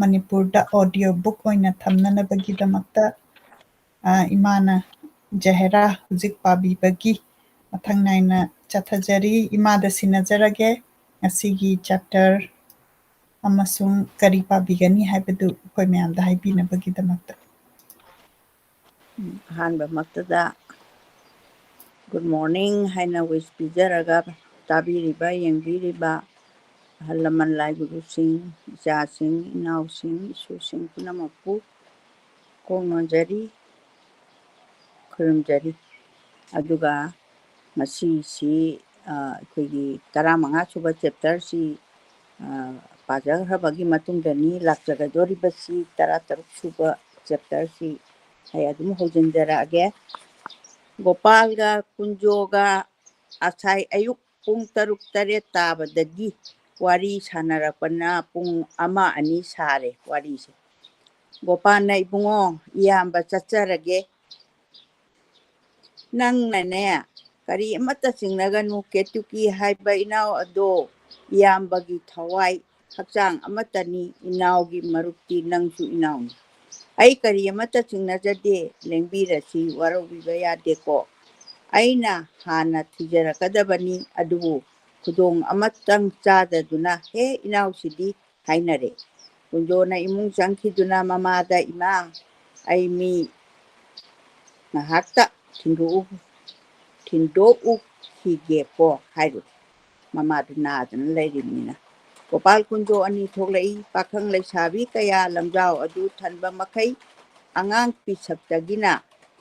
ꯃꯅꯤꯄꯨꯔꯗ audio book ꯑꯣꯏꯅ ꯊꯝꯅꯅꯕꯒꯤꯗꯃꯛꯇ ꯏꯃꯥꯅ ꯖꯍꯦꯔꯥ ꯍꯧꯖꯤꯛ ꯄꯥꯕꯤꯕꯒꯤ ꯃꯊꯪ ꯅꯥꯏꯅ ꯆꯠꯊꯖꯔꯤ ꯏꯃꯥꯗ ꯁꯤꯟꯅꯖꯔꯒꯦ ꯉꯁꯤꯒꯤ ꯆꯦꯞꯇꯔ ꯑꯃꯁꯨꯡ ꯀꯔꯤ ꯄꯥꯕꯤꯒꯅꯤ ꯍꯥꯏꯕꯗꯨ ꯑꯩꯈꯣꯏ ꯃꯌꯥꯝꯗ ꯍꯥꯏꯕꯤꯅꯕꯒꯤꯗꯃꯛꯇ ꯑꯍꯥꯟꯕꯃꯛꯇꯗ ꯒꯨꯗ ꯃꯣꯔꯅꯤꯡ ꯍꯥꯏꯅ ꯋꯤꯁ ꯄꯤꯖꯔꯒ ꯇꯥꯕꯤꯔꯤꯕ ꯌꯦꯡꯕꯤꯔꯤꯕ ꯑꯍꯜ ꯂꯃꯟ ꯂꯥꯏ ꯒꯨꯔꯨꯁꯤꯡ ꯏꯆꯥꯁꯤꯡ ꯏꯅꯥꯎꯁꯤꯡ ꯏꯁꯨꯁꯤꯡ ꯄꯨꯝꯅꯃꯛꯄꯨ ꯈꯣꯡꯅꯣꯟꯖꯔꯤ ꯈꯨꯔꯨꯝꯖꯔꯤ ꯑꯗꯨꯒ ꯉꯁꯤꯁꯤ ꯑꯩꯈꯣꯏꯒꯤ 15 ꯁꯨꯕ ꯆꯦꯞꯇꯔꯁꯤ ꯄꯥꯖꯈ꯭ꯔꯕꯒꯤ ꯃꯇꯨꯡꯗꯅꯤ ꯂꯥꯛꯆꯒꯗꯧꯔꯤꯕꯁꯤ 13 ꯁꯨꯕ ꯆꯦꯞꯇꯔꯁꯤ ꯑꯩ ꯑꯗꯨꯝ ꯍꯧꯖꯤꯟꯖꯔꯛꯑꯒꯦ ꯒꯣꯄꯥꯜꯒ ꯀꯨꯟꯖꯣꯒ ꯑꯁꯥꯏ ꯑꯌꯨꯛ ꯄꯨꯡ 6-7 ꯇꯥꯕꯗꯒꯤ ꯋꯥꯔꯤ ꯁꯥꯟꯅꯔꯛꯄꯅ ꯄꯨꯡ 1-2 ꯁꯥꯔꯦ ꯋꯥꯔꯤꯁꯦ ꯒꯣꯄꯥꯜꯅ ꯏꯕꯨꯡꯉꯣ ꯏꯌꯥꯝꯕ ꯆꯠꯆꯔꯒꯦ ꯅꯪꯅꯅꯦ ꯀꯔꯤ ꯑꯃꯠꯇ ꯆꯤꯡꯅꯒꯅꯨ ꯀꯦꯇꯨꯀꯤ ꯍꯥꯏꯕ ꯏꯅꯥꯎ ꯑꯗꯣ ꯏꯌꯥꯝꯕꯒꯤ ꯊꯋꯥꯏ ꯍꯛꯆꯥꯡ ꯑꯃꯠꯇꯅꯤ ꯏꯅꯥꯎꯒꯤ ꯃꯔꯨꯞꯇꯤ ꯅꯪꯁꯨ ꯏꯅꯥꯎꯅꯤ ꯑꯩ ꯀꯔꯤ ꯑꯃꯠꯇ ꯆꯤꯡꯅꯖꯗꯦ ꯂꯦꯡꯕꯤꯔꯁꯤ ꯋꯥꯔꯧꯕꯤꯕ ꯌꯥꯗꯦꯀꯣ ꯑꯩꯅ ꯍꯥꯟꯅ ꯊꯤꯖꯔꯛꯀꯗꯕꯅꯤ ꯑꯗꯨꯕꯨ ꯈꯨꯗꯣꯡ ꯑꯃꯇꯪ ꯆꯥꯗꯗꯨꯅ ꯍꯦ ꯏꯅꯥꯎꯁꯤꯗꯤ ꯍꯥꯏꯅꯔꯦ ꯀꯨꯟꯖꯣꯅ ꯏꯃꯨꯡ ꯆꯪꯈꯤꯗꯨꯅ ꯃꯃꯥꯗ ꯏꯃꯥ ꯑꯩ ꯃꯤ ꯉꯥꯏꯍꯥꯛꯇ ꯊꯤꯟꯗꯣꯛꯎꯈꯤꯒꯦꯀꯣ ꯍꯥꯏꯔꯨ ꯃꯃꯥꯗꯨ ꯅꯥꯗꯅ ꯂꯩꯔꯤꯕꯅꯤꯅ ꯒꯣꯄꯥꯜ ꯀꯨꯟꯖꯣ ꯑꯅꯤ ꯊꯣꯛꯂꯛꯏ ꯄꯥꯈꯪ ꯂꯩꯁꯥꯕꯤ ꯀꯌꯥ ꯂꯝꯖꯥꯎ ꯑꯗꯨ ꯊꯟꯕ ꯃꯈꯩ ꯑꯉꯥꯡ ꯄꯤꯁꯛꯇꯒꯤꯅ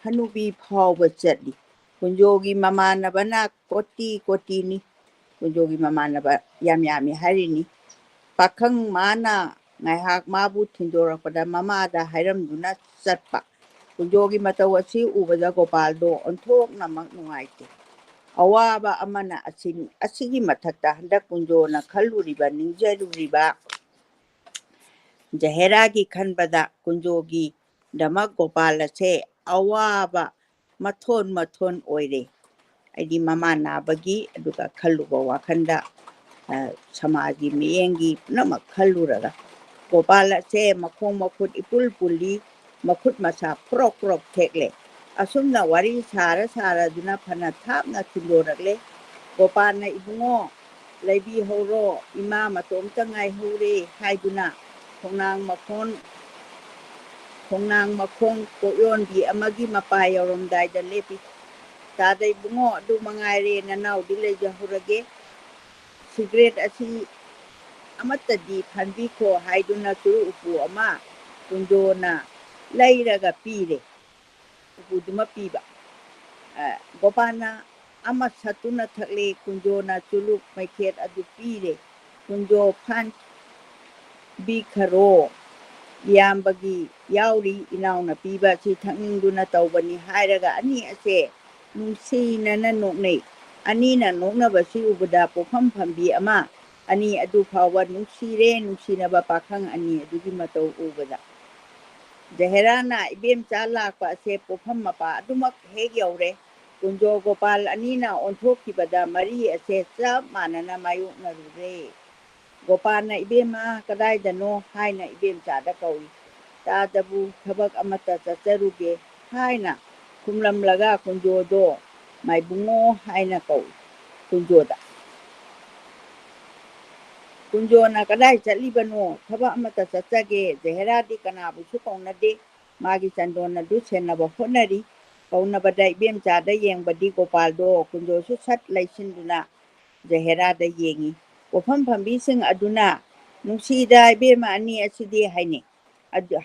ꯍꯅꯨꯕꯤ ꯐꯥꯎꯕ ꯆꯠꯂꯤ ꯀꯨꯟꯖꯣꯒꯤ ꯃꯃꯥꯟꯅꯕꯅ ꯀꯣꯇꯤ-ꯀꯣꯇꯤꯅꯤ ꯀꯨꯟꯖꯣꯒꯤ ꯃꯃꯥꯟꯅꯕ ꯌꯥꯝꯃꯤ ꯍꯥꯏꯔꯤꯅꯤ ꯄꯥꯈꯪ ꯃꯥꯅ ꯉꯥꯏꯍꯥꯛ ꯃꯥꯕꯨ ꯊꯤꯟꯗꯣꯔꯛꯄꯗ ꯃꯃꯥꯗ ꯍꯥꯏꯔꯝꯗꯨꯅ ꯆꯠꯄ ꯀꯨꯟꯖꯣꯒꯤ ꯃꯇꯧ ꯑꯁꯤ ꯎꯕꯗ ꯒꯣꯄꯥꯜꯗꯣ ꯑꯣꯟꯊꯣꯛꯅꯃꯛ ꯅꯨꯡꯉꯥꯏꯇꯦ ꯑꯋꯥꯕ ꯑꯃꯅ ꯑꯁꯤꯅꯤ ꯑꯁꯤꯒꯤ ꯃꯊꯛꯇ ꯍꯟꯗꯛ ꯀꯨꯟꯖꯣꯅ ꯈꯜꯂꯨꯔꯤꯕ ꯅꯤꯡꯖꯔꯨꯔꯤꯕ ꯖꯍꯦꯔꯥꯒꯤ ꯈꯟꯕꯗ ꯀꯨꯟꯖꯣꯒꯤꯗꯃꯛ ꯒꯣꯄꯥꯜ ꯑꯁꯦ ꯑꯋꯥꯕ ꯃꯊꯣꯟ ꯑꯣꯏꯔꯦ ꯑꯩꯗꯤ ꯃꯃꯥ ꯅꯥꯕꯒꯤ ꯑꯗꯨꯒ ꯈꯜꯂꯨꯕ ꯋꯥꯈꯟꯗ ꯁꯃꯥꯖꯒꯤ ꯃꯤꯠꯌꯦꯡꯒꯤ ꯄꯨꯝꯅꯃꯛ ꯈꯜꯂꯨꯔꯒ ꯒꯣꯄꯥꯜ ꯑꯁꯦ ꯃꯈꯣꯡ ꯃꯈꯨꯠ ꯏꯄꯨꯜ ꯄꯨꯜꯂꯤ ꯃꯈꯨꯠ ꯃꯁꯥ ꯄ꯭ꯔꯣꯛ ꯊꯦꯛꯂꯦ ꯑꯁꯨꯝꯅ ꯋꯥꯔꯤ ꯁꯥꯔꯗꯨꯅ ꯐꯅ ꯊꯥꯞꯅ ꯊꯤꯟꯗꯣꯔꯛꯂꯦ ꯒꯣꯄꯥꯜꯅ ꯏꯕꯨꯡꯉꯣ ꯂꯩꯕꯤꯍꯧꯔꯣ ꯏꯃꯥ ꯃꯇꯣꯝꯇ ꯉꯥꯏꯍꯧꯔꯦ ꯍꯥꯏꯗꯨꯅ ꯈꯣꯡꯅꯥꯡ ꯃꯈꯣꯡ ꯀꯣꯛꯌꯣꯟꯕꯤ ꯑꯃꯒꯤ ꯃꯄꯥ ꯌꯧꯔꯝꯗꯥꯏꯗ ꯂꯦꯞꯄꯤ ꯇꯥꯗ ꯏꯕꯨꯡꯉꯣ ꯑꯗꯨ ꯃꯉꯥꯏꯔꯦ ꯅꯅꯥꯎꯗꯤ ꯂꯩꯖꯍꯧꯔꯒꯦ ꯁꯤꯒ꯭ꯔꯦꯠ ꯑꯁꯤ ꯑꯃꯠꯇꯗꯤ ꯐꯥꯟꯕꯤꯈꯣ ꯍꯥꯏꯗꯨꯅ ꯆꯨꯔꯨꯞ ꯎꯄꯨ ꯑꯃ ꯀꯨꯟꯖꯣꯅ ꯂꯩꯔꯒ ꯄꯤꯔꯦ ꯎꯄꯨꯗꯨꯃ ꯄꯤꯕ ꯒꯣꯄꯥꯜꯅ ꯑꯃ ꯁꯠꯇꯨꯅ ꯊꯛꯂꯦ ꯀꯨꯟꯖꯣꯅ ꯆꯨꯂꯨꯞ ꯃꯩꯈꯦꯠ ꯑꯗꯨ ꯄꯤꯔꯦ ꯀꯨꯟꯖꯣ ꯐꯥꯟꯕꯤꯈꯔꯣ ꯏꯌꯥꯝꯕꯒꯤ ꯌꯥꯎꯔꯤ ꯏꯅꯥꯎꯅ ꯄꯤꯕ ꯑꯁꯤ ꯊꯛꯅꯤꯡꯗꯨꯅ ꯇꯧꯕꯅꯤ ꯍꯥꯏꯔꯒ ꯑꯅꯤ ꯑꯁꯦ ꯅꯨꯡꯁꯤꯅꯅ ꯅꯣꯛꯅꯩ ꯑꯅꯤꯅ ꯅꯣꯛꯅꯕꯁꯤ ꯎꯕꯗ ꯄꯣꯛꯐꯝ ꯐꯝꯕꯤ ꯑꯃ ꯑꯅꯤ ꯑꯗꯨ ꯐꯥꯎꯕ ꯅꯨꯡꯁꯤꯅꯕ ꯄꯥꯈꯪ ꯑꯅꯤ ꯑꯗꯨꯒꯤ ꯃꯇꯧ ꯎꯕꯗ ꯖꯍꯦꯔꯥꯅ ꯏꯕꯦꯝꯆꯥ ꯂꯥꯛꯄ ꯑꯁꯦ ꯄꯣꯛꯐꯝ ꯃꯄꯥ ꯑꯗꯨꯃꯛ ꯍꯦꯛ ꯌꯧꯔꯦ ꯀꯨꯟꯖꯣ ꯒꯣꯄꯥꯜ ꯑꯅꯤꯅ ꯑꯣꯟꯊꯣꯛꯈꯤꯕꯗ ꯃꯔꯤ ꯑꯁꯦ ꯆꯞ ꯃꯥꯟꯅꯅ ꯃꯥꯌꯣꯛꯅꯔꯨꯔꯦ ꯒꯣꯄꯥꯜꯅ ꯏꯕꯦꯝꯃ ꯀꯗꯥꯏꯗꯅꯣ ꯍꯥꯏꯅ ꯏꯕꯦꯝꯆꯥꯗ ꯀꯧꯏ ꯇꯥꯗꯕꯨ ꯊꯕꯛ ꯑꯃꯠꯇ ꯆꯠꯆꯔꯨꯒꯦ ꯍꯥꯏꯅ ꯈꯨꯝꯂꯝꯂꯒ ꯀꯨꯟꯖꯣꯗꯣ ꯃꯥꯏꯕꯨꯡꯉꯣ ꯍꯥꯏꯅ ꯀꯧꯏ ꯀꯨꯟꯖꯣꯅ ꯀꯗꯥꯏ ꯆꯠꯂꯤꯕꯅꯣ ꯊꯕꯛ ꯑꯃꯠꯇ ꯆꯠꯆꯒꯦ ꯖꯍꯦꯔꯥꯗꯤ ꯀꯅꯥꯕꯨꯁꯨ ꯀꯧꯅꯗꯦ ꯃꯥꯒꯤ ꯆꯟꯗꯣꯟ ꯑꯗꯨ ꯁꯦꯟꯅꯕ ꯍꯣꯠꯅꯔꯤ ꯀꯧꯅꯕꯗ ꯏꯕꯦꯝꯆꯥꯗ ꯌꯦꯡꯕꯗꯤ ꯒꯣꯄꯥꯜꯗꯣ ꯀꯨꯟꯖꯣꯁꯨ ꯁꯠ ꯂꯩꯁꯤꯟꯗꯨꯅ ꯖꯍꯦꯔꯥꯗ ꯌꯦꯡꯉꯤ ꯄꯣꯛꯐꯝ ꯐꯝꯕꯤꯁꯤꯡ ꯑꯗꯨꯅ ꯅꯨꯡꯁꯤꯗ ꯏꯕꯦꯝꯃ ꯑꯅꯤ ꯑꯁꯤꯗꯤ ꯍꯥꯏꯅꯩ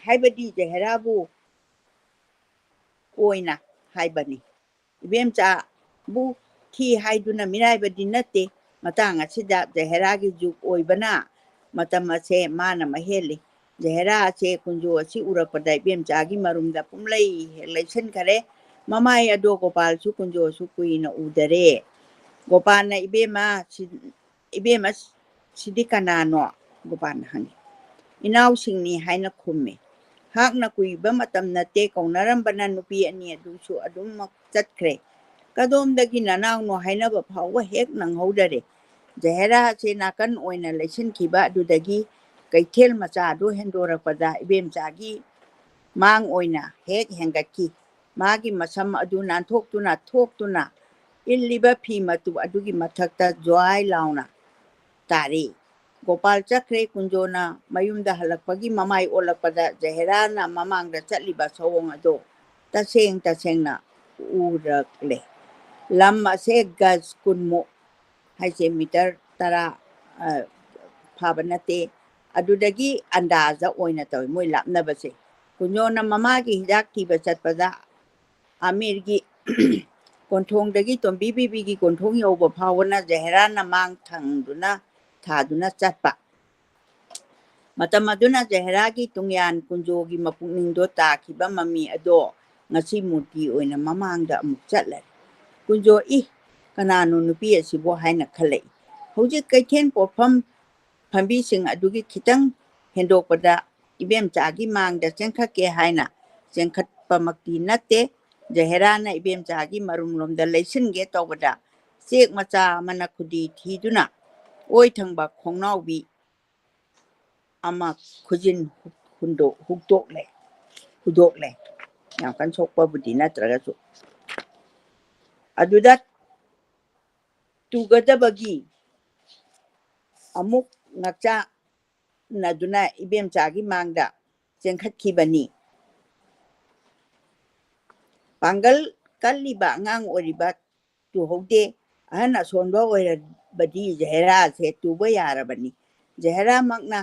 ꯍꯥꯏꯕꯗꯤ ꯖꯍꯦꯔꯥꯕꯨ ꯑꯣꯏꯅ ꯍꯥꯏꯕꯅꯤ ꯏꯕꯦꯝꯆꯥꯕꯨ ꯊꯤ ꯍꯥꯏꯗꯨꯅ ꯃꯤꯔꯥꯏꯕꯗꯤ ꯅꯠꯇꯦ ꯃꯇꯥꯡ ꯑꯁꯤꯗ ꯖꯍꯦꯔꯥꯒꯤ ꯖꯨꯛ ꯑꯣꯏꯕꯅ ꯃꯇꯝ ꯑꯁꯦ ꯃꯥꯅ ꯃꯍꯦꯜꯂꯤ ꯖꯍꯦꯔꯥ ꯑꯁꯦ ꯀꯨꯟꯖꯣ ꯑꯁꯤ ꯎꯔꯛꯄꯗ ꯏꯕꯦꯝꯆꯥꯒꯤ ꯃꯔꯨꯝꯗ ꯄꯨꯝꯂꯩ ꯍꯦꯛ ꯂꯩꯁꯤꯟꯈꯔꯦ ꯃꯃꯥꯏ ꯑꯗꯣ ꯒꯣꯄꯥꯜꯁꯨ ꯀꯨꯟꯖꯣꯁꯨ ꯀꯨꯏꯅ ꯎꯗꯔꯦ ꯒꯣꯄꯥꯜꯅ ꯏꯕꯦꯝꯃ ꯁꯤꯗꯤ ꯀꯅꯥꯅꯣ ꯒꯣꯄꯥꯜꯅ ꯍꯪꯉꯤ ꯏꯅꯥꯎꯁꯤꯡꯅꯤ ꯍꯥꯏꯅ ꯈꯨꯝꯃꯤ ꯍꯥꯛꯅ ꯀꯨꯏꯕ ꯃꯇꯝ ꯅꯠꯇꯦ ꯀꯧꯅꯔꯝꯕꯅ ꯅꯨꯄꯤ ꯑꯅꯤ ꯑꯗꯨꯁꯨ ꯑꯗꯨꯝꯃꯛ ꯆꯠꯈ꯭ꯔꯦ ꯀꯗꯣꯝꯗꯒꯤ ꯅꯅꯥꯎꯅꯣ ꯍꯥꯏꯅꯕ ꯐꯥꯎꯕ ꯍꯦꯛ ꯅꯪꯍꯧꯗꯔꯦ ꯖꯍꯦꯔꯥ ꯑꯁꯦ ꯅꯥꯀꯟ ꯑꯣꯏꯅ ꯂꯩꯁꯤꯟꯈꯤꯕ ꯑꯗꯨꯗꯒꯤ ꯀꯩꯊꯦꯜ ꯃꯆꯥꯗꯨ ꯍꯦꯟꯗꯣꯔꯛꯄꯗ ꯏꯕꯦꯝꯆꯥꯒꯤ ꯃꯥꯡ ꯑꯣꯏꯅ ꯍꯦꯛ ꯍꯦꯟꯒꯠꯈꯤ꯫ ꯃꯥꯒꯤ ꯃꯁꯝ ꯑꯗꯨ ꯅꯥꯟꯊꯣꯛꯇꯨꯅ ꯊꯣꯛꯇꯨꯅ ꯏꯜꯂꯤꯕ ꯐꯤ ꯃꯇꯨꯞ ꯑꯗꯨꯒꯤ ꯃꯊꯛꯇ ꯖ꯭ꯋꯥꯏ ꯂꯥꯎꯅ ꯇꯥꯔꯤ꯫ ꯒꯣꯄꯥꯜ ꯆꯠꯈ꯭ꯔꯦ꯫ ꯀꯨꯟꯖꯣꯅ ꯃꯌꯨꯝꯗ ꯍꯜꯂꯛꯄꯒꯤ ꯃꯃꯥꯏ ꯑꯣꯜꯂꯛꯄꯗ ꯖꯍꯦꯔꯥꯅ ꯃꯃꯥꯡꯗ ꯆꯠꯂꯤꯕ ꯁꯑꯣꯡ ꯑꯗꯣ ꯇꯁꯦꯡꯅ ꯎꯔꯛꯂꯦ꯫ ꯂꯝ ꯑꯁꯦ ꯒꯖ 10ꯃꯨꯛ ꯍꯥꯏꯁꯦ ꯃꯤꯇꯔ 10 ꯐꯥꯕ ꯅꯠꯇꯦ꯫ ꯑꯗꯨꯗꯒꯤ ꯑꯟꯗꯥꯖ ꯑꯣꯏꯅ ꯇꯧꯏ ꯃꯣꯏ ꯂꯥꯞꯅꯕꯁꯦ꯫ ꯀꯨꯟꯖꯣꯅ ꯃꯃꯥꯒꯤ ꯍꯤꯗꯥꯛ ꯊꯤꯕ ꯆꯠꯄꯗ ꯑꯃꯤꯔꯒꯤ ꯀꯣꯟꯊꯣꯡꯗꯒꯤ ꯇꯣꯝꯕꯤ ꯕꯤꯕꯤꯒꯤ ꯀꯣꯟꯊꯣꯡ ꯌꯧꯕ ꯐꯥꯎꯕꯅ ꯖꯍꯦꯔꯥꯅ ꯃꯥꯡ ꯊꯥꯗꯨꯅ ꯆꯠꯄ꯫ ꯃꯇꯝ ꯑꯗꯨꯅ ꯖꯍꯦꯔꯥꯒꯤ ꯇꯨꯡꯌꯥꯟ ꯀꯨꯟꯖꯣꯒꯤ ꯃꯄꯨꯛꯅꯤꯡꯗꯣ ꯇꯥꯈꯤꯕ ꯃꯃꯤ ꯑꯗꯣ ꯉꯁꯤ ꯃꯨꯔꯇꯤ ꯑꯣꯏꯅ ꯃꯃꯥꯡꯗ ꯑꯃꯨꯛ ꯆꯠꯂꯦ꯫ ꯀꯨꯟꯖꯣ ꯀꯅꯥꯅꯣ ꯅꯨꯄꯤ ꯑꯁꯤꯕꯨ ꯍꯥꯏꯅ ꯈꯜꯂꯛꯏ꯫ ꯍꯧꯖꯤꯛ ꯀꯩꯊꯦꯜ ꯄꯣꯠꯐꯝ ꯐꯝꯕꯤꯁꯤꯡ ꯑꯗꯨꯒꯤ ꯈꯤꯇꯪ ꯍꯦꯟꯗꯣꯛꯄꯗ ꯏꯕꯦꯝꯆꯥꯒꯤ ꯃꯥꯡꯗ ꯆꯦꯟꯈꯠꯀꯦ ꯍꯥꯏꯅ ꯆꯦꯟꯈꯠꯄꯃꯛꯇꯤ ꯅꯠꯇꯦ꯫ ꯖꯍꯦꯔꯥꯅ ꯏꯕꯦꯝꯆꯥꯒꯤ ꯃꯔꯨꯝꯂꯣꯝꯗ ꯂꯩꯁꯤꯟꯒꯦ ꯇꯧꯕꯗ ꯆꯦꯛ ꯃꯆꯥ ꯑꯃꯅ ꯈꯨꯗꯤ ꯊꯤꯗꯨꯅ ꯑꯣꯏ ꯊꯪꯕ ꯈꯣꯡꯅꯥꯎꯕꯤ ꯑꯃ ꯈꯨꯖꯤꯟ ꯍꯨꯗꯣꯛꯂꯦ꯫ ꯌꯥꯝ ꯀꯟ ꯁꯣꯛꯄꯕꯨꯗꯤ ꯅꯠꯇ꯭ꯔꯒꯁꯨ꯫ ꯑꯗꯨꯗ ꯇꯨꯒꯗꯕꯒꯤ ꯑꯃꯨꯛ ꯉꯛꯆꯥꯟꯅꯗꯨꯅ ꯏꯕꯦꯝꯆꯥꯒꯤ ꯃꯥꯡꯗ ꯆꯦꯟꯈꯠꯈꯤꯕꯅꯤ꯫ ꯄꯥꯡꯒꯜ ꯀꯜꯂꯤꯕ ꯑꯉꯥꯡ ꯑꯣꯏꯔꯤꯕ ꯇꯨꯍꯧꯗꯦ꯫ ꯑꯍꯟ ꯑꯁꯣꯟꯕ ꯑꯣꯏꯔꯕꯗꯤ ꯖꯍꯦꯔꯥꯁꯦ ꯇꯨꯕ ꯌꯥꯔꯕꯅꯤ꯫ ꯖꯍꯦꯔꯥꯃꯛꯅ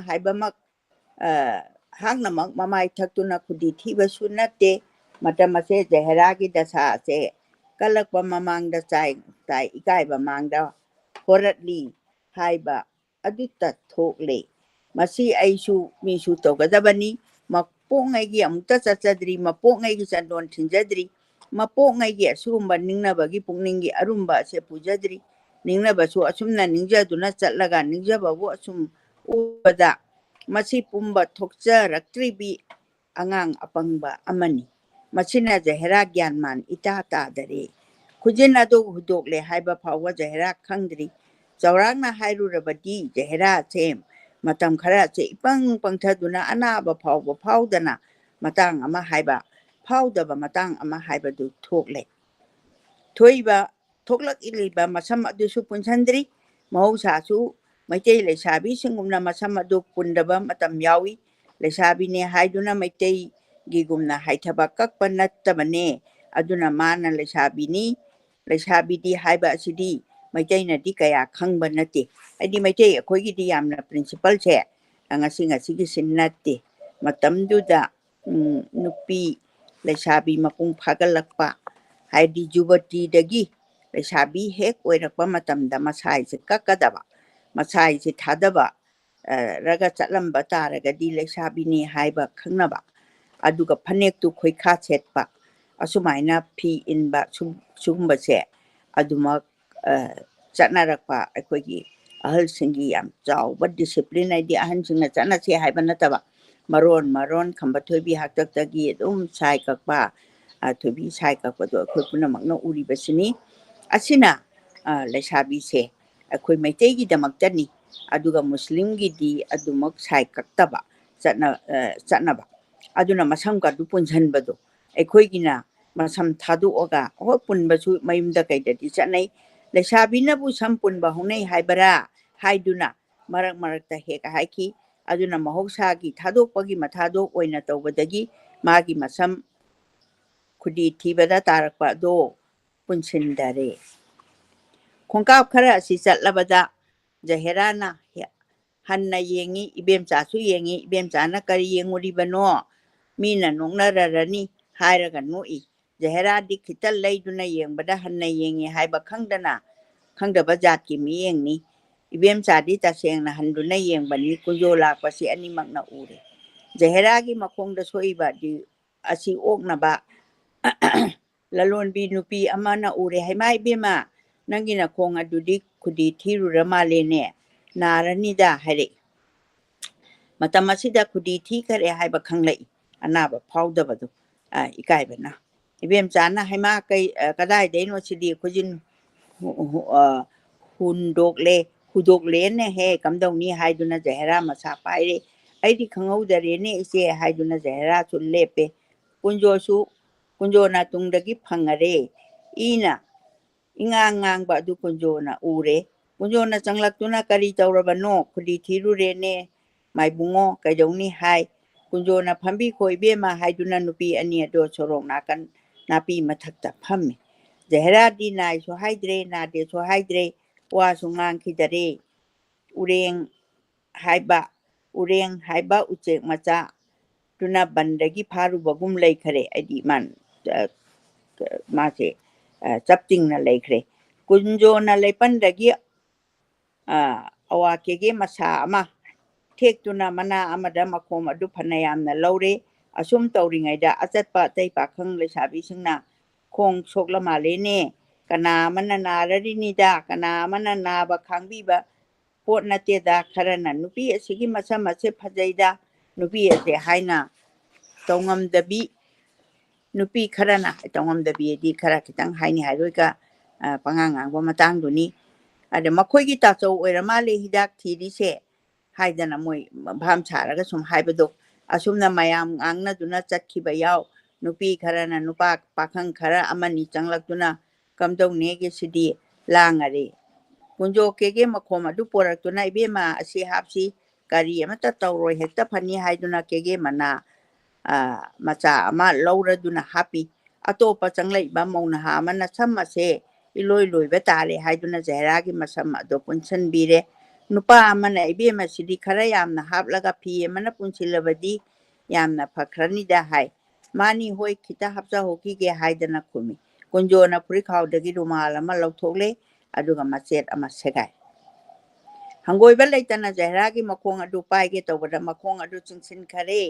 ꯍꯥꯛꯅꯃꯛ ꯃꯃꯥꯏ ꯊꯛꯇꯨꯅ ꯈꯨꯗꯤ ꯊꯤꯕꯁꯨ ꯅꯠꯇꯦ꯫ ꯃꯇꯝ ꯑꯁꯦ ꯖꯍꯦꯔꯥꯒꯤ ꯗꯁꯥ ꯑꯁꯦ ꯀꯜꯂꯛꯄ ꯃꯃꯥꯡꯗ ꯇꯥꯏ ꯏꯀꯥꯏꯕ ꯃꯥꯡꯗ ꯍꯣꯔꯠꯂꯤ ꯍꯥꯏꯕ ꯑꯗꯨꯇ ꯊꯣꯛꯂꯦ꯫ ꯃꯁꯤ ꯑꯩꯁꯨ ꯃꯤꯁꯨ ꯇꯧꯒꯗꯕꯅꯤ꯫ ꯃꯄꯣꯛꯉꯩꯒꯤ ꯑꯃꯨꯛꯇ ꯆꯠꯆꯗ꯭ꯔꯤ, ꯃꯄꯣꯛꯉꯩꯒꯤ ꯆꯟꯗꯣꯟ ꯊꯤꯟꯖꯗ꯭ꯔꯤ, ꯃꯄꯣꯛꯉꯩꯒꯤ ꯑꯁꯤꯒꯨꯝꯕ ꯅꯤꯡꯅꯕꯒꯤ ꯄꯨꯛꯅꯤꯡꯒꯤ ꯑꯔꯨꯝꯕ ꯑꯁꯦ ꯄꯨꯖꯗ꯭ꯔꯤ꯫ ꯅꯤꯡꯅꯕꯁꯨ ꯑꯁꯨꯝꯅ ꯅꯤꯡꯖꯗꯨꯅ ꯆꯠꯂꯒ ꯅꯤꯡꯖꯕꯕꯨ ꯑꯁꯨꯝ ꯎꯕꯗ ꯃꯁꯤ ꯄꯨꯝꯕ ꯊꯣꯛꯆꯔꯛꯇ꯭ꯔꯤꯕꯤ ꯑꯉꯥꯡ ꯑꯄꯪꯕ ꯑꯃꯅꯤ꯫ ꯃꯁꯤꯅ ꯖꯍꯦꯔꯥ ꯒ꯭ꯌꯥꯟ ꯃꯥꯟ ꯏꯇꯥ ꯇꯥꯗꯔꯦ꯫ ꯈꯨꯖꯤꯟ ꯑꯗꯨ ꯍꯨꯗꯣꯛꯂꯦ ꯍꯥꯏꯕ ꯐꯥꯎꯕ ꯖꯍꯦꯔꯥ ꯈꯪꯗ꯭ꯔꯤ꯫ ꯆꯥꯎꯔꯥꯛꯅ ꯍꯥꯏꯔꯨꯔꯕꯗꯤ ꯖꯍꯦꯔꯥꯁꯦ ꯃꯇꯝ ꯈꯔꯁꯦ ꯏꯄꯪ ꯄꯪꯊꯗꯨꯅ ꯑꯅꯥꯕ ꯐꯥꯎꯕ ꯐꯥꯎꯗꯅ ꯃꯇꯥꯡ ꯑꯃ ꯍꯥꯏꯕ, ꯐꯥꯎꯗꯕ ꯃꯇꯥꯡ ꯑꯃ ꯍꯥꯏꯕꯗꯨ ꯊꯣꯛꯂꯦ꯫ ꯊꯣꯛꯂꯛꯂꯤꯕ ꯃꯁꯝ ꯑꯗꯨꯁꯨ ꯄꯨꯟꯁꯤꯟꯗ꯭ꯔꯤ꯫ ꯃꯍꯧꯁꯥꯁꯨ ꯃꯩꯇꯩ ꯂꯩꯁꯥꯕꯤꯁꯤꯡꯒꯨꯝꯅ ꯃꯁꯝ ꯑꯗꯨ ꯄꯨꯟꯗꯕ ꯃꯇꯝ ꯌꯥꯎꯏ꯫ ꯂꯩꯁꯥꯕꯤꯅꯦ ꯍꯥꯏꯗꯨꯅ ꯃꯩꯇꯩꯒꯤꯒꯨꯝꯅ ꯍꯥꯏꯊꯕ ꯀꯛꯄ ꯅꯠꯇꯕꯅꯦ꯫ ꯑꯗꯨꯅ ꯃꯥꯅ ꯂꯩꯁꯥꯕꯤꯗꯤ ꯍꯥꯏꯕ ꯑꯁꯤꯗꯤ ꯃꯩꯇꯩꯅꯗꯤ ꯀꯌꯥ ꯈꯪꯕ ꯅꯠꯇꯦ꯫ ꯍꯥꯏꯗꯤ ꯃꯩꯇꯩ ꯑꯩꯈꯣꯏꯒꯤꯗꯤ ꯌꯥꯝꯅ ꯄ꯭ꯔꯤꯟꯁꯤꯄꯜꯁꯦ ꯉꯁꯤꯒꯤꯁꯤ ꯅꯠꯇꯦ꯫ ꯃꯇꯝꯗꯨꯗ ꯅꯨꯄꯤ ꯂꯩꯁꯥꯕꯤ ꯃꯄꯨꯡ ꯐꯥꯒꯠꯂꯛꯄ ꯍꯥꯏꯗꯤ ꯖꯨꯕꯇꯤꯗꯒꯤ ꯂꯩꯁꯥꯕꯤ ꯍꯦꯛ ꯑꯣꯏꯔꯛꯄ ꯃꯇꯝꯗ ꯃꯁꯥꯏꯁꯦ ꯀꯛꯀꯗꯕ, ꯃꯁꯥꯏꯁꯦ ꯊꯥꯗꯕ ꯔꯒ ꯆꯠꯂꯝꯕ ꯇꯥꯔꯒꯗꯤ ꯂꯩꯁꯥꯕꯤꯅꯤ ꯍꯥꯏꯕ ꯈꯪꯅꯕ, ꯑꯗꯨꯒ ꯐꯅꯦꯛꯇꯨ ꯈꯣꯏꯈꯥ ꯁꯦꯠꯄ, ꯑꯁꯨꯃꯥꯏꯅ ꯐꯤ ꯏꯟꯕ ꯁꯨꯒꯨꯝꯕꯁꯦ ꯑꯗꯨꯃꯛ ꯆꯠꯅꯔꯛꯄ ꯑꯩꯈꯣꯏꯒꯤ ꯑꯍꯜꯁꯤꯡꯒꯤ ꯌꯥꯝ ꯆꯥꯎꯕ ꯗꯤꯁꯤꯄ꯭ꯂꯤꯟ ꯍꯥꯏꯗꯤ ꯑꯍꯟꯁꯤꯡꯅ ꯆꯠꯅꯁꯦ ꯍꯥꯏꯕ ꯅꯠꯇꯕ ꯃꯔꯣꯟ ꯈꯝꯕ ꯊꯣꯏꯕꯤ ꯍꯥꯛꯇꯛꯇꯒꯤ ꯑꯗꯨꯝ ꯁꯥꯏ ꯀꯛꯄ, ꯊꯣꯏꯕꯤ ꯁꯥꯏ ꯀꯛꯄꯗꯣ ꯑꯩꯈꯣꯏ ꯄꯨꯝꯅꯃꯛꯅ ꯎꯔꯤꯕꯁꯤꯅꯤ꯫ ꯑꯁꯤꯅ ꯂꯩꯁꯥꯕꯤꯁꯦ ꯑꯩꯈꯣꯏ ꯃꯩꯇꯩꯒꯤꯗꯃꯛꯇꯅꯤ꯫ ꯑꯗꯨꯒ ꯃꯨꯁꯂꯤꯝꯒꯤꯗꯤ ꯑꯗꯨꯃꯛ ꯁꯥꯏ ꯀꯛꯇꯕ ꯆꯠꯅꯕ꯫ ꯑꯗꯨꯅ ꯃꯁꯝꯒꯗꯨ ꯄꯨꯟꯁꯤꯟꯕꯗꯣ ꯑꯩꯈꯣꯏꯒꯤꯅ ꯃꯁꯝ ꯊꯥꯗꯣꯛꯑꯒ ꯍꯣꯏ ꯄꯨꯟꯕꯁꯨ ꯃꯌꯨꯝꯗ ꯀꯩꯗꯗꯤ ꯆꯠꯅꯩ꯫ ꯂꯩꯁꯥꯕꯤꯅꯕꯨ ꯁꯝ ꯄꯨꯟꯕ ꯍꯧꯅꯩ ꯍꯥꯏꯕꯔꯥ ꯍꯥꯏꯗꯨꯅ ꯃꯔꯛꯇ ꯍꯦꯛ ꯍꯥꯏꯈꯤ꯫ ꯑꯗꯨꯅ ꯃꯍꯧꯁꯥꯒꯤ ꯊꯥꯗꯣꯛꯄꯒꯤ ꯃꯊꯥꯗꯣꯛ ꯑꯣꯏꯅ ꯇꯧꯕꯗꯒꯤ ꯃꯥꯒꯤ ꯃꯁꯝ ꯈꯨꯗꯤ ꯊꯤꯕꯗ ꯇꯥꯔꯛꯄ ꯑꯗꯣ ꯄꯨꯟꯁꯤꯟꯗꯔꯦ꯫ ꯈꯣꯡꯀꯥꯞ ꯈꯔ ꯑꯁꯤ ꯆꯠꯂꯕꯗ ꯖꯍꯦꯔꯥꯅ ꯍꯟꯅ ꯌꯦꯡꯉꯤ, ꯏꯕꯦꯝꯆꯥꯁꯨ ꯌꯦꯡꯉꯤ꯫ ꯏꯕꯦꯝꯆꯥꯅ ꯀꯔꯤ ꯌꯦꯡꯉꯨꯔꯤꯕꯅꯣ, ꯃꯤꯅ ꯅꯣꯛꯅꯔꯔꯅꯤ ꯍꯥꯏꯔꯒ ꯅꯣꯛꯏ꯫ ꯖꯍꯦꯔꯥꯗꯤ ꯈꯤꯇ ꯂꯩꯗꯨꯅ ꯌꯦꯡꯕꯗ ꯍꯟꯅ ꯌꯦꯡꯉꯤ ꯍꯥꯏꯕ ꯈꯪꯗꯕ ꯖꯥꯠꯀꯤ ꯃꯤꯠꯌꯦꯡꯅꯤ꯫ ꯏꯕꯦꯝꯆꯥꯗꯤ ꯇꯁꯦꯡꯅ ꯍꯟꯗꯨꯅ ꯌꯦꯡꯕꯅꯤ꯫ ꯀꯨꯟꯖꯣ ꯂꯥꯛꯄꯁꯤ ꯑꯅꯤꯃꯛꯅ ꯎꯔꯦ꯫ ꯖꯍꯦꯔꯥꯒꯤ ꯃꯈꯣꯡꯗ ꯁꯣꯛꯏꯕ ꯑꯁꯤ ꯑꯣꯛꯅꯕ ꯂꯂꯣꯟꯕꯤ ꯅꯨꯄꯤ ꯑꯃꯅ ꯎꯔꯦ꯫ ꯍꯩꯃꯥ ꯏꯕꯦꯝꯃ, ꯅꯪꯒꯤ ꯅꯈꯣꯡ ꯑꯗꯨꯗꯤ ꯈꯨꯗꯤ ꯊꯤꯔꯨꯔ ꯃꯥꯜꯂꯦꯅꯦ, ꯅꯥꯔꯅꯤꯗ ꯍꯥꯏꯔꯛꯏ꯫ ꯃꯇꯝ ꯑꯁꯤꯗ ꯈꯨꯗꯤ ꯊꯤꯈꯔꯦ ꯍꯥꯏꯕ ꯈꯪꯂꯛꯏ, ꯑꯅꯥꯕ ꯐꯥꯎꯗꯕꯗꯣ ꯏꯀꯥꯏꯕꯅ꯫ ꯏꯕꯦꯝꯆꯥꯅ ꯍꯩꯃꯥ ꯀꯗꯥꯏꯗꯩꯅꯣ ꯁꯤꯗꯤ, ꯈꯨꯖꯤꯟ ꯍꯨꯗꯣꯛꯂꯦꯅꯦꯍꯦ, ꯀꯝꯗꯧꯅꯤ ꯍꯥꯏꯗꯨꯅ ꯖꯍꯦꯔꯥ ꯃꯁꯥ ꯄꯥꯏꯔꯦ꯫ ꯑꯩꯗꯤ ꯈꯪꯍꯧꯗꯔꯦꯅꯦ ꯏꯆꯦ ꯍꯥꯏꯗꯨꯅ ꯖꯍꯦꯔꯥꯁꯨ ꯂꯦꯞꯄꯦ ꯀꯨꯟꯖꯣꯅ ꯇꯨꯡꯗꯒꯤ ꯐꯪꯉꯔꯦ ꯏꯅ ꯏꯉꯥꯡ ꯉꯥꯡꯕ ꯑꯗꯨ ꯀꯨꯟꯖꯣꯅ ꯎꯔꯦ ꯀꯨꯟꯖꯣꯅ ꯆꯪꯂꯛꯇꯨꯅ ꯀꯔꯤ ꯇꯧꯔꯕꯅꯣ ꯈꯨꯗꯤ ꯊꯤꯔꯨꯔꯦꯅꯦ ꯃꯥꯏꯕꯨꯡꯉꯣ ꯀꯩꯗꯧꯅꯤ ꯍꯥꯏ ꯀꯨꯟꯖꯣꯅ ꯐꯝꯕꯤꯈꯣ ꯏꯕꯦꯝꯃ ꯍꯥꯏꯗꯨꯅ ꯅꯨꯄꯤ ꯑꯅꯤ ꯑꯗꯣ ꯁꯣꯔꯣꯛ ꯅꯥꯀꯟ ꯅꯥꯄꯤ ꯃꯊꯛꯇ ꯐꯝꯃꯤ ꯖꯍꯦꯔꯥꯗꯤ ꯅꯥꯏꯁꯨ ꯍꯥꯏꯗ꯭ꯔꯦ ꯅꯥꯗꯦꯁꯨ ꯍꯥꯏꯗ꯭ꯔꯦ ꯋꯥꯁꯨ ꯉꯥꯡꯈꯤꯗꯔꯦ ꯎꯔꯦꯡ ꯍꯥꯏꯕ ꯎꯆꯦꯛ ꯃꯆꯥ ꯇꯨꯅ ꯕꯟꯗꯒꯤ ꯐꯥꯔꯨꯕꯒꯨꯝ ꯂꯩꯈꯔꯦ ꯑꯩꯗꯤ ꯃꯥꯁꯦ ꯆꯞ ꯇꯤꯡꯅ ꯂꯩꯈ꯭ꯔꯦ ꯀꯨꯟꯖꯣꯅ ꯂꯩꯄꯟꯗꯒꯤ ꯑꯋꯥ ꯀꯦꯒꯦ ꯃꯁꯥ ꯑꯃ ꯊꯦꯛꯇꯨꯅ ꯃꯅꯥ ꯑꯃꯗ ꯃꯈꯣꯝ ꯑꯗꯨ ꯐꯅ ꯌꯥꯝꯅ ꯂꯧꯔꯦ ꯑꯁꯨꯝ ꯇꯧꯔꯤꯉꯩꯗ ꯑꯆꯠꯄ ꯑꯇꯩ ꯄꯥꯈꯪ ꯂꯩꯁꯥꯕꯤꯁꯤꯡꯅ ꯈꯣꯡ ꯁꯣꯛꯂ ꯃꯥꯜꯂꯦꯅꯦ ꯀꯅꯥ ꯑꯃꯅ ꯅꯥꯔꯔꯤꯅꯤꯗ ꯀꯅꯥ ꯑꯃꯅ ꯅꯥꯕ ꯈꯥꯡꯕꯤꯕ ꯄꯣꯠ ꯅꯠꯇꯦꯗ ꯈꯔꯅ ꯅꯨꯄꯤ ꯑꯁꯤꯒꯤ ꯃꯁꯝ ꯑꯁꯦ ꯐꯖꯩꯗ ꯅꯨꯄꯤ ꯑꯁꯦ ꯍꯥꯏꯅ ꯇꯧꯉꯝꯗꯕꯤ ꯅꯨꯄꯤ ꯈꯔꯅ ꯇꯧꯉꯝꯗꯕꯤꯗꯤ ꯈꯔ ꯈꯤꯇꯪ ꯍꯥꯏꯅꯤ ꯍꯥꯏꯔꯣꯏꯒ ꯄꯉꯥꯡ ꯉꯥꯡꯕ ꯃꯇꯥꯡꯗꯨꯅꯤ ꯑꯗ ꯃꯈꯣꯏꯒꯤ ꯇꯥꯆꯧ ꯑꯣꯏꯔ ꯃꯥꯜꯂꯦ ꯍꯤꯗꯥꯛ ꯊꯤꯔꯤꯁꯦ ꯍꯥꯏꯗꯅ ꯃꯣꯏ ꯚꯥꯝ ꯁꯥꯔꯒ ꯁꯨꯝ ꯍꯥꯏꯕꯗꯣ ꯑꯁꯨꯝꯅ ꯃꯌꯥꯝ ꯉꯥꯡꯅꯗꯨꯅ ꯆꯠꯈꯤꯕ ꯌꯥꯎ ꯅꯨꯄꯤ ꯈꯔꯅ ꯅꯨꯄꯥ ꯄꯥꯈꯪ ꯈꯔ ꯑꯃꯅꯤ ꯆꯪꯂꯛꯇꯨꯅ ꯀꯝꯗꯧꯅꯦꯒꯦ ꯁꯤꯗꯤ ꯂꯥꯡꯉꯔꯦ ꯀꯨꯟꯖꯣ ꯀꯦꯒꯦ ꯃꯈꯣꯝ ꯑꯗꯨ ꯄꯣꯔꯛꯇꯨꯅ ꯏꯕꯦꯝꯃ ꯑꯁꯤ ꯍꯥꯞꯁꯤ ꯀꯔꯤ ꯑꯃꯠꯇ ꯇꯧꯔꯣꯏ ꯍꯦꯛꯇ ꯐꯅꯤ ꯍꯥꯏꯗꯨꯅ ꯀꯦꯒꯦ ꯃꯅꯥ ꯃꯆꯥ ꯑꯃ ꯂꯧꯔꯗꯨꯅ ꯍꯥꯞꯄꯤ ꯑꯇꯣꯞꯄ ꯆꯪꯂꯛꯏꯕ ꯃꯧ ꯅꯍꯥ ꯑꯃꯅ ꯁꯝ ꯑꯁꯦ ꯏꯂꯣꯏ ꯂꯣꯏꯕ ꯇꯥꯔꯦ ꯍꯥꯏꯗꯨꯅ ꯖꯍꯦꯔꯥꯒꯤ ꯃꯁꯝ ꯑꯗꯨ ꯄꯨꯟꯁꯤꯟꯕꯤꯔꯦ ꯅꯨꯄꯥ ꯑꯃꯅ ꯏꯕꯦꯝꯃ ꯁꯤꯗꯤ ꯈꯔ ꯌꯥꯝꯅ ꯍꯥꯞꯂꯒ ꯐꯤ ꯑꯃꯅ ꯄꯨꯟꯁꯤꯜꯂꯕꯗꯤ ꯌꯥꯝꯅ ꯐꯈ꯭ꯔꯅꯤꯗ ꯍꯥꯏ ꯃꯥꯅꯤ ꯍꯣꯏ ꯈꯤꯇ ꯍꯥꯞꯆꯍꯧꯈꯤꯒꯦ ꯍꯥꯏꯗꯅ ꯈꯨꯝꯃꯤ ꯀꯨꯟꯖꯣꯅ ꯐꯨꯔꯤꯈꯥꯎꯗꯒꯤ ꯔꯨꯃꯥꯜ ꯑꯃ ꯂꯧꯊꯣꯛꯂꯦ ꯑꯗꯨꯒ ꯃꯆꯦꯠ ꯑꯃ ꯁꯦꯒꯥꯏ ꯍꯪꯒꯣꯏꯕ ꯂꯩꯇꯅ ꯖꯍꯦꯔꯥꯒꯤ ꯃꯈꯣꯡ ꯑꯗꯨ ꯄꯥꯏꯒꯦ ꯇꯧꯕꯗ ꯃꯈꯣꯡ ꯑꯗꯨ ꯆꯤꯡꯁꯤꯟꯈꯔꯦ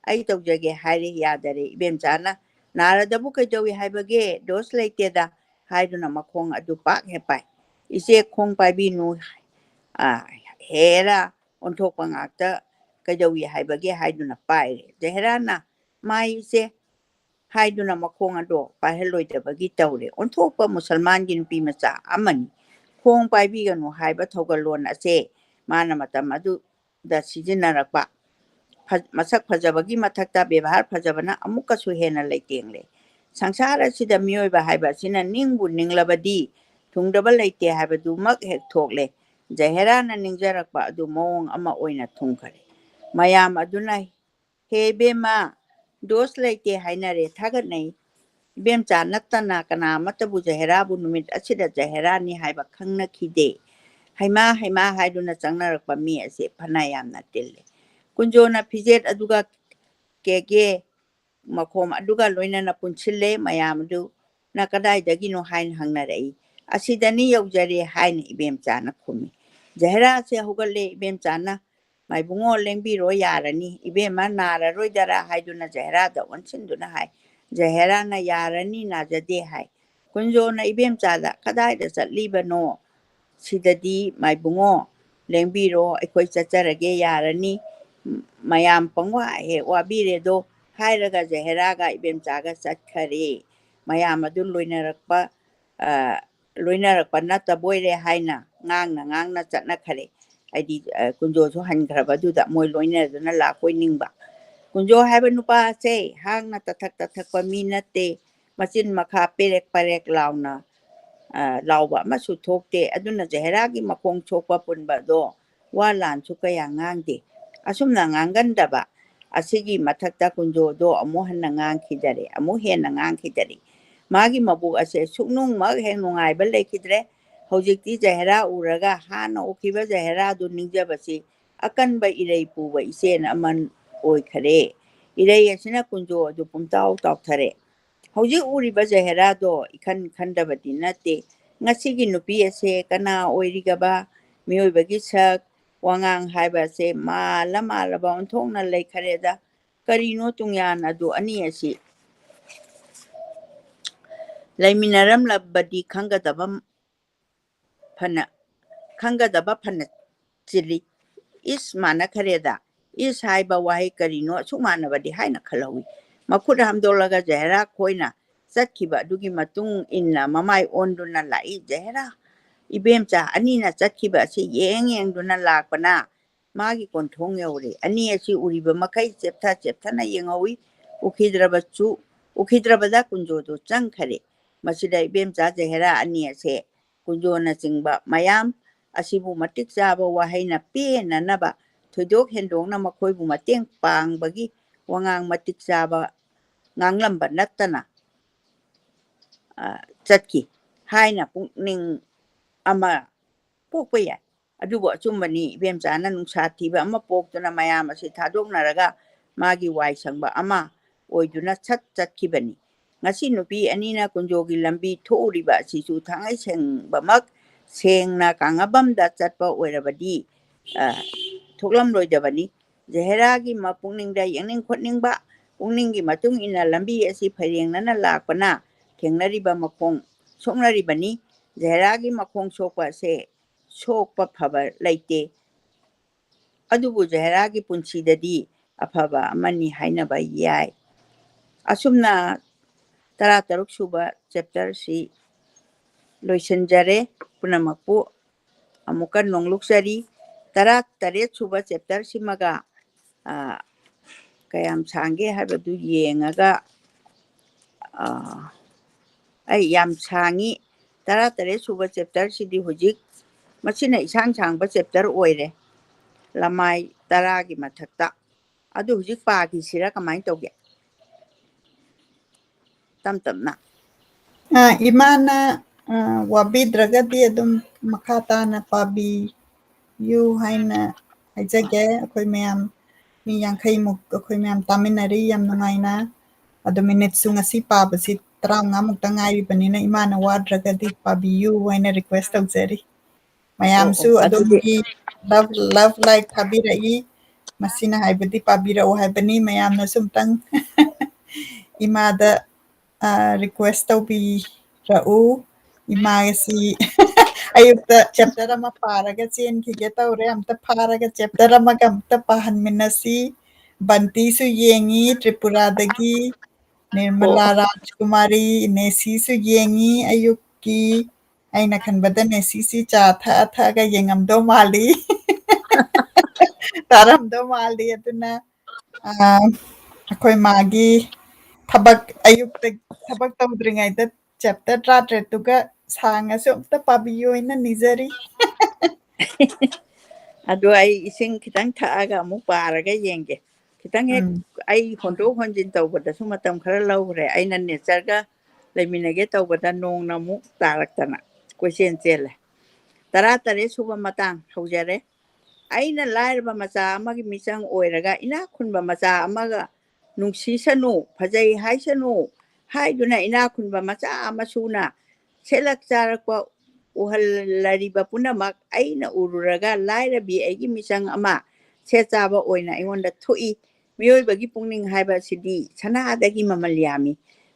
ꯑꯩ ꯇꯧꯖꯒꯦ ꯍꯥꯏꯔꯦ ꯌꯥꯗꯔꯦ ꯏꯕꯦꯝꯆꯥꯅ ꯅꯥꯔꯗꯕꯨ ꯀꯩꯗꯧꯏ ꯍꯥꯏꯕꯒꯦ ꯗꯣꯁ ꯂꯩꯇꯦꯗ ꯍꯥꯏꯗꯨꯅ ꯃꯈꯣꯡ ꯑꯗꯨ ꯄꯥꯛ ꯍꯦꯛ ꯄꯥꯏ ꯏꯆꯦ ꯈꯣꯡ ꯄꯥꯏꯕꯤꯅꯨ ꯍꯦꯔꯥ ꯑꯣꯟꯊꯣꯛꯄ ꯉꯥꯛꯇ ꯀꯩꯗꯧꯏ ꯍꯥꯏꯕꯒꯦ ꯍꯥꯏꯗꯨꯅ ꯄꯥꯏꯔꯦ ꯖꯍꯦꯔꯥꯅ ꯃꯥꯏ ꯏꯆꯦ ꯍꯥꯏꯗꯨꯅ ꯃꯈꯣꯡ ꯑꯗꯣ ꯄꯥꯏꯍꯜꯂꯣꯏꯗꯕꯒꯤ ꯇꯧꯔꯦ ꯑꯣꯟꯊꯣꯛꯄ ꯃꯨꯁꯜꯃꯥꯟꯒꯤ ꯅꯨꯄꯤ ꯃꯆꯥ ꯑꯃꯅꯤ ꯈꯣꯡ ꯄꯥꯏꯕꯤꯒꯅꯨ ꯍꯥꯏꯕ ꯊꯧꯒꯜꯂꯣꯟ ꯑꯁꯦ ꯃꯥꯅ ꯃꯇꯝ ꯑꯗꯨꯗ ꯁꯤꯖꯤꯟꯅꯔꯛꯄ ꯃꯁꯛ ꯐꯖꯕꯒꯤ ꯃꯊꯛꯇ ꯕꯦꯕꯥꯔ ꯐꯖꯕꯅ ꯑꯃꯨꯛꯀꯁꯨ ꯍꯦꯟꯅ ꯂꯩꯇꯦꯡꯂꯦ ꯁꯪꯁꯥꯔ ꯑꯁꯤꯗ ꯃꯤꯑꯣꯏꯕ ꯍꯥꯏꯕ ꯑꯁꯤꯅ ꯅꯤꯡꯕꯨ ꯅꯤꯡꯂꯕꯗꯤ ꯊꯨꯡꯗꯕ ꯂꯩꯇꯦ ꯍꯥꯏꯕꯗꯨꯃꯛ ꯍꯦꯛ ꯊꯣꯛꯂꯦ ꯖꯍꯦꯔꯥꯅ ꯅꯤꯡꯖꯔꯛꯄ ꯑꯗꯨ ꯃꯑꯣꯡ ꯑꯃ ꯑꯣꯏꯅ ꯊꯨꯡꯈꯔꯦ ꯃꯌꯥꯝ ꯑꯗꯨꯅ ꯍꯦ ꯏꯕꯦꯝꯃ ꯗꯣꯁ ꯂꯩꯇꯦ ꯍꯥꯏꯅꯔꯦ ꯊꯥꯒꯠꯅꯩ ꯏꯕꯦꯝꯆꯥ ꯅꯠꯇꯅ ꯀꯅꯥ ꯑꯃꯠꯇꯕꯨ ꯖꯍꯦꯔꯥꯕꯨ ꯅꯨꯃꯤꯠ ꯑꯁꯤꯗ ꯖꯍꯦꯔꯥꯅꯤ ꯍꯥꯏꯕ ꯈꯪꯅꯈꯤꯗꯦ ꯍꯩꯃꯥ ꯍꯩꯃꯥ ꯍꯥꯏꯗꯨꯅ ꯆꯪꯅꯔꯛꯄ ꯃꯤ ꯑꯁꯦ ꯐꯅ ꯌꯥꯝꯅ ꯇꯤꯜꯂꯦ ꯀꯨꯟꯖꯣꯅ ꯐꯤꯖꯦꯠ ꯑꯗꯨꯒ ꯀꯦꯒꯦ ꯃꯈꯣꯝ ꯑꯗꯨꯒ ꯂꯣꯏꯅꯅ ꯄꯨꯟꯁꯤꯜꯂꯦ ꯃꯌꯥꯝ ꯑꯗꯨꯅ ꯀꯗꯥꯏꯗꯒꯤꯅꯣ ꯍꯥꯏꯅ ꯍꯪꯅꯔꯛꯏ ꯑꯁꯤꯗꯅꯤ ꯌꯧꯖꯔꯦ ꯍꯥꯏꯅ ꯏꯕꯦꯝꯆꯥꯅ ꯈꯨꯝꯃꯤ ꯖꯍꯦꯔꯥꯁꯦ ꯍꯧꯒꯠꯂꯦ ꯏꯕꯦꯝꯆꯥꯅ ꯃꯥꯏꯕꯨꯡꯉꯣ ꯂꯦꯡꯕꯤꯔꯣ ꯌꯥꯔꯅꯤ ꯏꯕꯦꯝꯃ ꯅꯥꯔꯔꯣꯏꯗꯔꯥ ꯍꯥꯏꯗꯨꯅ ꯖꯍꯦꯔꯥꯗ ꯑꯣꯟꯁꯤꯟꯗꯨꯅ ꯍꯥꯏ ꯖꯍꯦꯔꯥꯅ ꯌꯥꯔꯅꯤ ꯅꯥꯖꯗꯦ ꯍꯥꯏ ꯀꯨꯟꯖꯣꯅ ꯏꯕꯦꯝꯆꯥꯗ ꯀꯗꯥꯏꯗ ꯆꯠꯂꯤꯕꯅꯣ ꯁꯤꯗꯗꯤ ꯃꯥꯏꯕꯨꯡꯉꯣ ꯂꯦꯡꯕꯤꯔꯣ ꯑꯩꯈꯣꯏ ꯆꯠꯆꯔꯒꯦ ꯌꯥꯔꯅꯤ ꯃꯌꯥꯝ ꯄꯪꯋꯥ ꯍꯦꯛ ꯋꯥꯕꯤꯔꯦꯗꯣ ꯍꯥꯏꯔꯒ ꯖꯍꯦꯔꯥꯒ ꯏꯕꯦꯝꯆꯥꯒ ꯆꯠꯈꯔꯦ ꯃꯌꯥꯝ ꯑꯗꯨ ꯂꯣꯏꯅꯔꯛꯄ ꯅꯠꯇꯕꯣꯏꯔꯦ ꯍꯥꯏꯅ ꯉꯥꯡꯅ ꯆꯠꯅꯈꯔꯦ ꯍꯥꯏꯗꯤ ꯀꯨꯟꯖꯣꯁꯨ ꯍꯟꯈ꯭ꯔꯕꯗꯨꯗ ꯃꯣꯏ ꯂꯣꯏꯅꯗꯨꯅ ꯂꯥꯛꯄꯣꯏ ꯅꯤꯡꯕ ꯀꯨꯟꯖꯣ ꯍꯥꯏꯕ ꯅꯨꯄꯥꯁꯦ ꯍꯥꯡꯅ ꯇꯊꯛꯄ ꯃꯤ ꯅꯠꯇꯦ ꯃꯆꯤꯟ ꯃꯈꯥ ꯄꯦꯔꯦꯛ ꯄꯔꯦꯛ ꯂꯥꯎꯕ ꯑꯃꯁꯨ ꯊꯣꯛꯇꯦ ꯑꯗꯨꯅ ꯖꯍꯦꯔꯥꯒꯤ ꯃꯈꯣꯡ ꯁꯣꯛꯄ ꯄꯨꯟꯕꯗꯣ ꯋꯥ ꯂꯥꯟꯁꯨ ꯀꯌꯥ ꯉꯥꯡꯗꯦ ꯑꯁꯨꯝꯅ ꯉꯥꯡꯒꯟꯗꯕ ꯑꯁꯤꯒꯤ ꯃꯊꯛꯇ ꯀꯨꯟꯖꯣꯗꯣ ꯑꯃꯨꯛ ꯍꯦꯟꯅ ꯉꯥꯡꯈꯤꯗꯔꯦ ꯃꯥꯒꯤ ꯃꯕꯨꯛ ꯑꯁꯦ ꯁꯨꯛꯅꯨꯡꯃꯛ ꯍꯦꯛ ꯅꯨꯡꯉꯥꯏꯕ ꯂꯩꯈꯤꯗ꯭ꯔꯦ ꯍꯧꯖꯤꯛꯇꯤ ꯖꯍꯦꯔꯥ ꯎꯔꯒ ꯍꯥꯟꯅ ꯎꯈꯤꯕ ꯖꯍꯦꯔꯥꯗꯨ ꯅꯤꯡꯖꯕꯁꯤ ꯑꯀꯟꯕ ꯏꯔꯩ ꯄꯨꯕ ꯏꯆꯦꯟ ꯑꯃ ꯑꯣꯏꯈꯔꯦ ꯏꯔꯩ ꯑꯁꯤꯅ ꯀꯨꯟꯖꯣ ꯑꯗꯨ ꯄꯨꯡꯇꯥꯎ ꯇꯥꯎꯊꯔꯦ ꯍꯧꯖꯤꯛ ꯎꯔꯤꯕ ꯖꯍꯦꯔꯥꯗꯣ ꯏꯈꯟ ꯈꯟꯗꯕꯗꯤ ꯅꯠꯇꯦ ꯉꯁꯤꯒꯤ ꯅꯨꯄꯤ ꯑꯁꯦ ꯀꯅꯥ ꯑꯣꯏꯔꯤꯒꯕ ꯃꯤꯑꯣꯏꯕꯒꯤ ꯁꯛ ꯋꯥꯉꯥꯡ ꯍꯥꯏꯕ ꯑꯁꯦ ꯃꯥꯜꯂꯕ ꯑꯣꯟꯊꯣꯛꯅ ꯂꯩꯈꯔꯦꯗ ꯀꯔꯤꯅꯣ ꯇꯨꯡꯌꯥꯟ ꯑꯗꯨ ꯑꯅꯤ ꯑꯁꯤ ꯂꯩꯃꯤꯟꯅꯔꯝꯂꯕꯗꯤ ꯈꯪꯒꯗꯕ ꯐꯅ ꯆꯤꯜꯂꯤ ꯏꯁ ꯃꯥꯟꯅꯈꯔꯦꯗ ꯏꯁ ꯍꯥꯏꯕ ꯋꯥꯍꯩ ꯀꯔꯤꯅꯣ ꯑꯁꯨꯛ ꯃꯥꯟꯅꯕꯗꯤ ꯍꯥꯏꯅ ꯈꯜꯍꯧꯏ ꯃꯈꯨꯠ ꯍꯥꯝꯗꯣꯛꯂꯒ ꯖꯍꯦꯔꯥ ꯈꯣꯏꯅ ꯆꯠꯈꯤꯕ ꯑꯗꯨꯒꯤ ꯃꯇꯨꯡ ꯏꯟꯅ ꯃꯃꯥꯏ ꯑꯣꯟꯗꯨꯅ ꯂꯥꯛꯏ ꯖꯍꯦꯔꯥ ꯏꯕꯦꯝꯆꯥ ꯑꯅꯤꯅ ꯆꯠꯈꯤꯕ ꯑꯁꯤ ꯌꯦꯡꯗꯨꯅ ꯂꯥꯛꯄꯅ ꯃꯥꯒꯤ ꯀꯣꯟꯊꯣꯡ ꯌꯧꯔꯦ ꯑꯅꯤ ꯑꯁꯤ ꯎꯔꯤꯕ ꯃꯈꯩ ꯆꯦꯞꯊꯅ ꯌꯦꯡꯍꯧꯏ ꯎꯈꯤꯗ꯭ꯔꯕꯗ ꯀꯨꯟꯖꯣꯗꯣ ꯆꯪꯈꯔꯦ ꯃꯁꯤꯗ ꯏꯕꯦꯝꯆꯥ ꯖꯍꯦꯔꯥ ꯑꯅꯤ ꯑꯁꯦ ꯀꯨꯟꯖꯣꯅꯆꯤꯡꯕ ꯃꯌꯥꯝ ꯑꯁꯤꯕꯨ ꯃꯇꯤꯛ ꯆꯥꯕ ꯋꯥꯍꯩꯅ ꯄꯦꯟꯅꯅꯕ ꯊꯣꯏꯗꯣꯛ ꯍꯦꯟꯗꯣꯛꯅ ꯃꯈꯣꯏꯕꯨ ꯃꯇꯦꯡ ꯄꯥꯡꯕꯒꯤ ꯋꯥꯉꯥꯡ ꯃꯇꯤꯛ ꯆꯥꯕ ꯉꯥꯡꯂꯝꯕ ꯅꯠꯇꯅ ꯆꯠꯈꯤ ꯍꯥꯏꯅ ꯄꯨꯛꯅꯤꯡ ꯑꯃ ꯄꯣꯛꯄ ꯌꯥꯏ ꯑꯗꯨꯕꯨ ꯑꯆꯨꯝꯕꯅꯤ ꯏꯕꯦꯝꯆꯥꯅ ꯅꯨꯡꯁꯥ ꯊꯤꯕ ꯑꯃ ꯄꯣꯛꯇꯨꯅ ꯃꯌꯥꯝ ꯑꯁꯤ ꯊꯥꯗꯣꯛꯅꯔꯒ ꯃꯥꯒꯤ ꯋꯥꯏ ꯁꯪꯕ ꯑꯃ ꯑꯣꯏꯗꯨꯅ ꯆꯠꯈꯤꯕꯅꯤ ꯉꯁꯤ ꯅꯨꯄꯤ ꯑꯅꯤꯅ ꯀꯨꯟꯖꯣꯒꯤ ꯂꯝꯕꯤ ꯊꯣꯛꯎꯔꯤꯕ ꯑꯁꯤꯁꯨ ꯊꯥꯡꯉꯩ ꯁꯦꯡꯕꯃꯛ ꯁꯦꯡꯅ ꯀꯥꯡꯉꯕꯝꯗ ꯆꯠꯄ ꯑꯣꯏꯔꯕꯗꯤ ꯊꯣꯛꯂꯝꯂꯣꯏꯗꯕꯅꯤ ꯖꯍꯦꯔꯥꯒꯤ ꯃꯄꯨꯛꯅꯤꯡꯗ ꯌꯦꯡꯅꯤꯡ ꯈꯣꯠꯅꯤꯡꯕ ꯄꯨꯛꯅꯤꯡꯒꯤ ꯃꯇꯨꯡ ꯏꯟꯅ ꯂꯝꯕꯤ ꯑꯁꯤ ꯐꯩꯔꯦꯡꯅꯅ ꯂꯥꯛꯄꯅ ꯊꯦꯡꯅꯔꯤꯕ ꯃꯈꯣꯡ ꯁꯣꯛꯅꯔꯤꯕꯅꯤ ꯖꯍꯦꯔꯥꯒꯤ ꯃꯈꯣꯡ ꯁꯣꯛꯄ ꯑꯁꯦ ꯁꯣꯛꯄ ꯐꯕ ꯂꯩꯇꯦ ꯑꯗꯨꯕꯨ ꯖꯍꯦꯔꯥꯒꯤ ꯄꯨꯟꯁꯤꯗꯗꯤ ꯑꯐꯕ ꯑꯃꯅꯤ ꯍꯥꯏꯅꯕ ꯌꯥꯏ ꯑꯁꯨꯝꯅ 13 ꯁꯨꯕ ꯆꯦꯞꯇꯔꯁꯤ ꯂꯣꯏꯁꯤꯟꯖꯔꯦ ꯄꯨꯝꯅꯃꯛꯄꯨ ꯑꯃꯨꯛꯀ ꯅꯣꯡꯂꯨꯛꯆꯔꯤ 18 ꯁꯨꯕ ꯆꯦꯞꯇꯔꯁꯤꯃꯒ ꯀꯌꯥꯝ ꯁꯥꯡꯒꯦ ꯍꯥꯏꯕꯗꯨ ꯌꯦꯡꯉꯒ ꯑꯩ ꯌꯥꯝ ꯁꯥꯡꯉꯤ 18 ꯁꯨꯕ ꯆꯦꯞꯇꯔꯁꯤꯗꯤ ꯍꯧꯖꯤꯛ ꯃꯁꯤꯅ ꯏꯁꯥꯡ ꯁꯥꯡꯕ ꯆꯦꯞꯇꯔ ꯑꯣꯏꯔꯦ ꯂꯃꯥꯏ 10ꯒꯤ ꯃꯊꯛꯇ ꯑꯗꯨ ꯍꯧꯖꯤꯛ ꯄꯥꯈꯤꯁꯤꯔꯥ ꯀꯃꯥꯏꯅ ꯇꯧꯒꯦ ꯇꯞ ꯇꯞꯅ ꯏꯃꯥꯅ ꯋꯥꯕꯤꯗ꯭ꯔꯒꯗꯤ ꯑꯗꯨꯝ ꯃꯈꯥ ꯇꯥꯅ ꯄꯥꯕꯤꯌꯨ ꯍꯥꯏꯅ ꯍꯥꯏꯖꯒꯦ ꯑꯩꯈꯣꯏ ꯃꯌꯥꯝ ꯃꯤ 50ꯃꯨꯛ ꯑꯩꯈꯣꯏ ꯃꯌꯥꯝ ꯇꯥꯃꯤꯟꯅꯔꯤ ꯌꯥꯝ ꯅꯨꯡꯉꯥꯏꯅ ꯑꯗꯣ ꯃꯤꯅꯤꯠꯁꯨ ꯉꯁꯤ ꯄꯥꯕꯁꯤ 35ꯃꯨꯛꯇ ꯉꯥꯏꯔꯤꯕꯅꯤꯅ ꯏꯃꯥꯅ ꯋꯥꯗ꯭ꯔꯒꯗꯤ ꯄꯥꯕꯤꯌꯨ ꯍꯥꯏꯅ ꯔꯤꯀ꯭ꯋꯦꯁ ꯇꯧꯖꯔꯤ ꯃꯌꯥꯝꯁꯨ ꯑꯗꯨꯗꯤ ꯑꯗꯣꯝꯒꯤ ꯂꯚ ꯂꯥꯏꯛ ꯊꯥꯕꯤꯔꯛꯏ ꯃꯁꯤꯅ ꯍꯥꯏꯕꯗꯤ ꯄꯥꯕꯤꯔꯛꯎ ꯍꯥꯏꯕꯅꯤ ꯃꯌꯥꯝꯅꯁꯨ ꯑꯝꯇꯪ ꯏꯃꯥꯗ ꯔꯤꯀ꯭ꯋꯦꯁ ꯇꯧꯕꯤꯔꯛꯎ ꯏꯃꯥꯒꯁꯤ ꯑꯌꯨꯛꯇ ꯆꯦꯞꯇꯔ ꯑꯃ ꯄꯥꯔꯒ ꯆꯦꯟꯈꯤꯒꯦ ꯇꯧꯔꯦ ꯑꯝꯇ ꯐꯥꯔꯒ ꯆꯦꯞꯇꯔ ꯑꯃꯒ ꯑꯝꯇ ꯄꯥꯍꯟꯃꯤꯟꯅꯁꯤ ꯕꯟꯇꯤꯁꯨ ꯌꯦꯡꯉꯤ ꯇ꯭ꯔꯤꯄꯨꯔꯥꯗꯒꯤ ꯅꯤꯔꯃꯂꯥ ꯔꯥꯖꯀꯨꯃꯥꯔꯤ ꯅꯦꯁꯤꯁꯨ ꯌꯦꯡꯉꯤ ꯑꯌꯨꯛꯀꯤ ꯑꯩꯅ ꯈꯟꯕꯗ ꯅꯦꯁꯤꯁꯤ ꯆꯥ ꯊꯛꯑꯒ ꯌꯦꯡꯉꯝꯗꯧ ꯃꯥꯜꯂꯤ ꯇꯥꯔꯝꯗꯧ ꯃꯥꯜꯂꯤ ꯑꯗꯨꯅ ꯑꯩꯈꯣꯏ ꯃꯥꯒꯤ ꯊꯕꯛ ꯑꯌꯨꯛꯇ ꯊꯕꯛ ꯇꯧꯗ꯭ꯔꯤꯉꯩꯗ ꯆꯦꯞꯇꯔ 13ꯗꯨꯒ ꯁꯥꯡꯉꯁꯨ ꯑꯝꯇ ꯄꯥꯕꯤꯌꯨꯅ ꯅꯤꯖꯔꯤ ꯑꯗꯣ ꯑꯩ ꯏꯁꯤꯡ ꯈꯤꯇꯪ ꯊꯛꯑꯒ ꯑꯃꯨꯛ ꯄꯥꯔꯒ ꯌꯦꯡꯒꯦ ꯈꯤꯇꯪ ꯍꯦꯛ ꯑꯩ ꯍꯣꯟꯗꯣꯛ ꯍꯣꯟꯖꯤꯟ ꯇꯧꯕꯗꯁꯨ ꯃꯇꯝ ꯈꯔ ꯂꯧꯈ꯭ꯔꯦ ꯑꯩꯅ ꯅꯦꯆꯔꯒ ꯂꯩꯃꯤꯟꯅꯒꯦ ꯇꯧꯕꯗ ꯅꯣꯡꯅ ꯑꯃꯨꯛ ꯇꯥꯔꯛꯇꯅ ꯀꯣꯏꯆꯦꯟ ꯆꯦꯜꯂꯦ 13 ꯁꯨꯕ ꯃꯇꯥꯡ ꯍꯧꯖꯔꯦ ꯑꯩꯅ ꯂꯥꯏꯔꯕ ꯃꯆꯥ ꯑꯃꯒꯤ ꯃꯤꯆꯪ ꯑꯣꯏꯔꯒ ꯏꯅꯥꯛ ꯈꯨꯟꯕ ꯃꯆꯥ ꯑꯃꯒ ꯅꯨꯡꯁꯤꯁꯅꯨ ꯐꯖꯩ ꯍꯥꯏꯁꯅꯨ ꯍꯥꯏꯗꯨꯅ ꯏꯅꯥꯛ ꯈꯨꯟꯕ ꯃꯆꯥ ꯃꯁꯨꯅ ꯁꯦꯠꯂꯛ ꯆꯥꯔꯛꯄ ꯎꯍꯜꯂꯔꯤꯕ ꯄꯨꯝꯅꯃꯛ ꯑꯩꯅ ꯎꯔꯨꯔꯒ ꯂꯥꯏꯔꯕꯤ ꯑꯩꯒꯤ ꯃꯤꯆꯪ ꯑꯃ ꯁꯦꯠ ꯆꯥꯕ ꯑꯣꯏꯅ ꯑꯩꯉꯣꯟꯗ ꯊꯣꯛꯏ ꯃꯤꯑꯣꯏꯕꯒꯤ ꯄꯨꯛꯅꯤꯡ ꯍꯥꯏꯕ ꯑꯁꯤꯗꯤ ꯁꯅꯥꯗꯒꯤ ꯃꯃꯜ ꯌꯥꯝꯃꯤ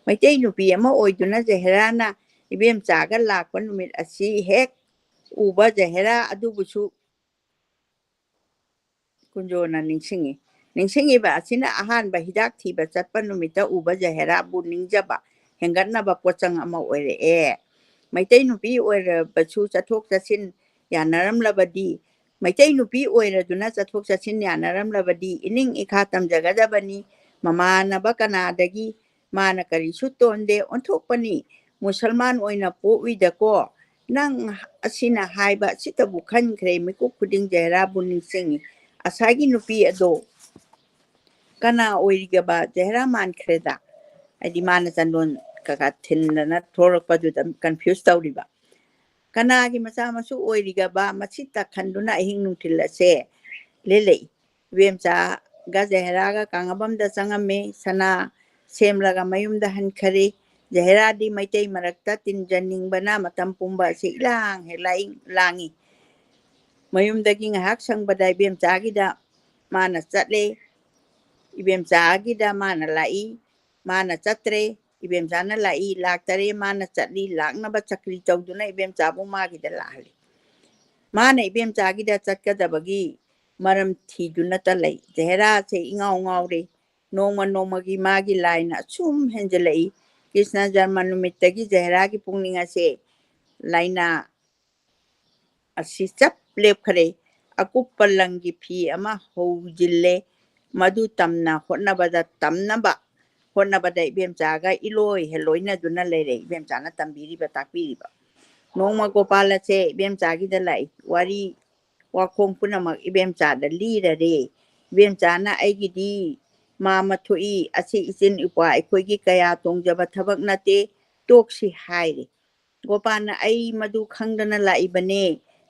ꯃꯩꯇꯩ ꯅꯨꯄꯤ ꯑꯃ ꯑꯣꯏꯗꯨꯅ ꯖꯍꯦꯔꯥꯅ ꯏꯕꯦꯝꯆꯥꯒ ꯂꯥꯛꯄ ꯅꯨꯃꯤꯠ ꯑꯁꯤ ꯍꯦꯛ ꯎꯕ ꯖꯍꯦꯔꯥ ꯑꯗꯨꯕꯨꯁꯨ ꯀꯨꯟꯖꯣꯅ ꯅꯤꯡꯁꯤꯡꯉꯤꯕ ꯑꯁꯤꯅ ꯑꯍꯥꯟꯕ ꯍꯤꯗꯥꯛ ꯊꯤꯕ ꯆꯠꯄ ꯅꯨꯃꯤꯠꯇ ꯎꯕ ꯖꯍꯦꯔꯥꯕꯨ ꯅꯤꯡꯖꯕ ꯍꯦꯟꯒꯠꯅꯕ ꯄꯣꯠꯆꯪ ꯑꯃ ꯑꯣꯏꯔꯛꯑꯦ ꯃꯩꯇꯩ ꯅꯨꯄꯤ ꯑꯣꯏꯔꯕꯁꯨ ꯆꯠꯊꯣꯛ ꯆꯠꯁꯤꯟ ꯌꯥꯅꯔꯝꯂꯕꯗꯤ ꯃꯩꯇꯩ ꯅꯨꯄꯤ ꯑꯣꯏꯔꯗꯨꯅ ꯆꯠꯊꯣꯛ ꯆꯠꯁꯤꯟ ꯌꯥꯅꯔꯝꯂꯕꯗꯤ ꯏꯅꯤꯡ ꯏꯈꯥ ꯇꯝꯖꯒꯗꯕꯅꯤ ꯃꯃꯥꯟꯅꯕ ꯀꯅꯥꯗꯒꯤ ꯃꯥꯅ ꯀꯔꯤꯁꯨ ꯇꯣꯟꯗꯦ ꯑꯣꯟꯊꯣꯛꯄꯅꯤ ꯃꯨꯁꯜꯃꯥꯟ ꯑꯣꯏꯅ ꯄꯣꯛꯎꯏꯗꯀꯣ ꯅꯪ ꯑꯁꯤꯅ ꯍꯥꯏꯕ ꯑꯁꯤꯇꯕꯨ ꯈꯟꯈ꯭ꯔꯦ ꯃꯤꯀꯨꯞ ꯈꯨꯗꯤꯡ ꯖꯍꯦꯔꯥꯕꯨ ꯅꯤꯡꯁꯤꯡꯉꯤ ꯑꯁꯥꯒꯤ ꯅꯨꯄꯤ ꯑꯗꯣ ꯀꯅꯥ ꯑꯣꯏꯔꯤꯒꯕ ꯖꯍꯦꯔꯥ ꯃꯥꯟꯈ꯭ꯔꯦꯗ ꯍꯥꯏꯗꯤ ꯃꯥꯅ ꯆꯟꯗꯣꯟ ꯀꯀꯥ ꯊꯤꯟꯗꯅ ꯊꯣꯔꯛꯄꯗꯨꯗ ꯀꯟꯐ꯭ꯌꯨꯁ ꯇꯧꯔꯤꯕ ꯀꯅꯥꯒꯤ ꯃꯆꯥ ꯃꯁꯨ ꯑꯣꯏꯔꯤꯒꯕ ꯃꯁꯤꯇ ꯈꯟꯗꯨꯅ ꯑꯍꯤꯡ ꯅꯨꯡꯊꯤꯜ ꯑꯁꯦ ꯂꯦꯜꯂꯛꯏ ꯏꯕꯦꯝꯆꯥꯒ ꯖꯍꯦꯔꯥꯒ ꯀꯥꯡꯉꯕꯝꯗ ꯆꯪꯉꯝꯃꯤ ꯁꯅꯥ ꯁꯦꯝꯂꯒ ꯃꯌꯨꯝꯗ ꯍꯟꯈꯔꯦ ꯖꯍꯦꯔꯥꯗꯤ ꯃꯩꯇꯩ ꯃꯔꯛꯇ ꯇꯤꯟꯖꯅꯤꯡꯕꯅ ꯃꯇꯝ ꯄꯨꯝꯕ ꯑꯁꯤ ꯏꯂꯥꯡ ꯍꯦꯛ ꯂꯥꯡꯉꯤ ꯃꯌꯨꯝꯗꯒꯤ ꯉꯥꯏꯍꯥꯛ ꯁꯪꯕꯗ ꯏꯕꯦꯝꯆꯥꯒꯤꯗ ꯃꯥꯅ ꯆꯠꯂꯦ ꯏꯕꯦꯝꯆꯥꯒꯤꯗ ꯃꯥꯅ ꯂꯥꯛꯏ ꯃꯥꯅ ꯆꯠꯇ꯭ꯔꯦ ꯏꯕꯦꯝꯆꯥꯅ ꯂꯥꯛꯏ ꯂꯥꯛꯇꯔꯦ ꯃꯥꯅ ꯆꯠꯂꯤ ꯂꯥꯛꯅꯕ ꯆꯀ꯭ꯔꯤ ꯇꯧꯗꯨꯅ ꯏꯕꯦꯝꯆꯥꯕꯨ ꯃꯥꯒꯤꯗ ꯂꯥꯛꯍꯜꯂꯤ ꯃꯥꯅ ꯏꯕꯦꯝꯆꯥꯒꯤꯗ ꯆꯠꯀꯗꯕꯒꯤ ꯃꯔꯝ ꯊꯤꯗꯨꯅꯇ ꯂꯩ ꯖꯍꯦꯔꯥꯁꯦ ꯏꯉꯥꯎ ꯉꯥꯎꯔꯦ ꯅꯣꯡꯃ ꯅꯣꯡꯃꯒꯤ ꯃꯥꯒꯤ ꯂꯥꯏꯅ ꯑꯁꯨꯝ ꯍꯦꯟꯖꯜꯂꯛꯏ ꯀ꯭ꯔꯤꯁꯅ ꯖꯔꯃ ꯅꯨꯃꯤꯠꯇꯒꯤ ꯖꯍꯦꯔꯥꯒꯤ ꯄꯨꯛꯅꯤꯡ ꯑꯁꯦ ꯂꯥꯏꯅꯥ ꯑꯁꯤ ꯆꯞ ꯂꯦꯞꯈꯔꯦ ꯑꯀꯨꯞꯄ ꯂꯪꯒꯤ ꯐꯤ ꯑꯃ ꯍꯧꯖꯤꯜꯂꯦ ꯃꯗꯨ ꯇꯝꯅ ꯍꯣꯠꯅꯕꯗ ꯏꯕꯦꯝꯆꯥꯒ ꯏꯂꯣꯏ ꯍꯦꯜꯂꯣꯏꯅꯗꯨꯅ ꯂꯩꯔꯦ ꯏꯕꯦꯝꯆꯥꯅ ꯇꯝꯕꯤꯔꯤꯕ ꯇꯥꯛꯄꯤꯔꯤꯕ ꯅꯣꯡꯃ ꯒꯣꯄꯥꯜ ꯑꯁꯦ ꯏꯕꯦꯝꯆꯥꯒꯤꯗ ꯂꯥꯛꯏ ꯋꯥꯔꯤ ꯋꯥꯈꯣꯡ ꯄꯨꯝꯅꯃꯛ ꯏꯕꯦꯝꯆꯥꯗ ꯂꯤꯔꯔꯦ ꯏꯕꯦꯝꯆꯥꯅ ꯑꯩꯒꯤꯗꯤ ꯃꯥꯃ ꯊꯣꯛꯏ ꯑꯁꯤ ꯏꯆꯤꯟ ꯏꯄ꯭ꯋꯥ ꯑꯩꯈꯣꯏꯒꯤ ꯀꯌꯥ ꯇꯣꯡꯖꯕ ꯊꯕꯛ ꯅꯠꯇꯦ ꯇꯣꯛꯁꯤ ꯍꯥꯏꯔꯦ ꯒꯣꯄꯥꯜꯅ ꯑꯩ ꯃꯗꯨ ꯈꯪꯗꯅ ꯂꯥꯛꯏꯕꯅꯦ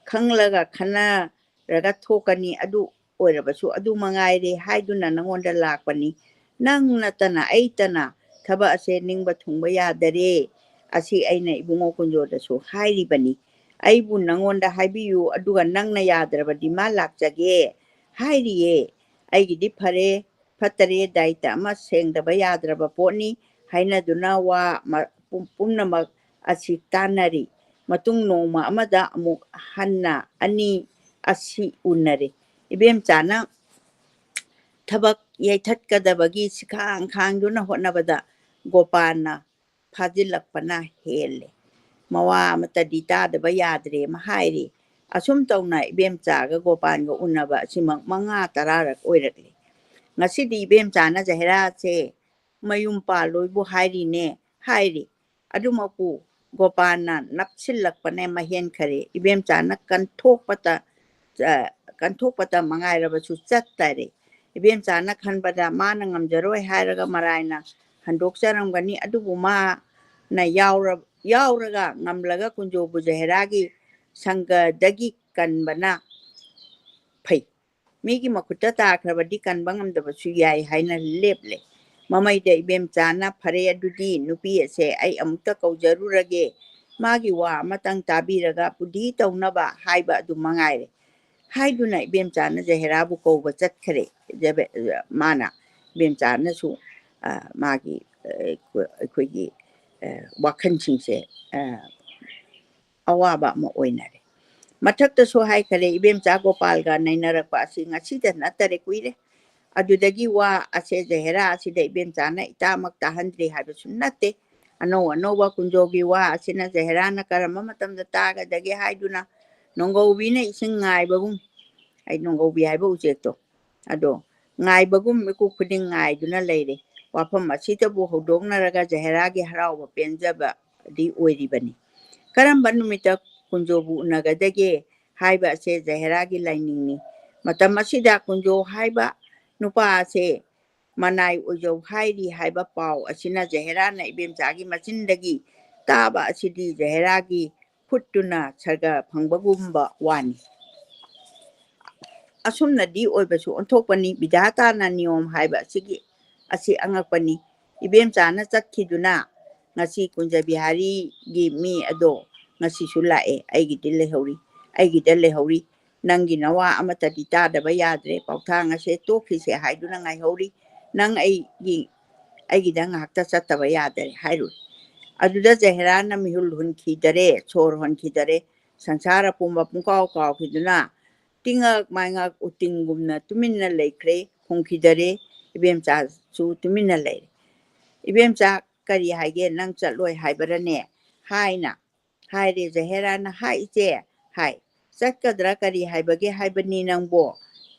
ꯈꯪꯂꯒ ꯈꯟꯅꯔꯒ ꯊꯣꯛꯀꯅꯤ ꯑꯗꯨ ꯑꯣꯏꯔꯕꯁꯨ ꯑꯗꯨ ꯃꯉꯥꯏꯔꯦ ꯍꯥꯏꯗꯨꯅ ꯅꯪꯉꯣꯟꯗ ꯂꯥꯛꯄꯅꯤ ꯅꯪ ꯅꯠꯇꯅ ꯑꯩꯇꯅ ꯊꯕꯛ ꯑꯁꯦ ꯅꯤꯡꯕ ꯊꯨꯡꯕ ꯌꯥꯗꯔꯦ ꯑꯁꯤ ꯑꯩꯅ ꯏꯕꯨꯡꯉꯣ ꯀꯨꯟꯖꯣꯗꯁꯨ ꯍꯥꯏꯔꯤꯕꯅꯤ ꯑꯩꯕꯨ ꯅꯪꯉꯣꯟꯗ ꯍꯥꯏꯕꯤꯌꯨ ꯑꯗꯨꯒ ꯅꯪꯅ ꯌꯥꯗ꯭ꯔꯕꯗꯤ ꯃꯥ ꯂꯥꯛꯆꯒꯦ ꯍꯥꯏꯔꯤꯌꯦ ꯑꯩꯒꯤꯗꯤ ꯐꯔꯦ ꯐꯠꯇꯔꯦ ꯗꯥꯏꯇ ꯑꯃ ꯁꯦꯡꯗꯕ ꯌꯥꯗ꯭ꯔꯕ ꯄꯣꯠꯅꯤ ꯍꯥꯏꯅꯗꯨꯅ ꯋꯥ ꯄꯨꯝꯅꯃꯛ ꯑꯁꯤ ꯇꯥꯟꯅꯔꯤ ꯃꯇꯨꯡ ꯅꯣꯡꯃ ꯑꯃꯗ ꯑꯃꯨꯛ ꯍꯟꯅ ꯑꯅꯤ ꯑꯁꯤ ꯎꯅꯔꯦ ꯏꯕꯦꯝꯆꯥꯅ ꯊꯕꯛ ꯌꯩꯊꯠꯀꯗꯕꯒꯤ ꯈꯥꯡꯗꯨꯅ ꯍꯣꯠꯅꯕꯗ ꯒꯣꯄꯥꯜꯅ ꯐꯥꯖꯤꯜꯂꯛꯄꯅ ꯍꯦꯜꯂꯦ ꯃꯋꯥ ꯑꯃꯇꯗꯤ ꯇꯥꯗꯕ ꯌꯥꯗ꯭ꯔꯦ ꯍꯥꯏꯔꯦ ꯑꯁꯨꯝ ꯇꯧꯅ ꯏꯕꯦꯝꯆꯥꯒ ꯒꯣꯄꯥꯜꯒ ꯎꯅꯕ ꯑꯁꯤꯃꯛ 5-10ꯔꯛ ꯑꯣꯏꯔꯛꯂꯤ ꯉꯁꯤꯗꯤ ꯏꯕꯦꯝꯆꯥꯅ ꯖꯍꯦꯔꯥꯁꯦ ꯃꯌꯨꯝ ꯄꯥꯜꯂꯣꯏꯕꯨ ꯍꯥꯏꯔꯤꯅꯦ ꯍꯥꯏꯔꯤ ꯑꯗꯨꯃꯛꯄꯨ ꯒꯣꯄꯥꯜꯅ ꯅꯞꯁꯤꯜꯂꯛꯄꯅ ꯃꯍꯦꯟꯈꯔꯦ ꯏꯕꯦꯝꯆꯥꯅ ꯀꯟꯊꯣꯛꯄꯇ ꯃꯉꯥꯏꯔꯕꯁꯨ ꯆꯠꯇꯔꯦ ꯏꯕꯦꯝꯆꯥꯅ ꯈꯟꯕꯗ ꯃꯥꯅ ꯉꯝꯖꯔꯣꯏ ꯍꯥꯏꯔꯒ ꯃꯔꯥꯏꯅ ꯍꯟꯗꯣꯛꯆꯔꯝꯒꯅꯤ ꯑꯗꯨꯕꯨ ꯃꯥꯅ ꯌꯥꯎꯔꯒ ꯉꯝꯂꯒ ꯀꯨꯟꯖꯣꯕꯨ ꯖꯍꯦꯔꯥꯒꯤ ꯁꯪꯒꯗꯒꯤ ꯀꯟꯕꯅ ꯐꯩ ꯃꯤꯒꯤ ꯃꯈꯨꯠꯇ ꯇꯥꯈ꯭ꯔꯕꯗꯤ ꯀꯟꯕ ꯉꯝꯗꯕꯁꯨ ꯌꯥꯏ ꯍꯥꯏꯅ ꯂꯦꯞꯂꯦ ꯃꯃꯩꯗ ꯏꯕꯦꯝꯆꯥꯅ ꯐꯔꯦ ꯑꯗꯨꯗꯤ ꯅꯨꯄꯤ ꯑꯁꯦ ꯑꯩ ꯑꯃꯨꯛꯇ ꯀꯧꯖꯔꯨꯔꯒꯦ ꯃꯥꯒꯤ ꯋꯥ ꯑꯃꯇꯪ ꯇꯥꯕꯤꯔꯒ ꯕꯨꯙꯤ ꯇꯧꯅꯕ ꯍꯥꯏꯕ ꯑꯗꯨ ꯃꯉꯥꯏꯔꯦ ꯍꯥꯏꯗꯨꯅ ꯏꯕꯦꯝꯆꯥꯅ ꯖꯍꯦꯔꯥꯕꯨ ꯀꯧꯕ ꯆꯠꯈꯔꯦ ꯃꯥꯅ ꯏꯕꯦꯝꯆꯥꯅꯁꯨ ꯃꯥꯒꯤ ꯑꯩꯈꯣꯏꯒꯤ ꯋꯥꯈꯜꯁꯤꯡꯁꯦ ꯑꯋꯥꯕ ꯑꯃ ꯑꯣꯏꯅꯔꯦ ꯃꯊꯛꯇꯁꯨ ꯍꯥꯏꯈꯔꯦ ꯏꯕꯦꯝꯆꯥ ꯒꯣꯄꯥꯜꯒ ꯅꯩꯅꯔꯛꯄ ꯑꯁꯤ ꯉꯁꯤꯗ ꯅꯠꯇꯔꯦ ꯀꯨꯏꯔꯦ ꯑꯗꯨꯗꯒꯤ ꯋꯥ ꯑꯁꯦ ꯖꯍꯦꯔꯥ ꯑꯁꯤꯗ ꯏꯕꯦꯝꯆꯥꯅ ꯏꯇꯥꯃꯛ ꯇꯥꯍꯟꯗ꯭ꯔꯤ ꯍꯥꯏꯕꯁꯨ ꯅꯠꯇꯦ ꯑꯅꯧꯕ ꯀꯨꯟꯖꯣꯒꯤ ꯋꯥ ꯑꯁꯤꯅ ꯖꯍꯦꯔꯥꯅ ꯀꯔꯝꯕ ꯃꯇꯝꯗ ꯇꯥꯒꯗꯒꯦ ꯍꯥꯏꯗꯨꯅ ꯅꯣꯡꯒꯧꯕꯤꯅ ꯏꯁꯤꯡ ꯉꯥꯏꯕꯒꯨꯝ ꯑꯩ ꯅꯣꯡꯒꯧꯕꯤ ꯍꯥꯏꯕ ꯎꯆꯦꯛꯇꯣ ꯑꯗꯣ ꯉꯥꯏꯕꯒꯨꯝ ꯃꯤꯀꯨꯞ ꯈꯨꯗꯤꯡ ꯉꯥꯏꯗꯨꯅ ꯂꯩꯔꯦ ꯋꯥꯐꯝ ꯑꯁꯤꯗꯕꯨ ꯍꯧꯗꯣꯛꯅꯔꯒ ꯖꯍꯦꯔꯥꯒꯤ ꯍꯔꯥꯎꯕ ꯄꯦꯟꯖꯕꯗꯤ ꯑꯣꯏꯔꯤꯕꯅꯤ ꯀꯔꯝꯕ ꯅꯨꯃꯤꯠꯇ ꯀꯨꯟꯖꯣꯕꯨ ꯎꯅꯒꯗꯒꯦ ꯍꯥꯏꯕ ꯑꯁꯦ ꯖꯍꯦꯔꯥꯒꯤ ꯂꯥꯏꯅꯤꯡꯅꯤ ꯃꯇꯝ ꯑꯁꯤꯗ ꯀꯨꯟꯖꯣ ꯍꯥꯏꯕ ꯅꯨꯄꯥ ꯑꯁꯦ ꯃꯅꯥꯏ ꯑꯣꯏꯖꯧ ꯍꯥꯏꯔꯤ ꯍꯥꯏꯕ ꯄꯥꯎ ꯑꯁꯤꯅ ꯖꯍꯦꯔꯥꯅ ꯏꯕꯦꯝꯆꯥꯒꯤ ꯃꯆꯤꯟꯗꯒꯤ ꯇꯥꯕ ꯑꯁꯤꯗꯤ ꯖꯍꯦꯔꯥꯒꯤ ꯈꯨꯠꯇꯨꯅ ꯁꯔꯒ ꯐꯪꯕꯒꯨꯝꯕ ꯋꯥꯅꯤ ꯑꯁꯨꯝꯅꯗꯤ ꯑꯣꯏꯕꯁꯨ ꯑꯣꯟꯊꯣꯛꯄꯅꯤ ꯕꯤꯙꯥꯇꯥꯅ ꯅꯤꯌꯣꯝ ꯍꯥꯏꯕ ꯑꯁꯤ ꯑꯉꯛꯄꯅꯤ ꯏꯕꯦꯝꯆꯥꯅ ꯆꯠꯈꯤꯗꯨꯅ ꯉꯁꯤ ꯀꯨꯟꯖꯕꯤꯍꯥꯔꯤꯒꯤ ꯃꯤ ꯑꯗꯣ ꯉꯁꯤꯁꯨ ꯂꯥꯛꯑꯦ ꯑꯩꯒꯤꯗ ꯂꯩꯍꯧꯔꯤ ꯅꯪꯒꯤ ꯅꯋꯥ ꯑꯃꯇꯗꯤ ꯇꯥꯗꯕ ꯌꯥꯗ꯭ꯔꯦ ꯄꯥꯎꯊꯥꯡ ꯑꯁꯦ ꯇꯣꯛꯈꯤꯁꯦ ꯍꯥꯏꯗꯨꯅ ꯉꯥꯏꯍꯧꯔꯤ ꯅꯪ ꯑꯩꯒꯤꯗ ꯉꯥꯏꯍꯥꯛꯇ ꯆꯠꯇꯕ ꯌꯥꯗꯔꯦ ꯍꯥꯏꯔꯨꯏ ꯑꯗꯨꯗ ꯖꯍꯦꯔꯥꯅ ꯃꯤꯍꯨꯜ ꯍꯨꯟꯈꯤꯗꯔꯦ ꯁꯣꯔ ꯍꯣꯟꯈꯤꯗꯔꯦ ꯁꯪꯁꯥꯔ ꯄꯨꯝꯕ ꯄꯨꯡꯀꯥꯎ ꯀꯥꯎꯈꯤꯗꯨꯅ ꯇꯤꯉꯛ ꯃꯥꯏꯉꯛ ꯎꯇꯤꯡꯒꯨꯝꯅ ꯇꯨꯃꯤꯟꯅ ꯂꯩꯈ꯭ꯔꯦ ꯈꯨꯝꯈꯤꯗꯔꯦ ꯏꯕꯦꯝꯆꯥꯁꯨ ꯇꯨꯃꯤꯟꯅ ꯂꯩꯔꯦ ꯏꯕꯦꯝꯆꯥ ꯀꯔꯤ ꯍꯥꯏꯒꯦ ꯅꯪ ꯆꯠꯂꯣꯏ ꯍꯥꯏꯕꯔꯅꯦ ꯍꯥꯏꯔꯦ ꯖꯍꯦꯔꯥꯅ ꯍꯥꯏ ꯏꯆꯦ ꯍꯥꯏ ꯆꯠꯀꯗ꯭ꯔꯥ ꯀꯔꯤ ꯍꯥꯏꯕꯒꯦ ꯍꯥꯏꯕꯅꯤ ꯅꯪꯕꯣ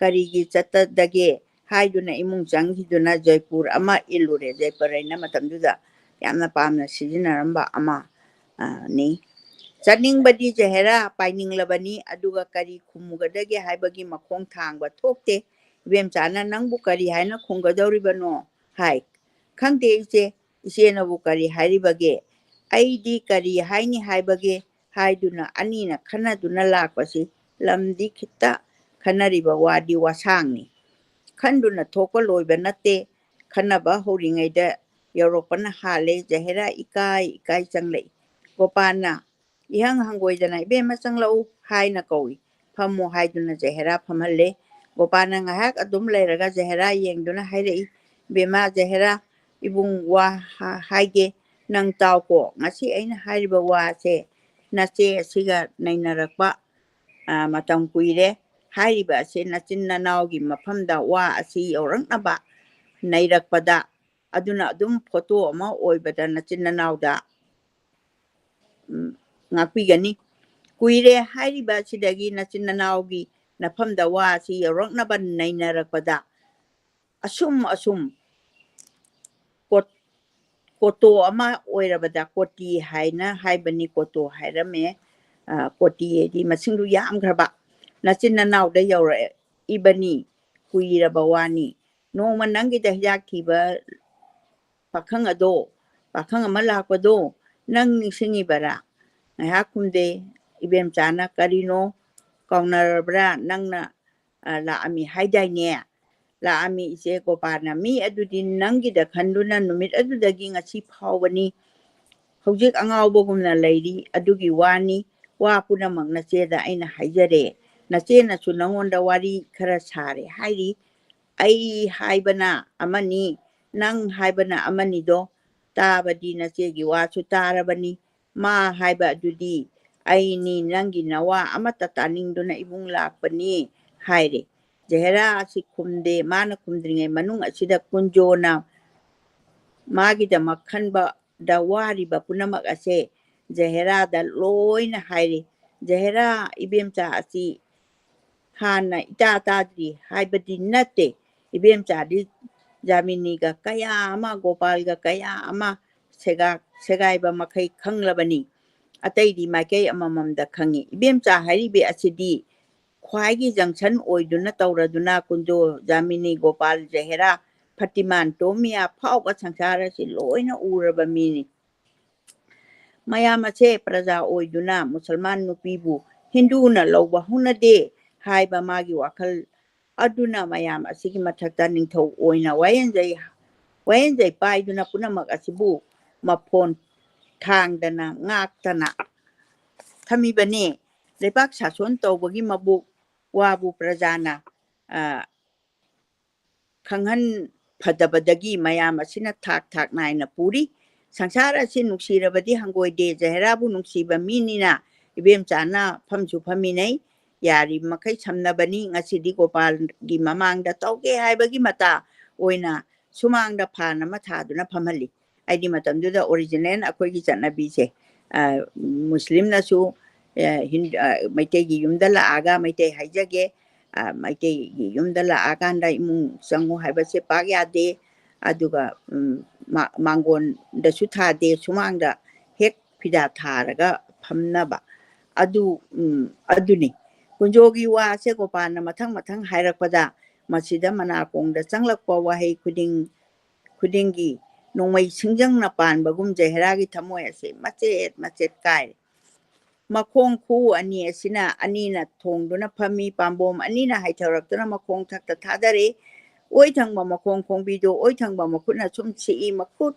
ꯀꯔꯤꯒꯤ ꯆꯠꯇꯗꯒꯦ ꯍꯥꯏꯗꯨꯅ ꯏꯃꯨꯡ ꯆꯪꯈꯤꯗꯨꯅ ꯖꯩꯄꯨꯔ ꯑꯃ ꯏꯜꯂꯨꯔꯦ ꯖꯩꯄꯨꯔ ꯍꯥꯏꯅ ꯃꯇꯝꯗꯨꯗ ꯌꯥꯝꯅ ꯄꯥꯝꯅ ꯁꯤꯖꯤꯟꯅꯔꯝꯕ ꯅꯤ ꯆꯠꯅꯤꯡꯕꯗꯤ ꯖꯍꯦꯔꯥ ꯄꯥꯏꯅꯤꯡꯂꯕꯅꯤ ꯑꯗꯨꯒ ꯀꯔꯤ ꯈꯨꯝꯃꯨꯒꯗꯒꯦ ꯍꯥꯏꯕꯒꯤ ꯃꯈꯣꯡ ꯊꯥꯡꯕ ꯊꯣꯛꯇꯦ ꯏꯕꯦꯝꯆꯥꯅ ꯅꯪꯕꯨ ꯀꯔꯤ ꯍꯥꯏꯅ ꯈꯨꯝꯒꯗꯧꯔꯤꯕꯅꯣ ꯍꯥꯏ ꯈꯪꯗꯦ ꯏꯆꯦꯅꯕꯨ ꯀꯔꯤ ꯍꯥꯏꯔꯤꯕꯒꯦ ꯑꯩꯗꯤ ꯀꯔꯤ ꯍꯥꯏꯅꯤ ꯍꯥꯏꯕꯒꯦ ꯍꯥꯏꯗꯨꯅ ꯑꯅꯤꯅ ꯈꯟꯅꯗꯨꯅ ꯂꯥꯛꯄꯁꯤ ꯂꯝꯗꯤ ꯈꯤꯇ ꯈꯟꯅꯔꯤꯕ ꯋꯥꯗꯤ ꯋꯥꯁꯥꯡꯅꯤ ꯈꯟꯗꯨꯅ ꯊꯣꯛꯄ ꯂꯣꯏꯕ ꯅꯠꯇꯦ ꯈꯟꯅꯕ ꯍꯧꯔꯤꯉꯩꯗ ꯌꯧꯔꯛꯄꯅ ꯍꯥꯜꯂꯦ ꯖꯍꯦꯔꯥ ꯏꯀꯥꯏ ꯆꯪꯂꯛꯏ ꯒꯣꯄꯥꯜꯅ ꯏꯍꯪ ꯍꯪꯒꯣꯏꯗꯅ ꯏꯕꯦꯝꯃ ꯆꯪꯂꯛꯎ ꯍꯥꯏꯅ ꯀꯧꯏ ꯐꯝꯃꯨ ꯍꯥꯏꯗꯨꯅ ꯖꯍꯦꯔꯥ ꯐꯝꯍꯜꯂꯦ ꯒꯣꯄꯥꯜꯅ ꯉꯥꯏꯍꯥꯛ ꯑꯗꯨꯝ ꯂꯩꯔꯒ ꯖꯍꯦꯔꯥ ꯌꯦꯡꯗꯨꯅ ꯍꯥꯏꯔꯛꯏ ꯕꯦꯝꯃ ꯖꯍꯦꯔꯥ ꯏꯕꯨꯡ ꯋꯥ ꯍꯥꯏꯒꯦ ꯅꯪ ꯇꯥꯎꯀꯣ ꯉꯁꯤ ꯑꯩꯅ ꯍꯥꯏꯔꯤꯕ ꯋꯥꯁꯦ ꯅꯆꯦ ꯑꯁꯤꯒ ꯅꯩꯅꯔꯛꯄ ꯃꯇꯝ ꯀꯨꯏꯔꯦ ꯍꯥꯏꯔꯤꯕ ꯑꯁꯤ ꯅꯆꯤꯟ ꯅꯅꯥꯎꯒꯤ ꯃꯐꯝꯗ ꯋꯥ ꯑꯁꯤ ꯌꯧꯔꯛꯅꯕ ꯅꯩꯔꯛꯄꯗ ꯑꯗꯨꯅ ꯑꯗꯨꯝ ꯐꯣꯇꯣ ꯑꯃ ꯑꯣꯏꯕꯗ ꯅꯆꯤꯟ ꯅꯅꯥꯎꯗ ꯉꯥꯛꯄꯤꯒꯅꯤ ꯀꯨꯏꯔꯦ ꯍꯥꯏꯔꯤꯕ ꯑꯁꯤꯗꯒꯤ ꯅꯆꯤꯟ ꯅꯅꯥꯎꯒꯤ ꯅꯐꯝꯗ ꯋꯥꯁꯤ ꯌꯧꯔꯛꯅꯕ ꯅꯩꯅꯔꯛꯄꯗ ꯑꯁꯨꯝ ꯀꯣꯠ ꯀꯣꯇꯣ ꯑꯃ ꯑꯣꯏꯔꯕꯗ ꯀꯣꯇꯤ ꯍꯥꯏꯅ ꯍꯥꯏꯕꯅꯤ ꯀꯣꯇꯣ ꯍꯥꯏꯔꯝꯃꯦ ꯀꯣꯇꯤ ꯍꯥꯏꯗꯤ ꯃꯁꯤꯡꯗꯨ ꯌꯥꯝꯈ꯭ꯔꯕ ꯅꯆꯤꯟ ꯅꯅꯥꯎꯗ ꯌꯧꯔꯛꯏꯕꯅꯤ ꯀꯨꯏꯔꯕ ꯋꯥꯅꯤ ꯅꯣꯡꯃ ꯅꯪꯒꯤꯗ ꯍꯤꯗꯥꯛ ꯊꯤꯕ ꯄꯥꯈꯪ ꯑꯃ ꯂꯥꯛꯄꯗꯣ ꯅꯪ ꯅꯤꯡꯁꯤꯡꯉꯤꯕꯔꯥ ꯉꯥꯏꯍꯥꯛ ꯈꯨꯝꯗꯦ ꯏꯕꯦꯝꯆꯥꯅ ꯀꯔꯤꯅꯣ ꯀꯥꯎꯅꯔꯕ꯭ꯔꯥ ꯅꯪꯅ ꯂꯥꯛꯑꯝꯃꯤ ꯍꯥꯏꯗꯥꯏꯅꯦ ꯂꯥꯛꯑꯝꯃꯤ ꯏꯆꯦ ꯒꯣꯄꯥꯜꯅ ꯃꯤ ꯑꯗꯨꯗꯤ ꯅꯪꯒꯤꯗ ꯈꯟꯗꯨꯅ ꯅꯨꯃꯤꯠ ꯑꯗꯨꯗꯒꯤ ꯉꯁꯤ ꯐꯥꯎꯕꯅꯤ ꯍꯧꯖꯤꯛ ꯑꯉꯥꯎꯕꯒꯨꯝꯅ ꯂꯩꯔꯤ ꯑꯗꯨꯒꯤ ꯋꯥꯅꯤ ꯋꯥ ꯄꯨꯝꯅꯃꯛ ꯅꯆꯦꯗ ꯑꯩꯅ ꯍꯥꯏꯖꯔꯦ ꯅꯆꯦꯅꯁꯨ ꯅꯉꯣꯟꯗ ꯋꯥꯔꯤ ꯈꯔ ꯁꯥꯔꯦ ꯍꯥꯏꯔꯤ ꯑꯩ ꯍꯥꯏꯕꯅ ꯑꯃꯅꯤ ꯅꯪ ꯍꯥꯏꯕꯅ ꯑꯃꯅꯤꯗꯣ ꯇꯥꯕꯗꯤ ꯅꯆꯦꯒꯤ ꯋꯥꯁꯨ ꯇꯥꯔꯕꯅꯤ ꯃꯥ ꯍꯥꯏꯕ ꯑꯗꯨꯗꯤ ꯑꯩꯅꯤ ꯅꯪꯒꯤ ꯅꯋꯥ ꯑꯃꯠꯇ ꯇꯥꯅꯤꯡꯗꯨꯅ ꯏꯕꯨꯡ ꯂꯥꯛꯄꯅꯤ ꯍꯥꯏꯔꯦ ꯖꯍꯦꯔꯥ ꯑꯁꯤ ꯈꯨꯝꯗꯦ ꯃꯥꯅ ꯈꯨꯝꯗ꯭ꯔꯤꯉꯩ ꯃꯅꯨꯡ ꯑꯁꯤꯗ ꯀꯨꯟꯖꯣꯅ ꯃꯥꯒꯤꯗꯃꯛ ꯈꯟꯕꯗ ꯋꯥꯔꯤꯕ ꯄꯨꯝꯅꯃꯛ ꯑꯁꯦ ꯖꯍꯦꯔꯥꯗ ꯂꯣꯏꯅ ꯍꯥꯏꯔꯤ ꯖꯍꯦꯔꯥ ꯏꯕꯦꯝꯆꯥ ꯑꯁꯤ ꯍꯥꯟꯅ ꯏꯇꯥ ꯇꯥꯗ꯭ꯔꯤ ꯍꯥꯏꯕꯗꯤ ꯅꯠꯇꯦ ꯏꯕꯦꯝꯆꯥꯗꯤ ꯖꯥꯃꯤꯅꯤꯒ ꯀꯌꯥ ꯑꯃ ꯒꯣꯄꯥꯜꯒ ꯀꯌꯥ ꯑꯃ ꯁꯦꯒꯥꯏꯕ ꯃꯈꯩ ꯈꯪꯂꯕꯅꯤ ꯑꯇꯩꯗꯤ ꯃꯥꯏꯀꯩ ꯑꯃꯃꯝꯗ ꯈꯪꯉꯤ ꯏꯕꯦꯝꯆꯥ ꯍꯥꯏꯔꯤꯕ ꯑꯁꯤꯗꯤ ꯈ꯭ꯋꯥꯏꯒꯤ ꯖꯪꯁꯟ ꯑꯣꯏꯗꯨꯅ ꯇꯧꯔꯗꯨꯅ ꯀꯨꯟꯖꯣ ꯖꯥꯃꯤꯅꯤ ꯒꯣꯄꯥꯜ ꯖꯍꯦꯔꯥ ꯐꯇꯤꯃꯥꯟ ꯇꯣꯃꯤꯌꯥ ꯐꯥꯎꯕ ꯁꯪꯁꯥꯔ ꯑꯁꯤ ꯂꯣꯏꯅ ꯎꯔꯕ ꯃꯤꯅꯤ ꯃꯌꯥꯝ ꯑꯁꯦ ꯄ꯭ꯔꯖꯥ ꯑꯣꯏꯗꯨꯅ ꯃꯨꯁꯜꯃꯥꯟ ꯅꯨꯄꯤꯕꯨ ꯍꯤꯟꯗꯨꯅ ꯂꯧꯕ ꯍꯧꯅꯗꯦ ꯍꯥꯏꯕ ꯃꯥꯒꯤ ꯋꯥꯈꯜ ꯑꯗꯨꯅ ꯃꯌꯥꯝ ꯑꯁꯤꯒꯤ ꯃꯊꯛꯇ ꯅꯤꯡꯊꯧ ꯑꯣꯏꯅ ꯋꯥꯌꯦꯟꯖꯩ ꯄꯥꯏꯗꯨꯅ ꯄꯨꯝꯅꯃꯛ ꯑꯁꯤꯕꯨ ꯃꯐꯣꯟ ꯊꯥꯡꯗꯅ ꯉꯥꯛꯇꯅ ꯊꯝꯃꯤꯕꯅꯤ ꯂꯩꯕꯥꯛ ꯁꯥꯁꯣꯟ ꯇꯧꯕꯒꯤ ꯃꯕꯨꯛ ꯋꯥꯕꯨ ꯄ꯭ꯔꯖꯥꯅ ꯈꯪꯍꯟ ꯐꯗꯕꯗꯒꯤ ꯃꯌꯥꯝ ꯑꯁꯤꯅ ꯊꯥꯛ ꯅꯥꯏꯅ ꯄꯨꯔꯤ ꯁꯪꯁꯥꯔ ꯑꯁꯤ ꯅꯨꯡꯁꯤꯔꯕꯗꯤ ꯍꯪꯒꯣꯏꯗꯦ ꯖꯍꯦꯔꯥꯕꯨ ꯅꯨꯡꯁꯤꯕ ꯃꯤꯅꯤꯅ ꯏꯕꯦꯝꯆꯥꯅ ꯐꯝꯁꯨ ꯐꯝꯃꯤꯟꯅꯩ ꯌꯥꯔꯤꯕ ꯃꯈꯩ ꯁꯝꯅꯕꯅꯤ ꯉꯁꯤꯗꯤ ꯒꯣꯄꯥꯜꯒꯤ ꯃꯃꯥꯡꯗ ꯇꯧꯒꯦ ꯍꯥꯏꯕꯒꯤ ꯃꯇꯥ ꯑꯣꯏꯅ ꯁꯨꯃꯥꯡꯗ ꯐꯥꯟ ꯑꯃ ꯊꯥꯗꯨꯅ ꯐꯝꯍꯜꯂꯤ ꯑꯩꯗꯤ ꯃꯇꯝꯗꯨꯗ ꯑꯣꯔꯤꯖꯤꯅꯦꯜ ꯑꯩꯈꯣꯏꯒꯤ ꯆꯠꯅꯕꯤꯁꯦ ꯃꯨꯁꯂꯤꯝꯅꯁꯨ ꯃꯩꯇꯩꯒꯤ ꯌꯨꯝꯗ ꯂꯥꯛꯑꯒ ꯃꯩꯇꯩ ꯍꯥꯏꯖꯒꯦ ꯃꯩꯇꯩꯒꯤ ꯌꯨꯝꯗ ꯂꯥꯛꯑꯀꯥꯟꯗ ꯏꯃꯨꯡ ꯆꯪꯉꯨ ꯍꯥꯏꯕꯁꯦ ꯄꯥꯛ ꯌꯥꯗꯦ ꯑꯗꯨꯒ ꯃꯥꯡꯒꯣꯟꯗꯁꯨ ꯊꯥꯗꯦ ꯁꯨꯃꯥꯡꯗ ꯍꯦꯛ ꯐꯤꯗꯥ ꯊꯥꯔꯒ ꯐꯝꯅꯕ ꯑꯗꯨꯅꯤ ꯀꯨꯟꯖꯣꯒꯤ ꯋꯥꯁꯦ ꯒꯣꯄꯥꯜꯅ ꯃꯊꯪ ꯍꯥꯏꯔꯛꯄꯗ ꯃꯁꯤꯗ ꯃꯅꯥꯀꯣꯡꯗ ꯆꯪꯂꯛꯄ ꯋꯥꯍꯩ ꯈꯨꯗꯤꯡꯒꯤ ꯅꯣꯡꯃꯩ ꯁꯤꯡꯖꯪꯅ ꯄꯥꯟꯕꯒꯨꯝ ꯖꯍꯦꯔꯥꯒꯤ ꯊꯃꯣꯏ ꯑꯁꯦ ꯃꯆꯦꯠ ꯀꯥꯏꯔꯦ ꯃꯈꯣꯡ ꯈꯨꯎ ꯑꯅꯤ ꯑꯁꯤꯅ ꯑꯅꯤꯅ ꯊꯣꯡꯗꯨꯅ ꯐꯝꯃꯤ ꯄꯥꯝꯕꯣꯝ ꯑꯅꯤꯅ ꯍꯥꯏꯊꯔꯛꯇꯨꯅ ꯃꯈꯣꯡ ꯊꯛꯇ ꯊꯥꯗꯔꯤ ꯑꯣꯏ ꯊꯪꯕ ꯃꯈꯣꯡ ꯈꯣꯡꯕꯤꯗꯨ ꯑꯣꯏ ꯊꯪꯕ ꯃꯈꯨꯠꯅ ꯁꯨꯝ ꯁꯤꯛꯏ ꯃꯈꯨꯠ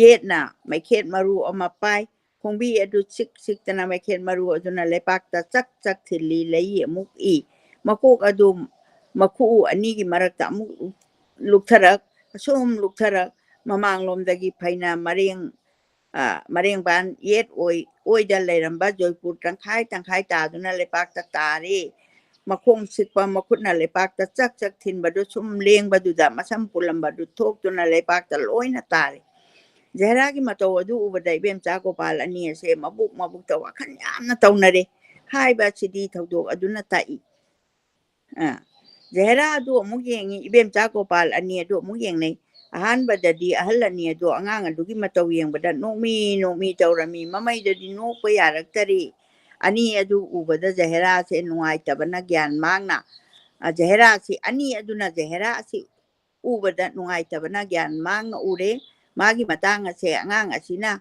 ꯌꯦꯠꯅ ꯃꯩꯈꯦꯠ ꯃꯔꯨ ꯑꯃ ꯄꯥꯏ ꯈꯣꯡꯕꯤ ꯑꯗꯨ ꯆꯤꯛꯇꯅ ꯃꯩꯈꯦꯠ ꯃꯔꯨ ꯑꯗꯨꯅ ꯂꯩꯄꯥꯛꯇ ꯆꯛ ꯊꯤꯜꯂꯤ ꯂꯩ ꯑꯃꯨꯛ ꯏ ꯃꯀꯣꯛ ꯑꯗꯨ ꯃꯈꯨ ꯑꯅꯤꯒꯤ ꯃꯔꯛꯇ ꯑꯃꯨꯛ ꯂꯨꯛꯊꯔꯛ ꯑꯁꯨꯝ ꯂꯨꯛꯊꯔꯛ ꯃꯃꯥꯡꯂꯣꯝꯗꯒꯤ ꯐꯩꯅ ꯃꯔꯦꯡꯕꯥꯟ ꯌꯦꯠ ꯑꯣꯏꯗ ꯂꯩꯔꯝꯕ ꯖꯣꯏꯄꯨꯔ ꯇꯪꯈꯥꯏ ꯇꯥꯗꯨꯅ ꯂꯩꯄꯥꯛꯇ ꯇꯥꯔꯤ ꯃꯈꯣꯡ ꯁꯤꯛꯄ ꯃꯈꯨꯠꯅ ꯂꯩꯄꯥꯛꯇ ꯆꯛ ꯊꯤꯟꯕꯗꯨ ꯁꯨꯝ ꯂꯦꯡꯕꯗꯨꯗ ꯃꯁꯝ ꯄꯨꯜꯂꯝꯕꯗꯨ ꯊꯣꯛꯇꯨꯅ ꯂꯩꯄꯥꯛꯇ ꯂꯣꯏꯅ ꯇꯥꯔꯤ ꯖꯍꯦꯔꯥꯒꯤ ꯃꯇꯧ ꯑꯗꯨ ꯎꯕꯗ ꯏꯕꯦꯝꯆꯥ ꯒꯣꯄꯥꯜ ꯑꯅꯤ ꯑꯁꯦ ꯃꯕꯨꯛꯇ ꯋꯥꯈꯜ ꯌꯥꯝꯅ ꯇꯧꯅꯔꯦ ꯍꯥꯏꯕ ꯑꯁꯤꯗꯤ ꯊꯧꯗꯣꯛ ꯑꯗꯨꯅ ꯇꯥꯛꯏ ꯖꯍꯦꯔꯥ ꯑꯗꯨ ꯑꯃꯨꯛ ꯌꯦꯡꯉꯤ ꯏꯕꯦꯝꯆꯥ ꯒꯣꯄꯥꯜ ꯑꯅꯤ ꯑꯗꯨ ꯑꯃꯨꯛ ꯌꯦꯡꯅꯩ ꯑꯍꯥꯟꯕꯗꯗꯤ ꯑꯍꯜ ꯑꯅꯤ ꯑꯗꯨ ꯑꯉꯥꯡ ꯑꯗꯨꯒꯤ ꯃꯇꯧ ꯌꯦꯡꯕꯗ ꯅꯣꯛꯃꯤ ꯇꯧꯔꯝꯃꯤ ꯃꯃꯩꯗꯗꯤ ꯅꯣꯛꯄ ꯌꯥꯔꯛꯇꯔꯤ ꯑꯅꯤ ꯑꯗꯨ ꯎꯕꯗ ꯖꯍꯦꯔꯥꯁꯦ ꯅꯨꯡꯉꯥꯏꯇꯕꯅ ꯒ꯭ꯌꯥꯟ ꯃꯥꯡꯅ ꯑꯅꯤ ꯑꯗꯨꯅ ꯖꯍꯦꯔꯥ ꯑꯁꯤ ꯎꯕꯗ ꯅꯨꯡꯉꯥꯏꯇꯕꯅ ꯒ꯭ꯌꯥꯟ ꯃꯥꯡꯅ ꯎꯔꯦ ꯃꯥꯒꯤ ꯃꯇꯥꯡ ꯑꯁꯦ ꯑꯉꯥꯡ ꯑꯁꯤꯅ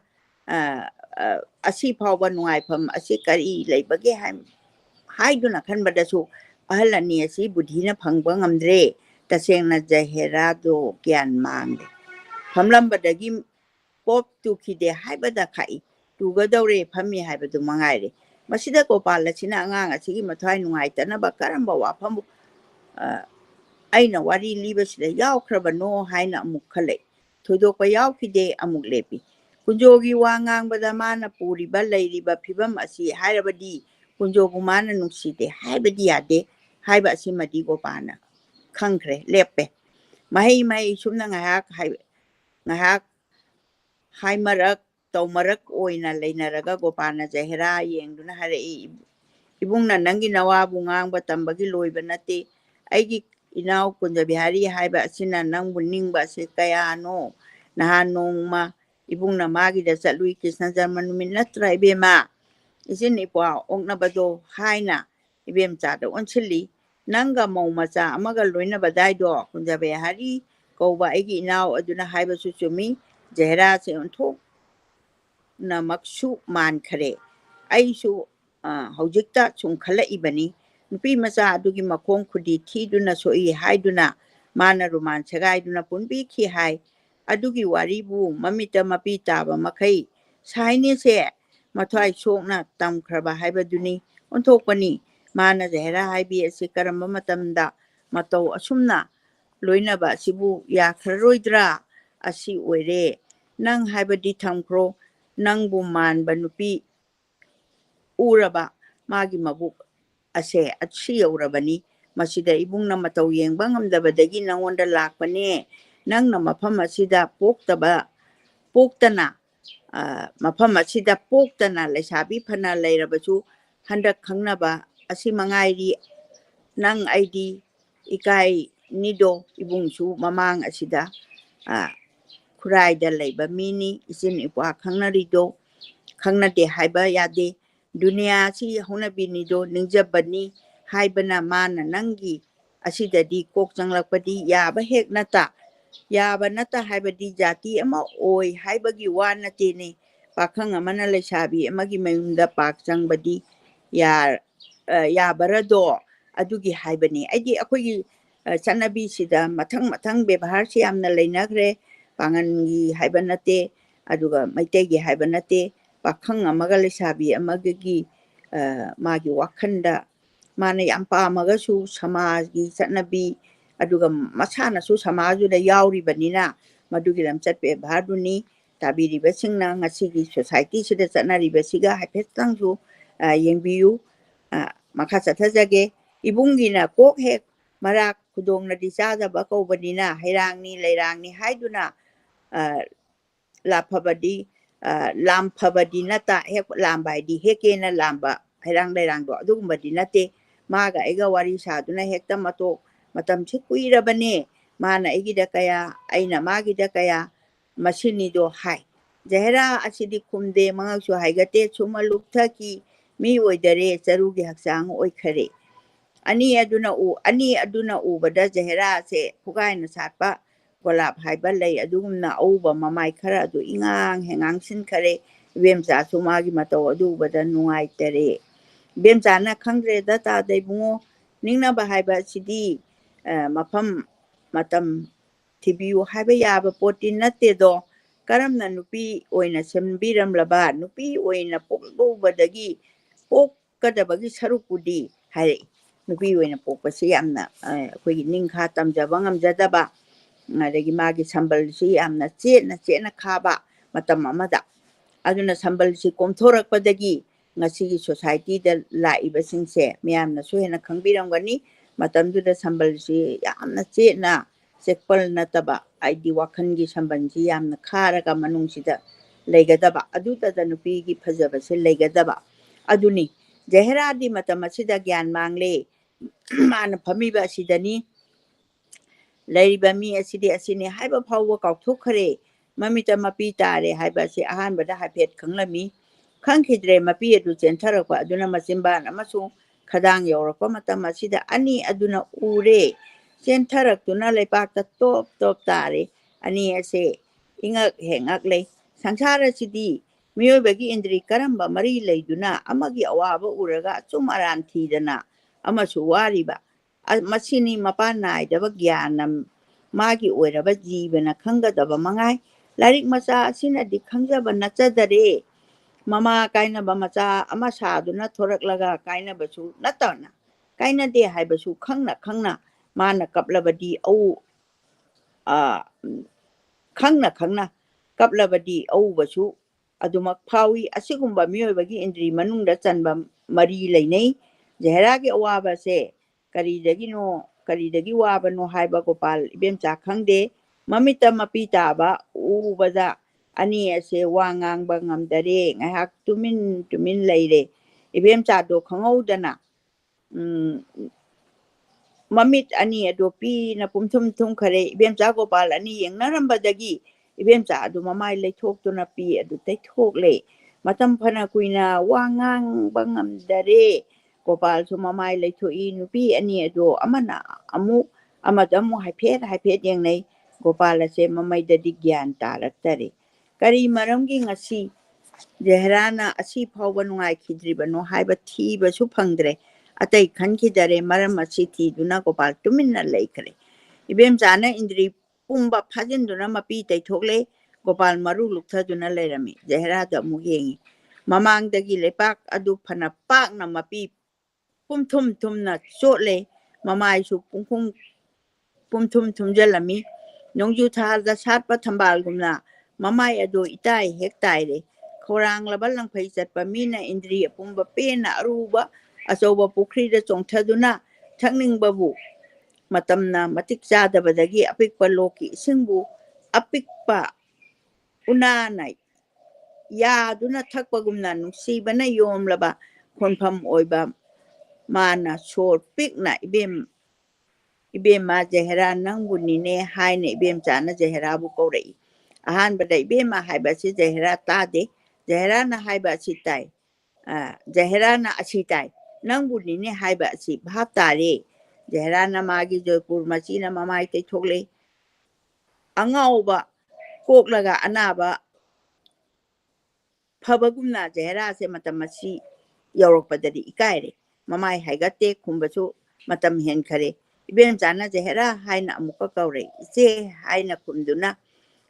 ꯑꯁꯤ ꯐꯥꯎꯕ ꯅꯨꯡꯉꯥꯏꯐꯝ ꯑꯁꯤ ꯀꯔꯤ ꯂꯩꯕꯒꯦ ꯍꯥꯏꯗꯨꯅ ꯈꯟꯕꯗꯁꯨ ꯑꯍꯜ ꯑꯅꯤ ꯑꯁꯤ ꯕꯨꯙꯤꯅ ꯐꯪꯕ ꯉꯝꯗ꯭ꯔꯦ ꯇꯁꯦꯡꯅ ꯖꯍꯦꯔꯥꯗꯣ ꯒ꯭ꯌꯥꯟ ꯃꯥꯡꯂꯦ ꯐꯝꯂꯝꯕꯗꯒꯤ ꯄꯣꯞ ꯇꯨꯈꯤꯗꯦ ꯍꯥꯏꯕꯗ ꯈꯥꯛꯏ ꯇꯨꯒꯗꯧꯔꯦ ꯐꯝꯃꯤ ꯍꯥꯏꯕꯗꯨ ꯃꯉꯥꯏꯔꯦ ꯃꯁꯤꯗ ꯒꯣꯄꯥꯜ ꯑꯁꯤꯅ ꯑꯉꯥꯡ ꯑꯁꯤꯒꯤ ꯃꯊ꯭ꯋꯥꯏ ꯅꯨꯡꯉꯥꯏꯇꯅꯕ ꯀꯔꯝꯕ ꯋꯥꯐꯝ ꯑꯩꯅ ꯋꯥꯔꯤ ꯂꯤꯕꯁꯤꯗ ꯌꯥꯎꯈ꯭ꯔꯕꯅꯣ ꯍꯥꯏꯅ ꯑꯃꯨꯛ ꯈꯜꯂꯛꯏ ꯊꯣꯏꯗꯣꯛꯄ ꯌꯥꯎꯈꯤꯗꯦ ꯑꯃꯨꯛ ꯂꯦꯞꯄꯤ ꯀꯨꯟꯖꯣꯒꯤ ꯋꯥ ꯉꯥꯡꯕꯗ ꯃꯥꯅ ꯄꯨꯔꯤꯕ ꯂꯩꯔꯤꯕ ꯐꯤꯕꯝ ꯑꯁꯤ ꯍꯥꯏꯔꯕꯗꯤ ꯀꯨꯟꯖꯣꯕꯨ ꯃꯥꯅ ꯅꯨꯡꯁꯤꯗꯦ ꯍꯥꯏꯕꯗꯤ ꯌꯥꯗꯦ ꯍꯥꯏꯕ ꯑꯁꯤꯃꯗꯤ ꯒꯣꯄꯥꯜꯅ ꯈꯪꯈ꯭ꯔꯦ ꯂꯦꯞꯄꯦ ꯃꯍꯩ ꯁꯨꯝꯅ ꯉꯥꯏꯍꯥꯛ ꯍꯥꯏꯃꯔꯛ ꯇꯧꯃꯔꯛ ꯑꯣꯏꯅ ꯂꯩꯅꯔꯒ ꯒꯣꯄꯥꯜꯅ ꯖꯍꯦꯔꯥ ꯌꯦꯡꯗꯨꯅ ꯍꯥꯏꯔꯛꯏ ibungna nangi nawabu ngang ba tambagi loiba nate aigi inaw Kunjabihari haiba asina nangbu ningba se kayano nahan nongma ibungna magi da chatlui Krishna Janma numit natra ibema isin ipwa oknabado haina ibem chada onchili nanga mau macha amaga loina badaido Kunjabihari kouba aigi inaw aduna haiba su chumi Zehra se onthok na maksu man khare aisu hojikta sum khala ibani nupi macha adugi makong khudi thiduna soi haiduna mana roman chagaiduna punbi khi hai adugi waribu mamita mapi taba makai saini se mathai sokna tamkhraba haibaduni onthokpani mana Zehra haibi ase karamba matamda matau asumna loinaba sibu yakharoidra asi oire nang haibadi thamkro nangbu manba nupi uraba magi mabuk ase atsi yaurabani masida ibungna matau yengba ngamdabadagi nangonda lakpane nangna mafam asida poktana mafam asida poktana laisabi phana lairabasu handak khangnaba asi mangairi nang aidi ikai nido ibungsu mamang asida khuraida laiba mini isin ipwa khangnarido khangnade haiba yade dunia si honabinido ningjabani haibana mana nangi asidadi kok changlakpadi yaba hek nata yaba nata haibadi jati ama oi haibagi wa natene pakhang amana laisabi amagi mayumda pak changbadi yabarado adugi haibani aidi akogi chanabi sida mathang bebhar si amna lainagre pangangi haiba nate aduga maitegi haiba nate pakhang amaga laisabi amagagi magi wakhanda mana yam pamagasu samajgi chanabi aduga masanasu samajuda yauribanina madugi lamchat bebharduni tabiribasingna ngasigi society sida chanaribasiga haifetangsu yengbiyu makha chathajage ibungina kok hek marak khudongna di chajaba kaubanina hairangni lairangni haiduna laphabadi lamphabadi nata hek lambai di hekena lamba hairang lairangdo adugumbadi nate maga ega wari saduna hekta matam si kuirabane mana egida kaya aina magida kaya masinido hai Zehra asidi kumde mangaksu haigate chuma lukthaki mi oidare charugi haksang oikhare ani aduna ubada Zehra se pugaina satpa golap haiba lei adugumna auba mamai khara adu ingang hengang sin khare bemcha sumagi matau adu ubada nungai tere bemcha na khangre da ta dai bungo ningna ba haiba sidi mafam matam thibiu haiba yaba potin natte do karamna nupi oina sembiramlaba nupi oina pokubadagi pokadabagi sarupudi hai nupi oina pokpasi yamna akhoi ningkha tamjaba ngamjadaba adagi magi sambalsi yamna chena khaba matam amada aduna sambalsi komthorakpadagi ngasigi society da laibasingse miyamna su hena khangbiramgani matamduda sambalsi yamna chena sekpal nataba aidi wakhangi sambansi yamna kharaga manungsida leigadaba adutada nupigi phajabase leigadaba aduni Zehra di matam asida gyan mangle mana phamiba asidani leiriba mi asidi asini haiba phawwa kauthokhare mamita mapi tare haiba se ahanbada haipet khanglami khangkhidre mapi adu chentharakpa aduna machimban amasu khadang yaurakpa matam asida ani aduna ure chentharakuna leipakta top tare ani ase ingak hengak lei sangsara sidi miyoibagi indri karamba mari leiduna amagi awaba uraga chumaran thidana amasu wariba masini mapana idaba gyanam magi oiraba jibana khangadaba mangai larik macha asina di khangjaba nachadare mama kainaba macha ama saduna thoraklaga kainabasu natana kainade haibasu khangna mana kaplabadi au khangna kaplabadi au basu adumak phawi asigumba miyoibagi indri manungda chanba mari leinei Zehra gi awaba se karidagi wabano haiba Gopal ibemcha khangde mamita mapi taba ubada ani ase wangang bangamdare ngahak tumin leire ibem cha do khangau mamit ani ado pi na pumthum thum khare ibem cha gopal ani yeng narambadagi ibem cha adu mamai leithok to na pi adu teithok le matam phana kuina wangang bangam dare gopal su mamai leithoi nupi ani ado amana amadamu haiphet yeng nei gopal ase mamai dadi gyan taraktare kari maramgi ngasi Zehrana asi phawba nungai khidribano haiba thiba su phangdre atai khankhidare maram asi thiduna gopal tuminna leikhre ibem jana indri pumba phajinduna mapi taithokle gopal maru luktha leirami zehra da mugengi mamangdagi lepak adu phana pakna mapi pumthumna chotle mamai su pungkhung pumthumjalami nongju tharda satpa thambal gumna mamai adu itai hektaire khorang labal lang phai chatpa mina indri pumba pena aruba achoba pukhri da chongthaduna thakning babu matamna matik chadabadagi apikpa loki isingbu apikpa unana yaduna thakpagumna nuksibana yomlaba khonpham oiba mana sor pikna ibem ma zehra nangbu nine haine ibem chana zehra bu korei ahan bada ibem ma haiba si zehra tade zehra na haiba si tai zehra na asitai nangbu nine haiba si bhap tare zehra na magi joypur machina mamai te thokle angauba koklaga anaba phabagumna zehra se matamasi yorokpadari ikaire mamai haigate khumbasu matam hen khare ibem chana zehra haina amuka kaure ise haina khumduna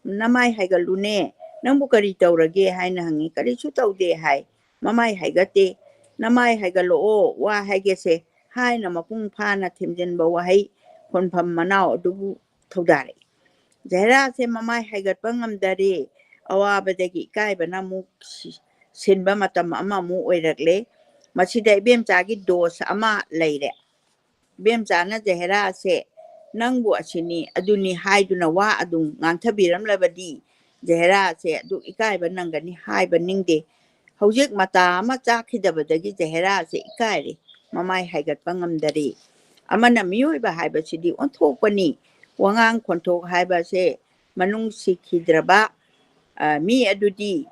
namai haigalune nangbu kari taurage haina hangi kari chu taude hai mamai haigate namai haigalo wa haigese haina mapung phana thimjenba wahai khonpham manau adubu thodare zehra se mamai haigatpa ngamdare awabadagi kaibana mu sinba matam ama mu oirakle masida ibem chagi dose ama leire ibem chana zehra se nangbu asini aduni haiduna wa adung nganthabiram labadi zehra se adu ikaiba nangani haiba ningde hojik mata ama chakhidabadagi zehra se ikaire mamai haigatpa ngamdare amana miyoiba haiba sidi onthokpani wangang khonthok haiba se manung sikhidraba mi adudi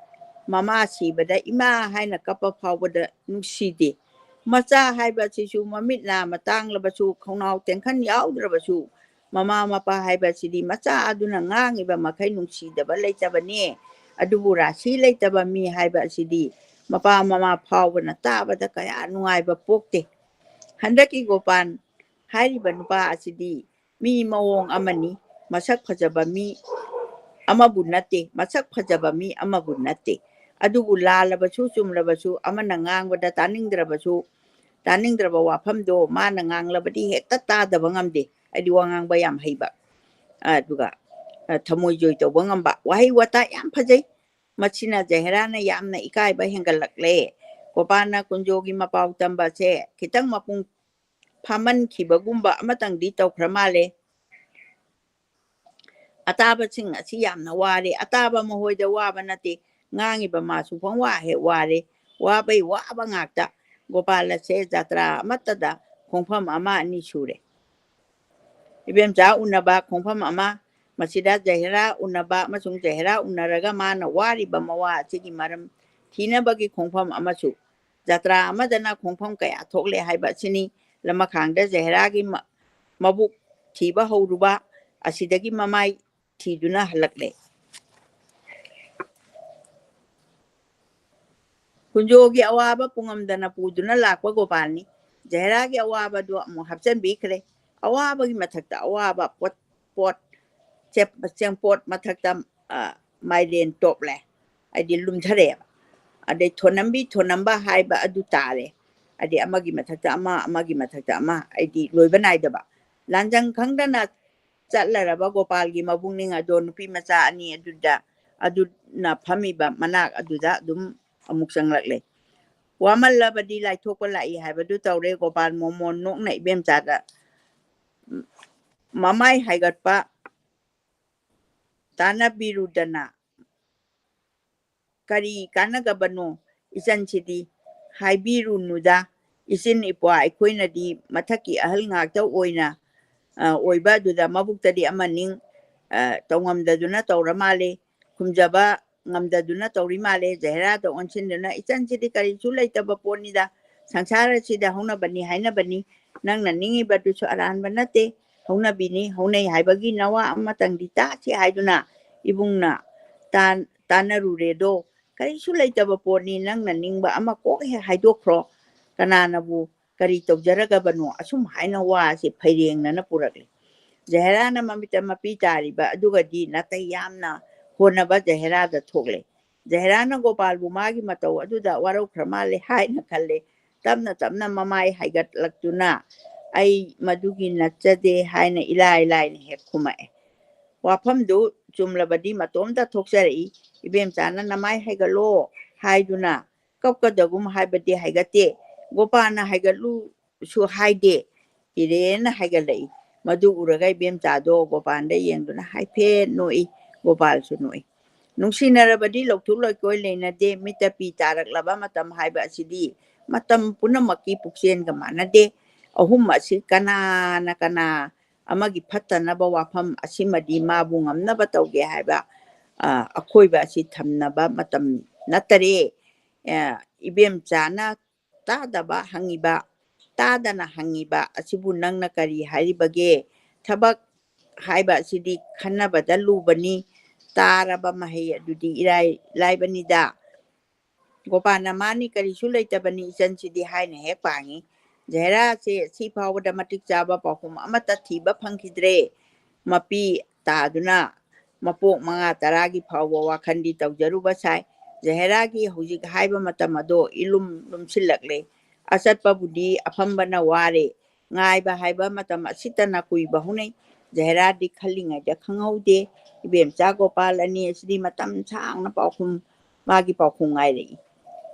mama sibada ima haina kapa phawbada nuside macha haiba sisu mamit na matang labasu khonau tengkhan yaudраbasu mama mapa haiba sidi macha aduna ngangiba makai nungsidaba leitabani adubu rasi leitaba mi haiba sidi mapa mama phawbana tabada kaya nungaiba pokte handaki gopan hairiba nupa asidi mi mawong amani masak phajaba mi amabu nate masak phajaba mi amabu nate adubu lalabasu chumlabasu amana ngangwada taningraba wafamdo mana nganglabadi hekta tadaba ngamde adi wangangba yam haiba aduga thamoi joy tawba ngamba wahai wata yam phajai machina zehrana yamna ikaiba hengalakle kopana kunjogi mapau tamba se kitang mapung phaman khibagumba amatang di tawkhra male ataba sing asi yamna ware ataba mahoida waba nate ngangiba masu phangwa he ware wabai waba ngakta gopala se jatra matada khongpham ama ani sure ibem cha unaba khongpham ama masida zehra unaba masung zehra unaraga mana wari bamawa sigi maram thinabagi khongpham amasu jatra amadana khongpham kaya thokle haiba sini lamakhangda zehra gi mabuk thiba hauruba asidagi mamai thiduna halakle kunjogi awaba pungamdana puduna lakwa gopalni zehra gi awaba do mo hapchan bikre awaba gi mathakta awaba pot cheng pot mathakta maiden tople adi lumthare ade thonamba haiba adu tare adi amagi mathakta amagi mathakta ama adi loiba naidaba lanjang khangdana chatlaraba gopalgi mabungning ado nupi macha ani aduna phamiba manak aduda dum amuk changlakle wamallabadi laithokpa lai haibadu tawre gopal momon nokna ibem chada mamai haigatpa tana birudana kari kanagabano isan sidi ꯍꯥꯏꯕꯤꯔꯨꯅꯨꯗ ꯏꯆꯤꯟ ꯏꯄ꯭ꯋꯥ ꯑꯩꯈꯣꯏꯅꯗꯤ ꯃꯊꯛꯀꯤ ꯑꯍꯜ ꯉꯥꯛꯇ ꯑꯣꯏꯅ ꯑꯣꯏꯕ ꯑꯗꯨꯗ ꯃꯕꯨꯛꯇꯗꯤ ꯑꯃꯅꯤꯡ ꯇꯧꯉꯝꯗꯗꯨꯅ ꯇꯧꯔ ꯃꯥꯜꯂꯦ ꯈꯨꯝꯖꯕ ꯉꯝꯗꯗꯨꯅ ꯇꯧꯔꯤ ꯃꯥꯜꯂꯦ ꯖꯍꯦꯔꯥꯗ ꯑꯣꯟꯁꯤꯟꯗꯨꯅ ꯏꯆꯟꯁꯤꯗꯤ ꯀꯔꯤꯁꯨ ꯂꯩꯇꯕ ꯄꯣꯠꯅꯤꯗ ꯁꯪꯁꯥꯔ ꯑꯁꯤꯗ ꯍꯧꯅꯕꯅꯤ ꯍꯥꯏꯅꯕꯅꯤ ꯅꯪꯅ ꯅꯤꯡꯉꯤꯕꯗꯨꯁꯨ ꯑꯔꯥꯟꯕ ꯅꯠꯇꯦ ꯍꯧꯅꯕꯤꯅꯤ ꯍꯧꯅꯩ ꯍꯥꯏꯕꯒꯤ ꯅꯋꯥ ꯑꯃꯇꯪꯗꯤ ꯇꯥꯁꯤ ꯍꯥꯏꯗꯨꯅ ꯏꯕꯨꯡꯅ ꯇꯥꯟꯅꯔꯨꯔꯦꯗꯣ ꯀꯔꯤꯁꯨ ꯂꯩꯇꯕ ꯄꯣꯠꯅꯤ ꯅꯪꯅ ꯅꯤꯡꯕ ꯑꯃ ꯀꯣꯛ ꯍꯦꯛ ꯍꯥꯏꯗꯣꯛꯈ꯭ꯔꯣ ꯀꯅꯥꯅꯕꯨ ꯀꯔꯤ ꯇꯧꯖꯔꯒꯕꯅꯣ ꯑꯁꯨꯝ ꯍꯥꯏꯅ ꯋꯥꯁꯤ ꯐꯩꯔꯦꯡꯅꯅ ꯄꯨꯔꯛꯂꯤ ꯖꯍꯦꯔꯥꯅ ꯃꯃꯤꯠꯇ ꯃꯄꯤ ꯇꯥꯔꯤꯕ ꯑꯗꯨꯒꯗꯤ ꯅꯥꯇꯩ ꯌꯥꯝꯅ ꯍꯣꯠꯅꯕ ꯖꯍꯦꯔꯥꯗ ꯊꯣꯛꯂꯦ ꯖꯍꯦꯔꯥꯅ ꯒꯣꯄꯥꯜꯕꯨ ꯃꯥꯒꯤ ꯃꯇꯧ ꯑꯗꯨꯗ ꯋꯥꯔꯧꯈ꯭ꯔ ꯃꯥꯜꯂꯦ ꯍꯥꯏꯅ ꯈꯜꯂꯦ ꯇꯞꯅ ꯇꯞꯅ ꯃꯃꯥꯏ ꯍꯥꯏꯒꯠꯂꯛꯇꯨꯅ ꯑꯩ ꯃꯗꯨꯒꯤ ꯅꯠꯆꯗꯦ ꯍꯥꯏꯅ ꯏꯂꯥꯏ ꯂꯥꯏꯅ ꯍꯦꯛ ꯈꯨꯝꯃꯛꯑꯦ ꯋꯥꯐꯝꯗꯨ ꯆꯨꯝꯂꯕꯗꯤ ꯃꯇꯣꯝꯇ ꯊꯣꯛꯆꯔꯛꯏ ꯏꯕꯦꯝꯆꯥꯅ ꯅꯃꯥꯏ ꯍꯥꯏꯒꯠꯂꯣ ꯍꯥꯏꯗꯨꯅ ꯀꯞꯀꯗꯒꯨꯝ ꯍꯥꯏꯕꯗꯤ ꯍꯥꯏꯒꯠꯇꯦ ꯒꯣꯄꯥꯜꯅ ꯍꯥꯏꯒꯠꯂꯨꯁꯨ ꯍꯥꯏꯗꯦ ꯏꯔꯦꯟꯅ ꯍꯥꯏꯒꯠꯂꯛꯏ ꯃꯗꯨ ꯎꯔꯒ ꯏꯕꯦꯝꯆꯥꯗꯣ ꯒꯣꯄꯥꯜꯗ ꯌꯦꯡꯗꯨꯅ ꯍꯥꯏꯐꯦꯠ ꯅꯣꯛꯏ ꯒꯣꯄꯥꯜꯁꯨ ꯅꯣꯛꯏ ꯅꯨꯡꯁꯤꯅꯔꯕꯗꯤ ꯂꯧꯊꯣꯛ ꯂꯩꯀꯣꯏ ꯂꯩꯅꯗꯦ ꯃꯤꯠꯇ ꯄꯤ ꯇꯥꯔꯛꯂꯕ ꯃꯇꯝ ꯍꯥꯏꯕ ꯑꯁꯤꯗꯤ ꯃꯇꯝ ꯄꯨꯝꯅꯃꯛꯀꯤ ꯄꯨꯛꯆꯦꯟꯒ ꯃꯥꯟꯅꯗꯦ ꯑꯍꯨꯝ ꯑꯁꯤ ꯀꯅꯥ ꯑꯃꯒꯤ ꯐꯠꯇꯅꯕ ꯋꯥꯐꯝ ꯑꯁꯤꯃꯗꯤ ꯃꯥꯕꯨ ꯉꯝꯅꯕ ꯇꯧꯒꯦ ꯍꯥꯏꯕ ꯑꯀꯣꯏꯕ ꯑꯁꯤ ꯊꯝꯅꯕ ꯃꯇꯝ ꯅꯠꯇꯔꯦ ꯏꯕꯦꯝꯆꯥꯅ ꯇꯥꯗꯕ ꯍꯪꯉꯤꯕ ꯇꯥꯗꯅ ꯍꯪꯉꯤꯕ ꯑꯁꯤꯕꯨ ꯅꯪꯅ ꯀꯔꯤ ꯍꯥꯏꯔꯤꯕꯒꯦ ꯊꯕꯛ ꯍꯥꯏꯕ ꯑꯁꯤꯗꯤ ꯈꯟꯅꯕꯗ ꯂꯨꯕꯅꯤ ꯇꯥꯔꯕ ꯃꯍꯩ ꯑꯗꯨꯗꯤ ꯏꯔꯥꯏ ꯂꯥꯏꯕꯅꯤꯗ ꯒꯣꯄꯥꯜꯅ ꯃꯥꯅꯤ ꯀꯔꯤꯁꯨ ꯂꯩꯇꯕꯅꯤ ꯏꯆꯟꯁꯤꯗꯤ ꯍꯥꯏꯅ ꯍꯦꯛ ꯄꯥꯡꯉꯤ ꯖꯍꯦꯔꯥꯁꯦ ꯁꯤ ꯐꯥꯎꯕꯗ ꯃꯇꯤꯛ ꯆꯥꯕ ꯄꯥꯎꯈꯨꯝ ꯑꯃꯠꯇ ꯊꯤꯕ ꯐꯪꯈꯤꯗ꯭ꯔꯦ ꯃꯄꯤ ꯇꯥꯗꯨꯅ ꯃꯄꯣꯛ 5-10ꯒꯤ ꯐꯥꯎꯕ ꯋꯥꯈꯜꯗꯤ ꯇꯧꯖꯔꯨꯕ ꯁꯥꯏ ꯖꯍꯦꯔꯥꯒꯤ ꯍꯧꯖꯤꯛ ꯍꯥꯏꯕ ꯃꯇꯝ ꯑꯗꯣ ꯏꯂꯨꯝ ꯂꯨꯝꯁꯤꯜꯂꯛꯂꯦ ꯑꯆꯠꯄꯕꯨꯗꯤ ꯑꯐꯝꯕꯅ ꯋꯥꯔꯦ ꯉꯥꯏꯕ ꯍꯥꯏꯕ ꯃꯇꯝ ꯑꯁꯤꯇꯅ ꯀꯨꯏꯕ ꯍꯧꯅꯩ ꯖꯍꯦꯔꯥꯗꯤ ꯈꯜꯂꯤꯉꯩꯗ ꯈꯪꯍꯧꯗꯦ ꯏꯕꯦꯝꯆꯥ ꯒꯣꯄꯥꯜ ꯑꯅꯤ ꯑꯁꯤꯗꯤ ꯃꯇꯝ ꯁꯥꯡꯅ ꯃꯥꯒꯤ ꯄꯥꯎꯈꯨꯝ ꯉꯥꯏꯔꯛꯏ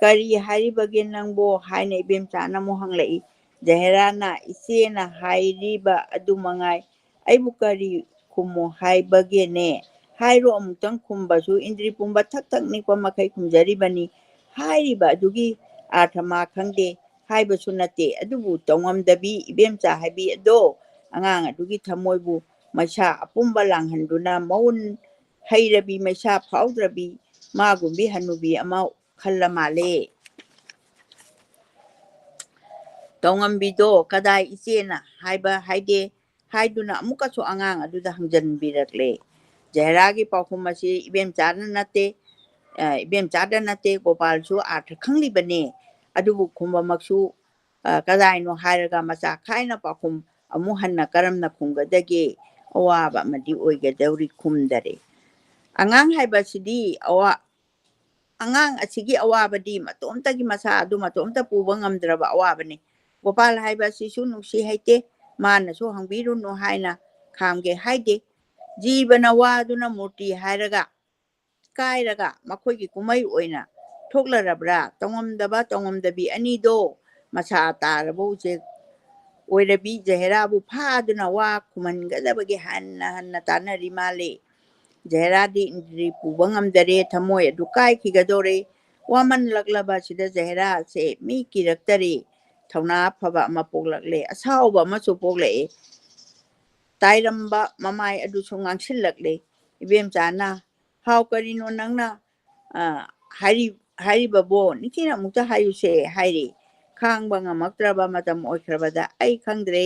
ꯀꯔꯤ ꯍꯥꯏꯔꯤꯕꯒꯦ ꯅꯪꯕꯣ ꯍꯥꯏꯅ ꯏꯕꯦꯝꯆꯥꯅ ꯑꯃꯨꯛ ꯍꯪꯂꯛꯏ ꯖꯍꯦꯔꯥꯅ ꯏꯆꯦꯅ ꯍꯥꯏꯔꯤꯕ ꯑꯗꯨ ꯃꯉꯥꯏ ꯑꯩꯕꯨ ꯀꯔꯤ ꯈꯨꯝꯃꯨ ꯍꯥꯏꯕꯒꯦꯅꯦ ꯍꯥꯏꯔꯣ ꯑꯃꯨꯛꯇꯪ ꯈꯨꯝꯕꯁꯨ ꯏꯟꯗ꯭ꯔꯤ ꯄꯨꯝꯕ ꯊꯛ ꯊꯛ ꯅꯤꯛꯄ ꯃꯈꯩ ꯈꯨꯝꯖꯔꯤꯕꯅꯤ ꯍꯥꯏꯔꯤꯕ ꯑꯗꯨꯒꯤ ꯑꯥꯔꯊ ꯃꯥ ꯈꯪꯗꯦ ꯍꯥꯏꯕꯁꯨ ꯅꯠꯇꯦ ꯑꯗꯨꯕꯨ ꯇꯧꯉꯝꯗꯕꯤ ꯏꯕꯦꯝꯆꯥ ꯍꯥꯏꯕꯤ ꯑꯗꯣ ꯑꯉꯥꯡ ꯑꯗꯨꯒꯤ ꯊꯃꯣꯏꯕꯨ ꯃꯩꯁꯥ ꯑꯄꯨꯝꯕ ꯂꯥꯡꯍꯟꯗꯨꯅ ꯃꯎꯟ ꯍꯩꯔꯕꯤ ꯃꯩꯁꯥ ꯐꯥꯎꯗ꯭ꯔꯕꯤ ꯃꯥꯒꯨꯝꯕꯤ ꯍꯟꯅꯨꯕꯤ ꯑꯃ ꯈꯜꯂ ꯃꯥꯜꯂꯦ ꯇꯧꯉꯝꯕꯤꯗꯣ ꯀꯗꯥꯏ ꯏꯆꯦꯅ ꯍꯥꯏꯕ ꯍꯥꯏꯗꯦ ꯍꯥꯏꯗꯨꯅ ꯑꯃꯨꯛꯀꯁꯨ ꯑꯉꯥꯡ ꯑꯗꯨꯗ ꯍꯪꯖꯟꯕꯤꯔꯛꯂꯦ ꯖꯍꯦꯔꯥꯒꯤ ꯄꯥꯎꯈꯨꯝ ꯑꯁꯤ ꯏꯕꯦꯝꯆꯥꯗ ꯅꯠꯇꯦ ꯒꯣꯄꯥꯜꯁꯨ ꯑꯥꯔꯊ ꯈꯪꯂꯤꯕꯅꯦ ꯑꯗꯨꯕꯨ ꯈꯨꯝꯕꯃꯛꯁꯨ ꯀꯗꯥꯏꯅꯣ ꯍꯥꯏꯔꯒ ꯃꯆꯥ ꯈꯥꯏꯅ ꯄꯥꯎꯈꯨꯝ ꯑꯃꯨꯛ ꯍꯟꯅ ꯀꯔꯝꯅ ꯈꯨꯝꯒꯗꯒꯦ ꯑꯋꯥꯕ ꯑꯃꯗꯤ ꯑꯣꯏꯒꯗꯧꯔꯤ ꯈꯨꯝꯗꯔꯦ ꯑꯉꯥꯡ ꯍꯥꯏꯕꯁꯤꯗꯤ ꯑꯉꯥꯡ ꯑꯁꯤꯒꯤ ꯑꯋꯥꯕꯗꯤ ꯃꯇꯣꯝꯇꯒꯤ ꯃꯁꯥ ꯑꯗꯨ ꯃꯇꯣꯝꯇ ꯄꯨꯕ ꯉꯝꯗ꯭ꯔꯕ ꯑꯋꯥꯕꯅꯤ ꯒꯣꯄꯥꯜ ꯍꯥꯏꯕ ꯑꯁꯤꯁꯨ ꯅꯨꯡꯁꯤ ꯍꯩꯇꯦ ꯃꯥꯅꯁꯨ ꯍꯪꯕꯤꯔꯨꯅꯨ ꯍꯥꯏꯅ ꯈꯥꯝꯒꯦ ꯍꯥꯏꯗꯦ ꯖꯤꯕꯅ ꯋꯥꯗꯨꯅ ꯃꯨꯔꯇꯤ ꯍꯥꯏꯔꯒ ꯀꯥꯏꯔꯒ ꯃꯈꯣꯏꯒꯤ ꯀꯨꯝꯍꯩ ꯑꯣꯏꯅ ꯊꯣꯛꯂꯔꯕ꯭ꯔꯥ ꯇꯧꯉꯝꯗꯕꯤ ꯑꯅꯤꯗꯣ ꯃꯁꯥ ꯇꯥꯔꯕ ꯎꯆꯦꯛ ꯑꯣꯏꯔꯕꯤ ꯖꯍꯦꯔꯥꯕꯨ ꯐꯥꯗꯨꯅ ꯋꯥ ꯈꯨꯝꯍꯟꯒꯗꯕꯒꯤ ꯍꯟꯅ ꯇꯥꯟꯅꯔꯤ ꯃꯥꯜꯂꯤ ꯖꯍꯦꯔꯥꯗꯤ ꯏꯟꯗ꯭ꯔꯤ ꯄꯨꯕ ꯉꯝꯗꯔꯦ ꯊꯃꯣꯏ ꯑꯗꯨ ꯀꯥꯏꯈꯤꯒꯗꯧꯔꯦ ꯋꯥꯃꯟꯂꯛꯂꯕ ꯑꯁꯤꯗ ꯖꯍꯦꯔꯥꯁꯦ ꯃꯤ ꯀꯤꯔꯛꯇꯔꯦ ꯊꯧꯅꯥ ꯐꯕ ꯑꯃ ꯄꯣꯛꯂꯛꯂꯦ ꯑꯁꯥꯎꯕ ꯑꯃꯁꯨ ꯄꯣꯛꯂꯛꯑꯦ ꯇꯥꯏꯔꯝꯕ ꯃꯃꯥꯏ ꯑꯗꯨꯁꯨ ꯉꯥꯡꯁꯤꯜꯂꯛꯂꯦ ꯏꯕꯦꯝꯆꯥꯅ ꯍꯥꯎ ꯀꯔꯤꯅꯣ ꯅꯪꯅ ꯍꯥꯏꯔꯤꯕꯕꯣ ꯅꯤꯡꯊꯤꯅ ꯑꯃꯨꯛꯇ ꯍꯥꯏꯌꯨꯁꯦ ꯍꯥꯏꯔꯤ ꯈꯥꯡꯕ ꯉꯝꯃꯛꯇ꯭ꯔꯕ ꯃꯇꯝ ꯑꯣꯏꯈ꯭ꯔꯕꯗ ꯑꯩ ꯈꯪꯗ꯭ꯔꯦ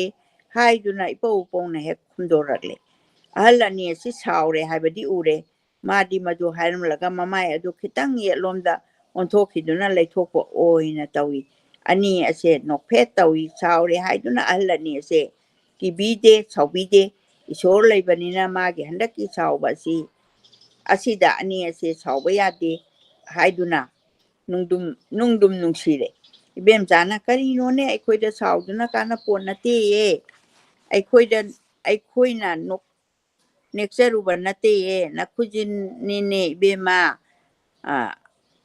ꯍꯥꯏꯗꯨꯅ ꯏꯄꯧ ꯄꯧꯅ ꯍꯦꯛ ꯈꯨꯝꯗꯣꯔꯛꯂꯦ ꯑꯍꯜ ꯑꯅꯤ ꯑꯁꯤ ꯁꯥꯎꯔꯦ ꯍꯥꯏꯕꯗꯤ ꯎꯔꯦ ꯃꯥꯗꯤ ꯃꯗꯨ ꯍꯥꯏꯔꯝꯂꯒ ꯃꯃꯥꯏ ꯑꯗꯨ ꯈꯤꯇꯪ ꯌꯦꯠꯂꯣꯝꯗ ꯑꯣꯟꯊꯣꯛꯈꯤꯗꯨꯅ ꯂꯩꯊꯣꯛꯄ ꯑꯣꯏꯅ ꯇꯧꯏ ꯑꯅꯤ ꯑꯁꯦ ꯅꯣꯛꯐꯦꯠ ꯇꯧꯏ ꯁꯥꯎꯔꯦ ꯍꯥꯏꯗꯨꯅ ꯑꯍꯜ ꯑꯅꯤ ꯑꯁꯦ ꯀꯤꯕꯤꯗꯦ ꯁꯥꯎꯕꯤꯗꯦ ꯏꯁꯣꯔ ꯂꯩꯕꯅꯤꯅ ꯃꯥꯒꯤ ꯍꯟꯗꯛꯀꯤ ꯁꯥꯎꯕ ꯑꯁꯤꯗ ꯑꯅꯤ ꯑꯁꯦ ꯁꯥꯎꯕ ꯌꯥꯗꯦ ꯍꯥꯏꯗꯨꯅ ꯅꯨꯡꯗꯨꯝ ꯅꯨꯡꯁꯤꯔꯦ ꯏꯕꯦꯝꯆꯥꯅ ꯀꯔꯤꯅꯣꯅꯦ ꯑꯩꯈꯣꯏꯗ ꯁꯥꯎꯗꯨꯅ ꯀꯥꯟꯅꯄꯣꯠ ꯅꯠꯇꯦꯌꯦ ꯑꯩꯈꯣꯏꯅ ꯅꯦꯛꯆꯔꯨꯕ ꯅꯠꯇꯦꯌꯦ ꯅꯈꯨꯖꯤꯟꯅꯤꯅꯦ ꯏꯕꯦꯝꯃ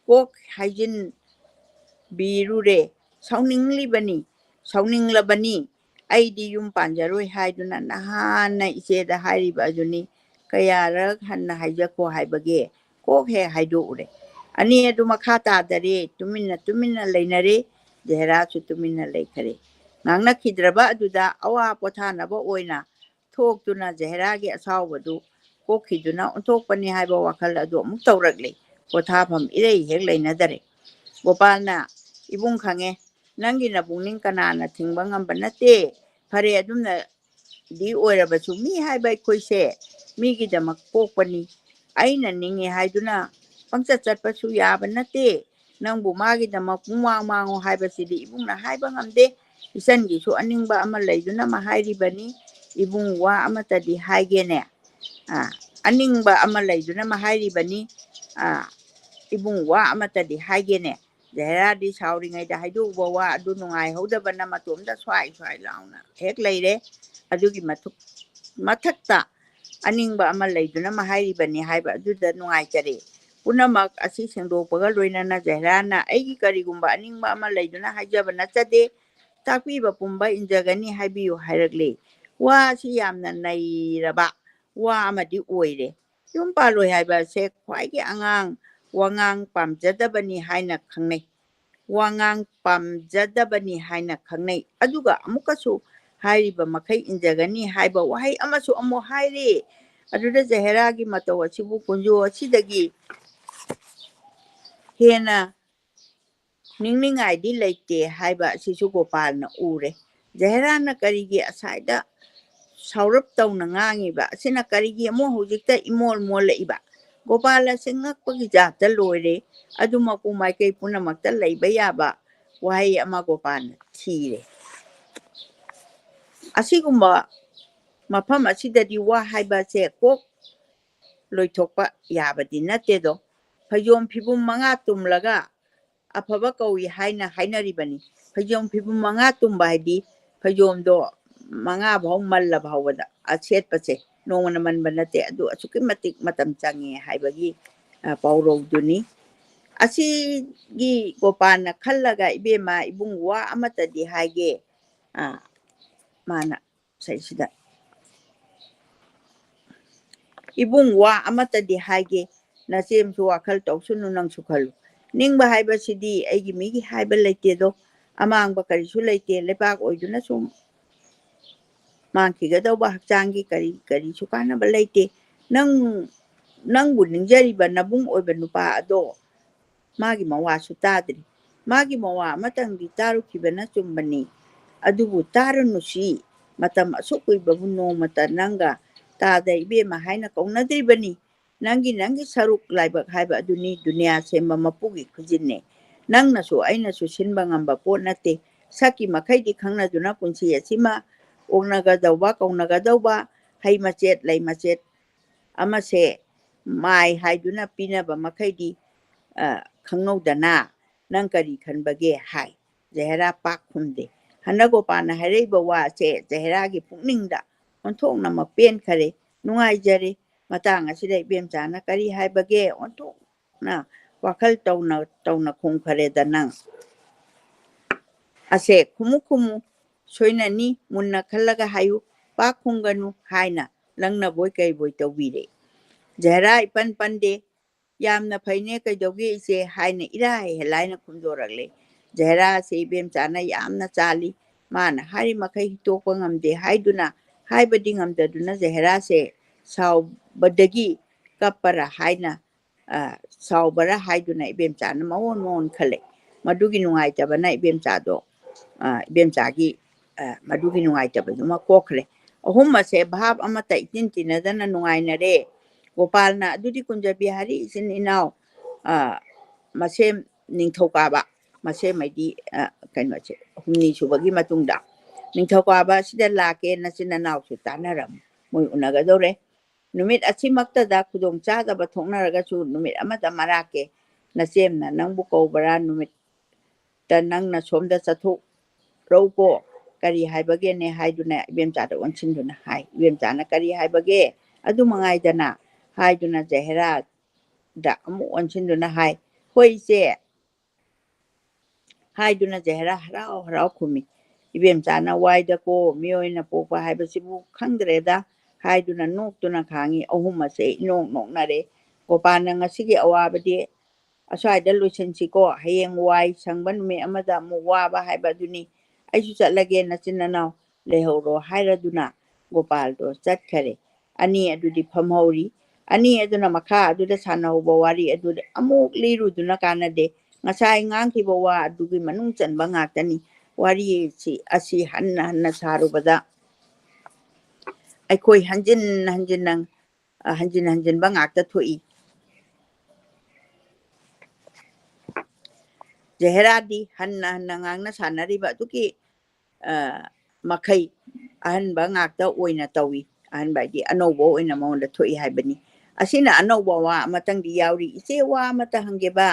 ꯀꯣꯛ ꯍꯥꯏꯖꯤꯟꯕꯤꯔꯨꯔꯦ ꯁꯥꯎꯅꯤꯡꯂꯕꯅꯤ ꯑꯩꯗꯤ ꯌꯨꯝ ꯄꯥꯟꯖꯔꯣꯏ ꯍꯥꯏꯗꯨꯅ ꯅꯍꯥꯟꯅ ꯏꯆꯦꯗ ꯍꯥꯏꯔꯤꯕ ꯑꯗꯨꯅꯤ ꯀꯌꯥꯔꯛ ꯍꯟꯅ ꯍꯥꯏꯖꯈꯣ ꯍꯥꯏꯕꯒꯦ ꯀꯣꯛ ꯍꯦꯛ ꯍꯥꯏꯗꯣꯛꯎꯔꯦ ꯑꯅꯤ ꯑꯗꯨ ꯃꯈꯥ ꯇꯥꯗꯔꯦ ꯇꯨꯃꯤꯟꯅ ꯂꯩꯅꯔꯦ ꯖꯍꯦꯔꯥꯁꯨ ꯇꯨꯃꯤꯟꯅ ꯂꯩꯈꯔꯦ ꯉꯥꯡꯅꯈꯤꯗ꯭ꯔꯕ ꯑꯗꯨꯗ ꯑꯋꯥ ꯄꯣꯊꯥꯅꯕ ꯑꯣꯏꯅ ꯊꯣꯛꯇꯨꯅ ꯖꯍꯦꯔꯥꯒꯤ ꯑꯁꯥꯎꯕꯗꯨ ꯀꯣꯛꯈꯤꯗꯨꯅ ꯑꯣꯟꯊꯣꯛꯄꯅꯤ ꯍꯥꯏꯕ ꯋꯥꯈꯜ ꯑꯗꯨ ꯑꯃꯨꯛ ꯇꯧꯔꯛꯂꯤ ꯄꯣꯊꯥꯐꯝ ꯏꯔꯩ ꯍꯦꯛ ꯂꯩꯅꯗꯔꯦ ꯒꯣꯄꯥꯜꯅ ꯏꯕꯨꯡ ꯈꯪꯉꯦ ꯅꯪꯒꯤ ꯅꯄꯨꯛꯅꯤꯡ ꯀꯅꯥꯅ ꯊꯤꯡꯕ ꯉꯝꯕ ꯅꯠꯇꯦ ꯐꯔꯦ ꯑꯗꯨꯝꯅꯗꯤ ꯑꯣꯏꯔꯕꯁꯨ ꯃꯤ ꯍꯥꯏꯕ ꯑꯩꯈꯣꯏꯁꯦ ꯃꯤꯒꯤꯗꯃꯛ ꯄꯣꯛꯄꯅꯤ ꯑꯩꯅ ꯅꯤꯡꯉꯦ ꯍꯥꯏꯗꯨꯅ ꯄꯪꯆꯠ ꯆꯠꯄꯁꯨ ꯌꯥꯕ ꯅꯠꯇꯦ ꯅꯪꯕꯨ ꯃꯥꯒꯤꯗꯃꯛ ꯄꯨꯡꯃꯥꯡ ꯃꯥꯡꯉꯣ ꯍꯥꯏꯕꯁꯤꯗꯤ ꯏꯕꯨꯡꯅ ꯍꯥꯏꯕ ꯉꯝꯗꯦ ꯏꯆꯟꯒꯤꯁꯨ ꯑꯅꯤꯡꯕ ꯑꯃ ꯂꯩꯗꯨꯅ ꯍꯥꯏꯔꯤꯕꯅꯤ ꯏꯕꯨꯡ ꯋꯥ ꯑꯃꯇꯗꯤ ꯍꯥꯏꯒꯦꯅꯦ ꯑꯅꯤꯡꯕ ꯑꯃ ꯂꯩꯗꯨꯅ ꯍꯥꯏꯔꯤꯕꯅꯤ ꯏꯕꯨꯡ ꯋꯥ ꯑꯃꯇꯗꯤ ꯍꯥꯏꯒꯦꯅꯦ ꯖꯍꯦꯔꯥꯗꯤ ꯁꯥꯎꯔꯤꯉꯩꯗ ꯍꯥꯏꯗꯣꯛꯎꯕ ꯋꯥ ꯑꯗꯨ ꯅꯨꯡꯉꯥꯏꯍꯧꯗꯕꯅ ꯃꯇꯣꯝꯗ ꯁ꯭ꯋꯥꯏ ꯂꯥꯎꯅ ꯍꯦꯛ ꯂꯩꯔꯦ ꯑꯗꯨꯒꯤ ꯃꯊꯛꯇ ꯑꯅꯤꯡꯕ ꯑꯃ ꯂꯩꯗꯨꯅ ꯍꯥꯏꯔꯤꯕꯅꯤ ꯍꯥꯏꯕ ꯑꯗꯨꯗ ꯅꯨꯡꯉꯥꯏꯖꯔꯦ ꯄꯨꯝꯅꯃꯛ ꯑꯁꯤ ꯁꯦꯡꯗꯣꯛꯄꯒ ꯂꯣꯏꯅꯅ ꯖꯍꯦꯔꯥꯅ ꯑꯩꯒꯤ ꯀꯔꯤꯒꯨꯝꯕ ꯑꯅꯤꯡꯕ ꯑꯃ ꯂꯩꯗꯨꯅ ꯍꯥꯏꯖꯕ ꯅꯠꯆꯗꯦ ꯇꯥꯛꯄꯤꯕ ꯄꯨꯝꯕ ꯏꯟꯖꯒꯅꯤ ꯍꯥꯏꯕꯤꯌꯨ ꯍꯥꯏꯔꯛꯂꯤ ꯋꯥꯁꯤ ꯌꯥꯝꯅ ꯅꯩꯔꯕ ꯋꯥ ꯑꯃꯗꯤ ꯑꯣꯏꯔꯦ ꯌꯨꯝ ꯄꯥꯜꯂꯣꯏ ꯍꯥꯏꯕ ꯑꯁꯦ ꯈ꯭ꯋꯥꯏꯒꯤ ꯑꯉꯥꯡ ꯋꯥꯉꯥꯡ ꯄꯥꯝꯖꯗꯕꯅꯤ ꯍꯥꯏꯅ ꯈꯪꯅꯩ ꯋꯥꯉꯥꯡ ꯄꯥꯝꯖꯗꯕꯅꯤ ꯍꯥꯏꯅ ꯈꯪꯅꯩ ꯑꯗꯨꯒ ꯑꯃꯨꯛꯀꯁꯨ ꯍꯥꯏꯔꯤꯕ ꯃꯈꯩ ꯏꯟꯖꯒꯅꯤ ꯍꯥꯏꯕ ꯋꯥꯍꯩ ꯑꯃꯁꯨ ꯑꯃꯨꯛ ꯍꯥꯏꯔꯤ ꯑꯗꯨꯗ ꯖꯍꯦꯔꯥꯒꯤ ꯃꯇꯧ ꯑꯁꯤꯕꯨ ꯀꯨꯟꯖꯣ ꯑꯁꯤꯗꯒꯤ ꯍꯦꯟꯅ ꯅꯤꯡꯅꯤꯡꯉꯥꯏꯗꯤ ꯂꯩꯇꯦ ꯍꯥꯏꯕ ꯑꯁꯤꯁꯨ ꯒꯣꯄꯥꯜꯅ ꯎꯔꯦ ꯖꯍꯦꯔꯥꯅ ꯀꯔꯤꯒꯤ ꯑꯁꯥꯏꯗ ꯁꯥꯎꯔꯞ ꯇꯧꯅ ꯉꯥꯡꯉꯤꯕ ꯑꯁꯤꯅ ꯀꯔꯤꯒꯤ ꯑꯃꯨꯛ ꯍꯧꯖꯤꯛꯇ ꯏꯃꯣꯜ ꯃꯣꯜꯂꯛꯏꯕ ꯒꯣꯄꯥꯜ ꯑꯁꯤ ꯉꯛꯄꯒꯤ ꯖꯥꯠꯇ ꯂꯣꯏꯔꯦ ꯑꯗꯨꯃꯛꯄꯨ ꯃꯥꯏꯀꯩ ꯄꯨꯝꯅꯃꯛꯇ ꯂꯩꯕ ꯌꯥꯕ ꯋꯥꯍꯩ ꯑꯃ ꯒꯣꯄꯥꯜꯅ ꯊꯤꯔꯦ ꯑꯁꯤꯒꯨꯝꯕ ꯃꯐꯝ ꯑꯁꯤꯗꯗꯤ ꯋꯥ ꯍꯥꯏꯕ ꯑꯁꯦ ꯀꯣꯛ ꯂꯣꯏꯊꯣꯛꯄ ꯌꯥꯕꯗꯤ ꯅꯠꯇꯦꯗꯣ ꯐꯩꯖꯣꯝ ꯐꯤꯕꯨꯝ 5 ꯇꯨꯝꯂꯒ ꯑꯐꯕ ꯀꯧꯏ ꯍꯥꯏꯅ ꯍꯥꯏꯅꯔꯤꯕꯅꯤ ꯐꯩꯖꯣꯝ ꯐꯤꯕꯨꯝ 5 ꯇꯨꯝꯕ ꯍꯥꯏꯗꯤ ꯐꯩꯖꯣꯝꯗꯣ 5 ꯐꯥꯎ ꯃꯜꯂ ꯐꯥꯎꯕꯗ ꯁꯦꯠꯄꯁꯦ ꯅꯣꯡꯃꯅ ꯃꯟꯕ ꯅꯠꯇꯦ ꯑꯗꯨ ꯑꯁꯨꯛꯀꯤ ꯃꯇꯤꯛ ꯃꯇꯝ ꯆꯪꯉꯦ ꯍꯥꯏꯕꯒꯤ ꯄꯥꯎꯔꯧꯗꯨꯅꯤ ꯑꯁꯤꯒꯤ ꯒꯣꯄꯥꯜꯅ ꯈꯜꯂꯒ ꯏꯕꯦꯝꯃ ꯏꯕꯨꯡ ꯋꯥ ꯑꯃꯇꯗꯤ ꯍꯥꯏꯒꯦ ꯃꯥꯅ ꯁꯩꯁꯤꯗ ꯏꯕꯨꯡ ꯋꯥ ꯑꯃꯇꯗꯤ ꯍꯥꯏꯒꯦ ꯅꯆꯦꯝꯁꯨ ꯋꯥꯈꯜ ꯇꯧꯁꯅꯨ ꯅꯪꯁꯨ ꯈꯜꯂꯨ ꯅꯤꯡꯕ ꯍꯥꯏꯕꯁꯤꯗꯤ ꯑꯩꯒꯤ ꯃꯤꯒꯤ ꯍꯥꯏꯕ ꯂꯩꯇꯦꯗꯣ ꯑꯃꯥꯡꯕ ꯀꯔꯤꯁꯨ ꯂꯩꯇꯦ ꯂꯩꯕꯥꯛ ꯑꯣꯏꯗꯨꯅ ꯁꯨꯝ ꯃꯥꯡꯈꯤꯒꯗꯧꯕ ꯍꯛꯆꯥꯡꯒꯤ ꯀꯔꯤꯁꯨ ꯀꯥꯟꯅꯕ ꯂꯩꯇꯦ ꯅꯪꯕꯨ ꯅꯤꯡꯖꯔꯤꯕ ꯅꯕꯨꯡ ꯑꯣꯏꯕ ꯅꯨꯄꯥ ꯑꯗꯣ ꯃꯥꯒꯤ ꯃꯋꯥꯁꯨ ꯇꯥꯗ꯭ꯔꯤ ꯃꯥꯒꯤ ꯃꯋꯥ ꯑꯃꯇꯪꯗꯤ ꯇꯥꯔꯨꯈꯤꯕꯅ ꯆꯨꯝꯕꯅꯤ ꯑꯗꯨꯕꯨ ꯇꯥꯔꯨꯅꯨꯁꯤ ꯃꯇꯝ ꯑꯁꯨꯛ ꯀꯨꯏꯕꯕꯨ ꯅꯣꯡꯃꯇ ꯅꯪꯒ ꯇꯥꯗ ꯏꯕꯦꯝꯃ ꯍꯥꯏꯅ ꯀꯧꯅꯗ꯭ꯔꯤꯕꯅꯤ ꯅꯪꯒꯤ ꯁꯔꯨꯛ ꯂꯥꯏꯕꯛ ꯍꯥꯏꯕ ꯑꯗꯨꯅꯤ ꯗꯨꯅꯤꯌꯥ ꯁꯦꯝꯕ ꯃꯄꯨꯒꯤ ꯈꯨꯖꯤꯟꯅꯦ ꯅꯪꯅꯁꯨ ꯑꯩꯅꯁꯨ ꯁꯤꯟꯕ ꯉꯝꯕ ꯄꯣꯠ ꯅꯠꯇꯦ ꯁꯛꯀꯤ ꯃꯈꯩꯗꯤ ꯈꯪꯅꯗꯨꯅ ꯄꯨꯟꯁꯤ ꯑꯁꯤꯃ ꯑꯣꯛꯅꯒꯗꯧꯕ ꯀꯧꯅꯒꯗꯧꯕ ꯍꯩ ꯃꯆꯦꯠ ꯂꯩ ꯃꯆꯦꯠ ꯑꯃꯁꯦ ꯃꯥꯏ ꯍꯥꯏꯗꯨꯅ ꯄꯤꯅꯕ ꯃꯈꯩꯗꯤ ꯈꯪꯍꯧꯗꯅ ꯅꯪ ꯀꯔꯤ ꯈꯟꯕꯒꯦ ꯍꯥꯏ ꯖꯍꯦꯔꯥ ꯄꯥꯛ ꯈꯨꯝꯗꯦ ꯍꯟꯅꯒꯣꯄꯥꯜꯅ ꯍꯥꯏꯔꯛꯏꯕ ꯋꯥꯁꯦ ꯖꯍꯦꯔꯥꯒꯤ ꯄꯨꯛꯅꯤꯡꯗ ꯑꯣꯟꯊꯣꯛꯅꯃꯛ ꯄꯦꯟꯈꯔꯦ ꯅꯨꯡꯉꯥꯏꯖꯔꯦ ꯃꯇꯥꯡ ꯑꯁꯤꯗ ꯏꯕꯦꯝꯆꯥꯅ ꯀꯔꯤ ꯍꯥꯏꯕꯒꯦ ꯑꯣꯟꯊꯣꯛꯅ ꯋꯥꯈꯜ ꯇꯧꯅ ꯈꯨꯝꯈꯔꯦꯗ ꯅꯪ ꯑꯁꯦ ꯈꯨꯃꯨ ꯁꯣꯏꯅꯅꯤ ꯃꯨꯟꯅ ꯈꯜꯂꯒ ꯍꯥꯏꯌꯨ ꯄꯥꯛ ꯈꯨꯝꯒꯅꯨ ꯍꯥꯏꯅ ꯂꯪꯅꯕꯣꯏ ꯀꯩꯕꯣꯏ ꯇꯧꯕꯤꯔꯦ ꯖꯍꯦꯔꯥ ꯏꯄꯟ ꯄꯟꯗꯦ ꯌꯥꯝꯅ ꯐꯩꯅꯦ ꯀꯩꯗꯧꯒꯦ ꯏꯆꯦ ꯍꯥꯏꯅ ꯏꯔꯥꯏ ꯍꯦꯜꯂꯥꯏꯅ ꯈꯨꯝꯗꯣꯔꯛꯂꯦ ꯖꯍꯦꯔꯥ ꯑꯁꯤ ꯏꯕꯦꯝꯆꯥꯅ ꯌꯥꯝꯅ ꯆꯥꯜꯂꯤ ꯃꯥꯅ ꯍꯥꯏꯔꯤ ꯃꯈꯩ ꯍꯤꯛꯇꯣꯛꯄ ꯉꯝꯗꯦ ꯍꯥꯏꯗꯨꯅ ꯍꯥꯏꯕꯗꯤ ꯉꯝꯗꯗꯨꯅ ꯖꯍꯦꯔꯥꯁꯦ ꯁꯥꯎꯕꯗꯒꯤ ꯀꯞꯄꯔꯥ ꯁꯥꯎꯕꯔꯥ ꯍꯥꯏꯗꯨꯅ ꯏꯕꯦꯝꯆꯥꯅ ꯃꯑꯣꯟ ꯈꯜꯂꯦ ꯃꯗꯨꯒꯤ ꯅꯨꯡꯉꯥꯏꯇꯕꯅ ꯏꯕꯦꯝꯆꯥꯒꯤ ꯃꯗꯨꯒꯤ ꯅꯨꯡꯉꯥꯏꯇꯕꯗꯨꯃ ꯀꯣꯛꯈ꯭ꯔꯦ ꯑꯍꯨꯝ ꯑꯁꯦ ꯚꯥꯞ ꯑꯃꯠꯇ ꯏꯇꯤꯟ ꯇꯤꯟꯅꯗꯅ ꯅꯨꯡꯉꯥꯏꯅꯔꯦ ꯒꯣꯄꯥꯜꯅ ꯑꯗꯨꯗꯤ ꯀꯨꯟꯖꯕꯤꯍꯥꯔꯤ ꯏꯆꯤꯟ ꯏꯅꯥꯎ ꯃꯁꯦꯝ ꯅꯤꯡꯊꯧꯀꯥꯕ ꯃꯁꯦꯝ ꯍꯥꯏꯗꯤ ꯀꯩꯅꯣꯁꯦ 6ꯅꯤ ꯁꯨꯕꯒꯤ ꯃꯇꯨꯡꯗ ꯅꯤꯡꯊꯧꯀꯥꯕ ꯑꯁꯤꯗ ꯂꯥꯛꯀꯦ ꯅꯆꯤꯟ ꯅꯅꯥꯎꯁꯨ ꯇꯥꯟꯅꯔꯝꯃꯨ ꯃꯣꯏ ꯎꯅꯒꯗꯧꯔꯦ ꯅꯨꯃꯤꯠ ꯑꯁꯤꯃꯛꯇꯗ ꯈꯨꯗꯣꯡ ꯆꯥꯗꯕ ꯊꯣꯛꯅꯔꯒꯁꯨ ꯅꯨꯃꯤꯠ ꯑꯃꯗ ꯃꯔꯥꯛꯀꯦ ꯅꯆꯦꯝꯅ ꯅꯪꯕꯨ ꯀꯧꯕꯔꯥ ꯅꯨꯃꯤꯠꯇ ꯅꯪꯅ ꯁꯣꯝꯗ ꯆꯠꯊꯣꯛꯔꯧꯀꯣ ꯀꯔꯤ ꯍꯥꯏꯕꯒꯦꯅꯦ ꯍꯥꯏꯗꯨꯅ ꯏꯕꯦꯝꯆꯥꯗ ꯑꯣꯟꯁꯤꯟꯗꯨꯅ ꯍꯥꯏ ꯏꯕꯦꯝꯆꯥꯅ ꯀꯔꯤ ꯍꯥꯏꯕꯒꯦ ꯑꯗꯨ ꯃꯉꯥꯏꯗꯅ ꯍꯥꯏꯗꯨꯅ ꯖꯍꯦꯔꯥꯗ ꯑꯃꯨꯛ ꯑꯣꯟꯁꯤꯟꯗꯨꯅ ꯍꯥꯏ ꯍꯣꯏ ꯏꯆꯦ ꯍꯥꯏꯗꯨꯅ ꯖꯍꯦꯔꯥ ꯍꯔꯥꯎ ꯈꯨꯝꯃꯤ ꯏꯕꯦꯝꯆꯥꯅ ꯋꯥꯏꯗꯀꯣ ꯃꯤꯑꯣꯏꯅ ꯄꯣꯛꯄ ꯍꯥꯏꯕꯁꯤꯕꯨ ꯈꯪꯗ꯭ꯔꯦꯗ ꯍꯥꯏꯗꯨꯅ ꯅꯣꯛꯇꯨꯅ ꯈꯥꯡꯉꯤ ꯑꯍꯨꯝ ꯑꯁꯦ ꯏꯅꯣꯛ ꯅꯣꯛꯅꯔꯦ ꯒꯣꯄꯥꯜꯅ ꯉꯁꯤꯒꯤ ꯑꯋꯥꯕꯗꯤ ꯑꯁ꯭ꯋꯥꯏꯗ ꯂꯣꯏꯁꯤꯟꯁꯤꯀꯣ ꯍꯌꯦꯡ ꯋꯥꯏ ꯁꯪꯕ ꯅꯨꯃꯤꯠ ꯑꯃꯗ ꯑꯃꯨꯛ ꯋꯥꯕ ꯍꯥꯏꯕ ꯑꯗꯨꯅꯤ ꯑꯩꯁꯨ ꯆꯠꯂꯒꯦ ꯅꯆꯤꯟ ꯅꯅꯥꯎ ꯂꯩꯍꯧꯔꯣ ꯍꯥꯏꯔꯗꯨꯅ ꯒꯣꯄꯥꯜꯗꯣ ꯆꯠꯈꯔꯦ ꯑꯅꯤ ꯑꯗꯨꯗꯤ ꯐꯝꯍꯧꯔꯤ ꯑꯅꯤ ꯑꯗꯨꯅ ꯃꯈꯥ ꯑꯗꯨꯗ ꯁꯥꯟꯅꯍꯧꯕ ꯋꯥꯔꯤ ꯑꯗꯨꯗ ꯑꯃꯨꯛ ꯂꯤꯔꯨꯗꯨꯅ ꯀꯥꯟꯅꯗꯦ ꯉꯁꯥꯏ ꯉꯥꯡꯈꯤꯕ ꯋꯥ ꯑꯗꯨꯒꯤ ꯃꯅꯨꯡ ꯆꯟꯕ ꯉꯥꯛꯇꯅꯤ ꯋꯥꯔꯤ ꯑꯁꯤ ꯍꯟꯅ ꯍꯟꯅ ꯁꯥꯔꯨꯕꯗ ꯑꯩꯈꯣꯏ ꯍꯟꯖꯤꯟ ꯍꯟꯖꯤꯟꯕ ꯉꯥꯛꯇ ꯊꯣꯛꯏ ꯖꯍꯦꯔꯥꯗꯤ ꯍꯟꯅ ꯍꯟꯅ ꯉꯥꯡꯅ ꯁꯥꯟꯅꯔꯤꯕ ꯑꯗꯨꯒꯤ ꯃꯈꯩ ꯑꯍꯟꯕ ꯉꯥꯛꯇ ꯑꯣꯏꯅ ꯇꯧꯏ ꯑꯍꯟꯕ ꯍꯥꯏꯗꯤ ꯑꯅꯧꯕ ꯑꯣꯏꯅ ꯃꯉꯣꯟꯗ ꯊꯣꯛꯏ ꯍꯥꯏꯕꯅꯤ ꯑꯁꯤꯅ ꯑꯅꯧꯕ ꯋꯥ ꯑꯃꯇꯪꯗꯤ ꯌꯥꯎꯔꯤ ꯏꯆꯦ ꯋꯥ ꯑꯃꯇ ꯍꯪꯒꯦꯕ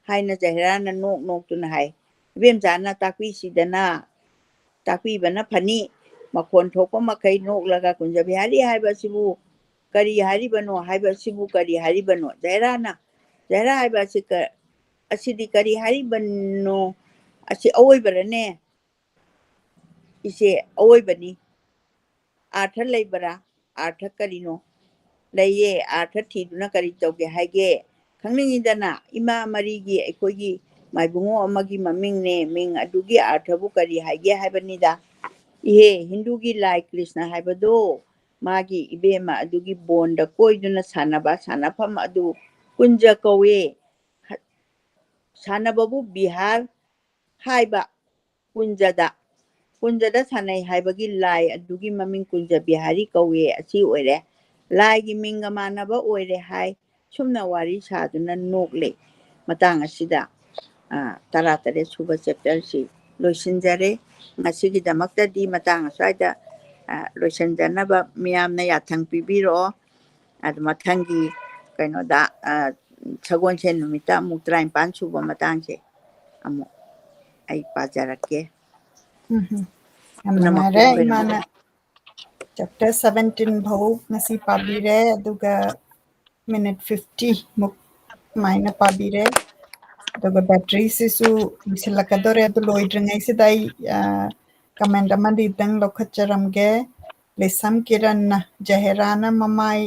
ꯍꯥꯏꯅ ꯖꯍꯦꯔꯥꯅ ꯅꯣꯛꯇꯨꯅ ꯍꯥꯏ ꯏꯕꯦꯝꯆꯥꯅ ꯇꯥꯛꯄꯤꯕꯅ ꯐꯅꯤ ꯃꯈꯣꯟ ꯊꯣꯛꯄ ꯃꯈꯩ ꯅꯣꯛꯂꯒ ꯀꯨꯟꯖꯕꯤꯍꯥꯔꯤ ꯍꯥꯏꯕꯁꯤꯕꯨ ꯀꯔꯤ ꯍꯥꯏꯔꯤꯕꯅꯣ ꯍꯥꯏꯕꯁꯤꯕꯨ ꯀꯔꯤ ꯍꯥꯏꯔꯤꯕꯅꯣ ꯖꯍꯦꯔꯥ ꯍꯥꯏꯕ ꯑꯁꯤꯗꯤ ꯀꯔꯤ ꯍꯥꯏꯔꯤꯕꯅꯣ ꯑꯁꯤ ꯑꯋꯣꯏꯕꯔꯅꯦ ꯏꯆꯦ ꯑꯋꯣꯏꯕꯅꯤ ꯑꯥꯔꯊ ꯂꯩꯕꯔꯥ ꯑꯥꯔꯊ ꯀꯔꯤꯅꯣ ꯂꯩꯌꯦ ꯑꯥꯔꯊ ꯊꯤꯗꯨꯅ ꯀꯔꯤ ꯇꯧꯒꯦ ꯍꯥꯏꯒꯦ ꯈꯪꯅꯤꯡꯉꯤꯗꯅ ꯏꯃꯥ ꯃꯔꯤꯒꯤ ꯑꯩꯈꯣꯏꯒꯤ ꯃꯥꯏꯕꯨꯡꯉꯣ ꯑꯃꯒꯤ ꯃꯃꯤꯡꯅꯦ ꯃꯤꯡ ꯑꯗꯨꯒꯤ ꯑꯥꯔꯊꯕꯨ ꯀꯔꯤ ꯍꯥꯏꯒꯦ ꯍꯥꯏꯕꯅꯤꯗ ꯏꯍꯦ ꯍꯤꯟꯗꯨꯒꯤ ꯂꯥꯏ ꯀ꯭ꯔꯤꯁꯅ ꯍꯥꯏꯕꯗꯣ ꯃꯥꯒꯤ ꯏꯕꯦꯝꯃ ꯑꯗꯨꯒꯤ ꯕꯣꯟꯗ ꯀꯣꯏꯗꯨꯅ ꯁꯥꯟꯅꯕ ꯁꯥꯟꯅꯐꯝ ꯑꯗꯨ ꯀꯨꯟꯖ ꯀꯧꯋꯦ ꯁꯥꯟꯅꯕꯕꯨ ꯕꯤꯍꯥꯔ ꯍꯥꯏꯕ ꯀꯨꯟꯖꯗ ꯁꯥꯟꯅꯩ ꯍꯥꯏꯕꯒꯤ ꯂꯥꯏ ꯑꯗꯨꯒꯤ ꯃꯃꯤꯡ ꯀꯨꯟꯖ ꯕꯤꯍꯥꯔꯤ ꯀꯧꯋꯦ ꯑꯁꯤ ꯑꯣꯏꯔꯦ ꯂꯥꯏꯒꯤ ꯃꯤꯡꯒ ꯃꯥꯟꯅꯕ ꯑꯣꯏꯔꯦ ꯍꯥꯏ ꯁꯨꯝꯅ ꯋꯥꯔꯤ ꯁꯥꯗꯨꯅ ꯅꯣꯛꯂꯦ ꯃꯇꯥꯡ ꯑꯁꯤꯗ 13 ꯁꯨꯕ ꯆꯦꯞꯇꯔꯁꯤ ꯂꯣꯏꯁꯤꯟꯖꯔꯦ ꯉꯁꯤꯒꯤꯗꯃꯛꯇꯗꯤ ꯃꯇꯥꯡ ꯑꯁ꯭ꯋꯥꯏꯗ ꯂꯣꯏꯁꯤꯟꯖꯅꯕ ꯃꯤꯌꯥꯝꯅ ꯌꯥꯊꯪ ꯄꯤꯕꯤꯔꯛꯑꯣ ꯑꯗꯨ ꯃꯊꯪꯒꯤ ꯀꯩꯅꯣꯗ ꯁꯒꯣꯜꯁꯦꯟ ꯅꯨꯃꯤꯠꯇ ꯑꯃꯨꯛ 19 ꯁꯨꯕ ꯃꯇꯥꯡꯁꯦ ꯑꯃꯨꯛ ꯑꯩ ꯄꯥꯖꯔꯛꯀꯦ ꯌꯥꯝ ꯄꯨꯝꯅꯃꯛꯄꯨ ꯅꯨꯡꯉꯥꯏꯔꯦ ꯈꯣꯏꯔꯝꯖꯔꯤ ꯏꯃꯥꯅ ꯆꯦꯞꯇꯔ 17 ꯐꯥꯎ ꯉꯁꯤ ꯄꯥꯕꯤꯔꯦ ꯑꯗꯨꯒ ꯃꯤꯅꯤꯠ 50 ꯃꯨꯛ ꯁꯨꯃꯥꯏꯅ ꯄꯥꯕꯤꯔꯦ ꯑꯗꯨꯒ ꯕꯦꯇ꯭ꯔꯤꯁꯤꯁꯨ ꯂꯣꯏꯁꯤꯜꯂꯛꯀꯗꯣꯔꯦ ꯑꯗꯨ ꯂꯣꯏꯗ꯭ꯔꯤꯉꯩꯁꯤꯗ ꯑꯩ ꯀꯃꯦꯟ ꯑꯃꯗꯤꯇꯪ ꯂꯧꯈꯠꯆꯔꯝꯒꯦ ꯂꯤꯁꯝ ꯀꯤꯔꯟꯅ ꯖꯍꯦꯔꯥꯅ ꯃꯃꯥꯏ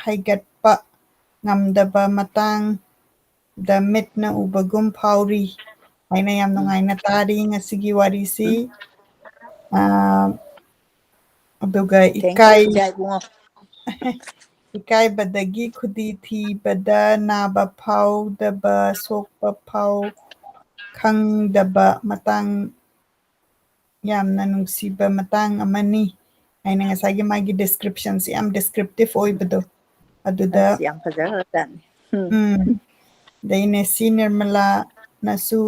ꯍꯥꯏꯒꯠꯄ ꯉꯝꯗꯕ ꯃꯇꯥꯡꯗ ꯃꯤꯠꯅ ꯎꯕꯒꯨꯝ ꯐꯥꯎꯔꯤ ꯍꯥꯏꯅ ꯌꯥꯝ ꯅꯨꯡꯉꯥꯏꯅ ꯇꯥꯔꯤ ꯉꯁꯤꯒꯤ ꯋꯥꯔꯤꯁꯤ ꯑꯗꯨꯒ ꯊꯦꯡꯛ ꯌꯨ ꯏꯆꯥ ꯏꯕꯨꯡꯉꯣ ꯏꯀꯥꯏꯕꯗꯒꯤ ꯈꯨꯗꯤ ꯊꯤꯕꯗ ꯅꯥꯕ ꯐꯥꯎꯗꯕ ꯁꯣꯛꯄ ꯐꯥꯎ ꯈꯪꯗꯕ ꯃꯇꯥꯡ ꯌꯥꯝꯅ ꯅꯨꯡꯁꯤꯕ ꯃꯇꯥꯡ ꯑꯃꯅꯤ ꯍꯥꯏꯅ ꯉꯁꯥꯏꯒꯤ ꯃꯥꯒꯤ ꯗꯤꯁꯀ꯭ꯔꯤꯞꯁꯟꯁꯤ ꯌꯥꯝ ꯗꯤꯁꯀ꯭ꯔꯤꯞꯇꯤꯞ ꯑꯣꯏꯕꯗꯣ ꯑꯗꯨꯗ ꯑꯁ ꯌꯥꯝ ꯐꯖꯈ꯭ꯔꯖꯥꯠꯅꯤ ꯑꯗꯩ ꯅꯦꯁꯤ ꯅꯤꯔꯃꯂꯥꯅꯁꯨ